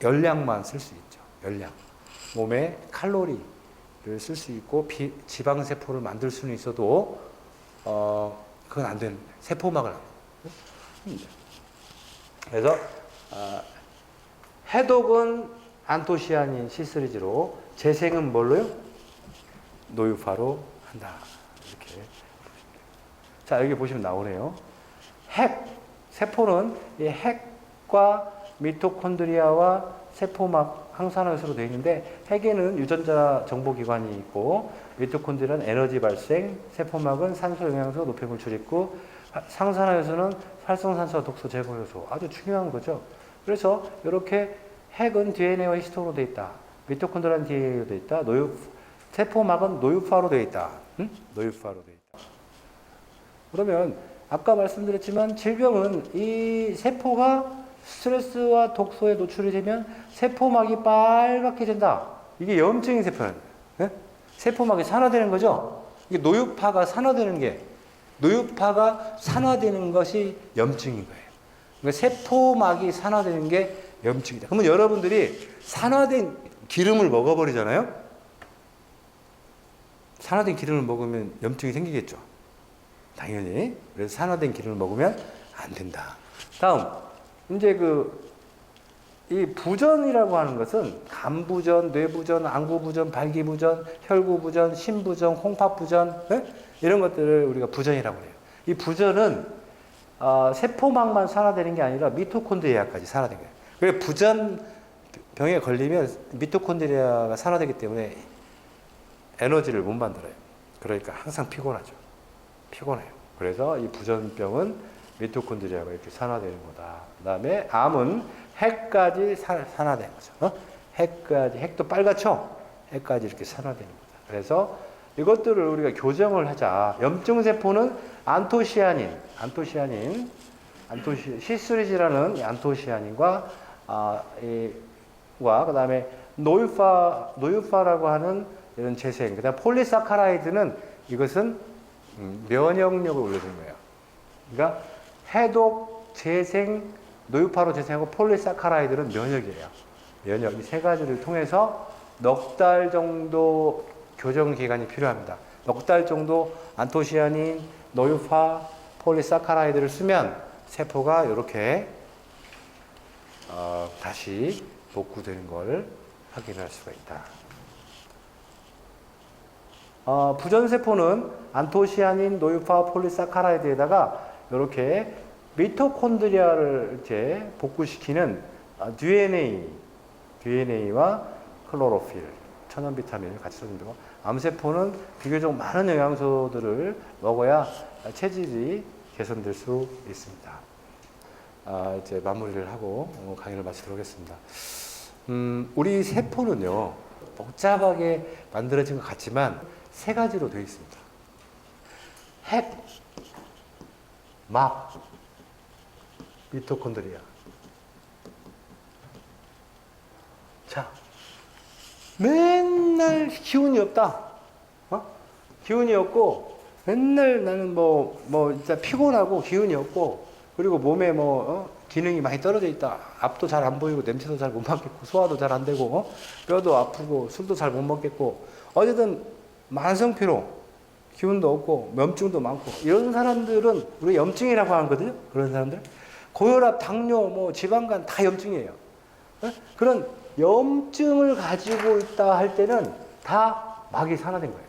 C: 열량만 쓸 수 있죠. 열량. 몸에 칼로리를 쓸 수 있고 지방세포를 만들 수는 있어도 그건 안 되는 세포막을 안 합니다. 그래서 해독은 안토시아닌 C3G로 재생은 뭘로요? 노유파로 한다. 이렇게 보시면 돼요. 자, 여기 보시면 나오네요. 세포는 이 핵과 미토콘드리아와 세포막 항산화효소로 되어 있는데 핵에는 유전자 정보기관이 있고 미토콘드리아는 에너지 발생, 세포막은 산소 영양소 노폐물 출입구, 항산화효소는 활성산소와 독소 제거 효소. 아주 중요한 거죠. 그래서 이렇게 핵은 DNA와 히스토로 되어 있다. 미토콘드리아는 DNA로 되어 있다. 세포막은 노유파로 되어 있다. 노유파로 되어 있다. 그러면 아까 말씀드렸지만 질병은 이 세포가 스트레스와 독소에 노출이 되면 세포막이 빨갛게 된다. 이게 염증인 세포는. 네? 세포막이 산화되는 거죠. 이게 노유파가 산화되는 것이 염증인 거예요. 그러니까 세포막이 산화되는 게 염증이다. 그러면 여러분들이 산화된 기름을 먹어버리잖아요. 산화된 기름을 먹으면 염증이 생기겠죠. 당연히. 그래서 산화된 기름을 먹으면 안 된다. 다음, 이제 이 부전이라고 하는 것은 간부전, 뇌부전, 안구부전, 발기부전, 혈구부전, 심부전, 홍파부전, 네? 이런 것들을 우리가 부전이라고 해요. 이 부전은 세포막만 산화되는 게 아니라 미토콘드리아까지 산화된 거예요. 그래서 부전 병에 걸리면 미토콘드리아가 산화되기 때문에 에너지를 못 만들어요. 그러니까 항상 피곤하죠. 피곤해요. 그래서 이 부전병은 미토콘드리아가 이렇게 산화되는 거다. 그 다음에 암은 핵까지 산화되는 거죠. 핵도 빨갛죠? 핵까지 이렇게 산화되는 거다. 그래서 이것들을 우리가 교정을 하자. 염증세포는 안토시아닌, C3G라는 안토시아닌과 그 다음에 노유파라고 하는 이런 재생, 그 다음에 폴리사카라이드는 이것은 면역력을 올려주는 거예요. 그러니까 해독, 재생, 노유파로 재생하고 폴리사카라이드는 면역이에요. 면역. 이 세 가지를 통해서 넉 달 정도 교정 기간이 필요합니다. 넉 달 정도 안토시아닌, 노유파, 폴리사카라이드를 쓰면 세포가 이렇게 다시 복구되는 걸 확인할 수가 있다. 부전세포는 안토시아닌, 노유파, 폴리사카라이드에다가 이렇게 미토콘드리아를 이제 복구시키는 DNA와 클로로필, 천연 비타민을 같이 써준다고. 암세포는 비교적 많은 영양소들을 먹어야 체질이 개선될 수 있습니다. 이제 마무리를 하고 강의를 마치도록 하겠습니다. 우리 세포는요, 복잡하게 만들어진 것 같지만 세 가지로 되어 있습니다. 핵, 막, 미토콘드리아. 자, 맨날 기운이 없다. 기운이 없고, 맨날 나는 진짜 피곤하고 기운이 없고, 그리고 몸에 기능이 많이 떨어져 있다. 앞도 잘 안 보이고, 냄새도 잘 못 맡겠고, 소화도 잘 안 되고, 뼈도 아프고, 술도 잘 못 먹겠고, 어쨌든 만성 피로, 기운도 없고, 염증도 많고, 이런 사람들은 우리 염증이라고 하거든요. 그런 사람들. 고혈압, 당뇨, 지방간 다 염증이에요. 그런 염증을 가지고 있다 할 때는 다 막이 산화된 거예요.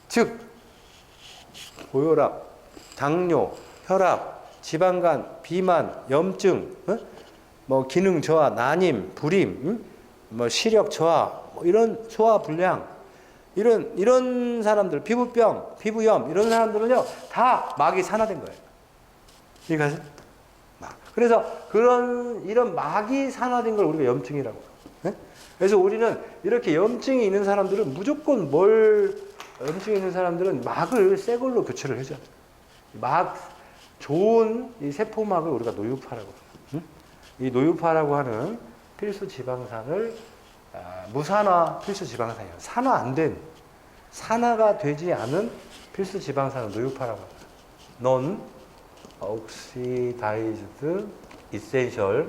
C: 즉, 고혈압, 당뇨, 혈압, 지방간, 비만, 염증, 기능 저하, 난임, 불임, 시력 저하, 이런 소화 불량, 이런 사람들, 피부병, 피부염, 이런 사람들은요, 다 막이 산화된 거예요. 이해가세요? 그래서 이런 막이 산화된 걸 우리가 염증이라고 해요. 그래서 우리는 이렇게 염증이 있는 사람들은 무조건 염증이 있는 사람들은 막을 새 걸로 교체를 해줘야 돼요. 좋은 이 세포막을 우리가 노유파라고 해요. 이 노유파라고 하는 필수 지방산을 무산화 필수 지방산이에요. 산화가 되지 않은 필수 지방산을 노유파라고 합니다. Non-oxidized essential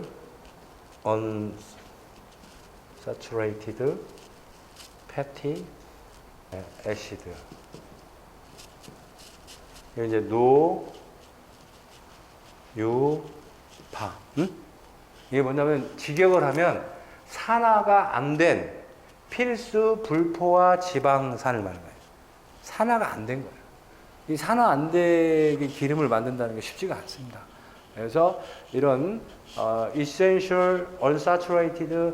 C: unsaturated fatty acid. 이제 노유파. 이게 뭐냐면 직역을 하면 산화가 안 된 필수 불포화 지방산을 말하는 거예요. 산화가 안 된 거예요. 이 산화 안 되게 기름을 만든다는 게 쉽지가 않습니다. 그래서 이런 essential unsaturated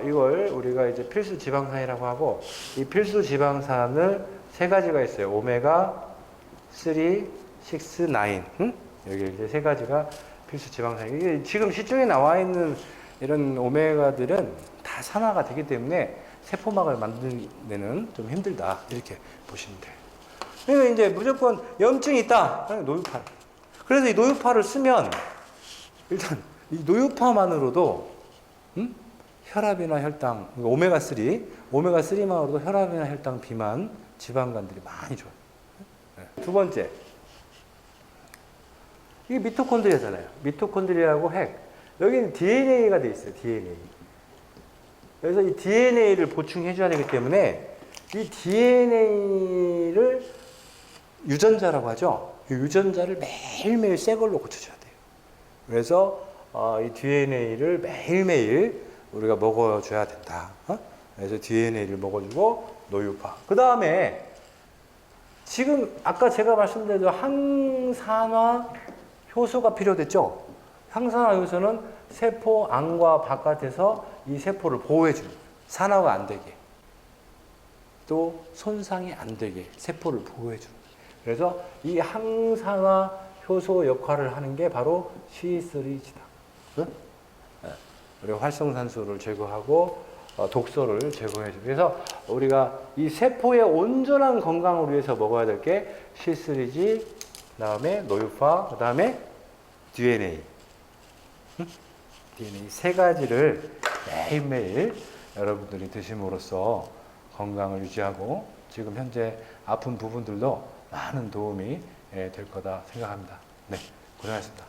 C: 이걸 우리가 이제 필수 지방산이라고 하고, 이 필수 지방산을 세 가지가 있어요. 오메가 3, 6, 9. 여기 이제 세 가지가 필수 지방산. 이게 지금 시중에 나와 있는 이런 오메가들은 다 산화가 되기 때문에 세포막을 만드는 데는 좀 힘들다. 이렇게 보시면 돼요. 그러니까 이제 무조건 염증이 있다. 노유파. 그래서 이 노유파를 쓰면 일단 이 노유파만으로도 혈압이나 혈당, 오메가3만으로도 혈압이나 혈당, 비만, 지방간들이 많이 좋아요. 두 번째, 이게 미토콘드리아잖아요. 미토콘드리아하고 핵. 여기는 DNA가 돼 있어요. DNA. 그래서 이 DNA를 보충해 줘야 되기 때문에 이 DNA를 유전자라고 하죠. 이 유전자를 매일매일 새 걸로 고쳐줘야 돼요. 그래서 이 DNA를 매일매일 우리가 먹어줘야 된다. 그래서 DNA를 먹어주고 노유파. 그 다음에 지금 아까 제가 말씀드린 항산화 효소가 필요됐죠. 항산화 효소는 세포 안과 바깥에서 이 세포를 보호해주는 거예요. 산화가 안 되게, 또 손상이 안 되게 세포를 보호해주는 거예요. 그래서 이 항산화 효소 역할을 하는 게 바로 C3지다. 우리가 활성산소를 제거하고 독소를 제거해주고, 그래서 우리가 이 세포의 온전한 건강을 위해서 먹어야 될 게 C3G, 그 다음에 노유파, 그 다음에 DNA. DNA 세 가지를 매일매일 여러분들이 드심으로써 건강을 유지하고 지금 현재 아픈 부분들도 많은 도움이 될 거다 생각합니다. 네, 고생하셨습니다.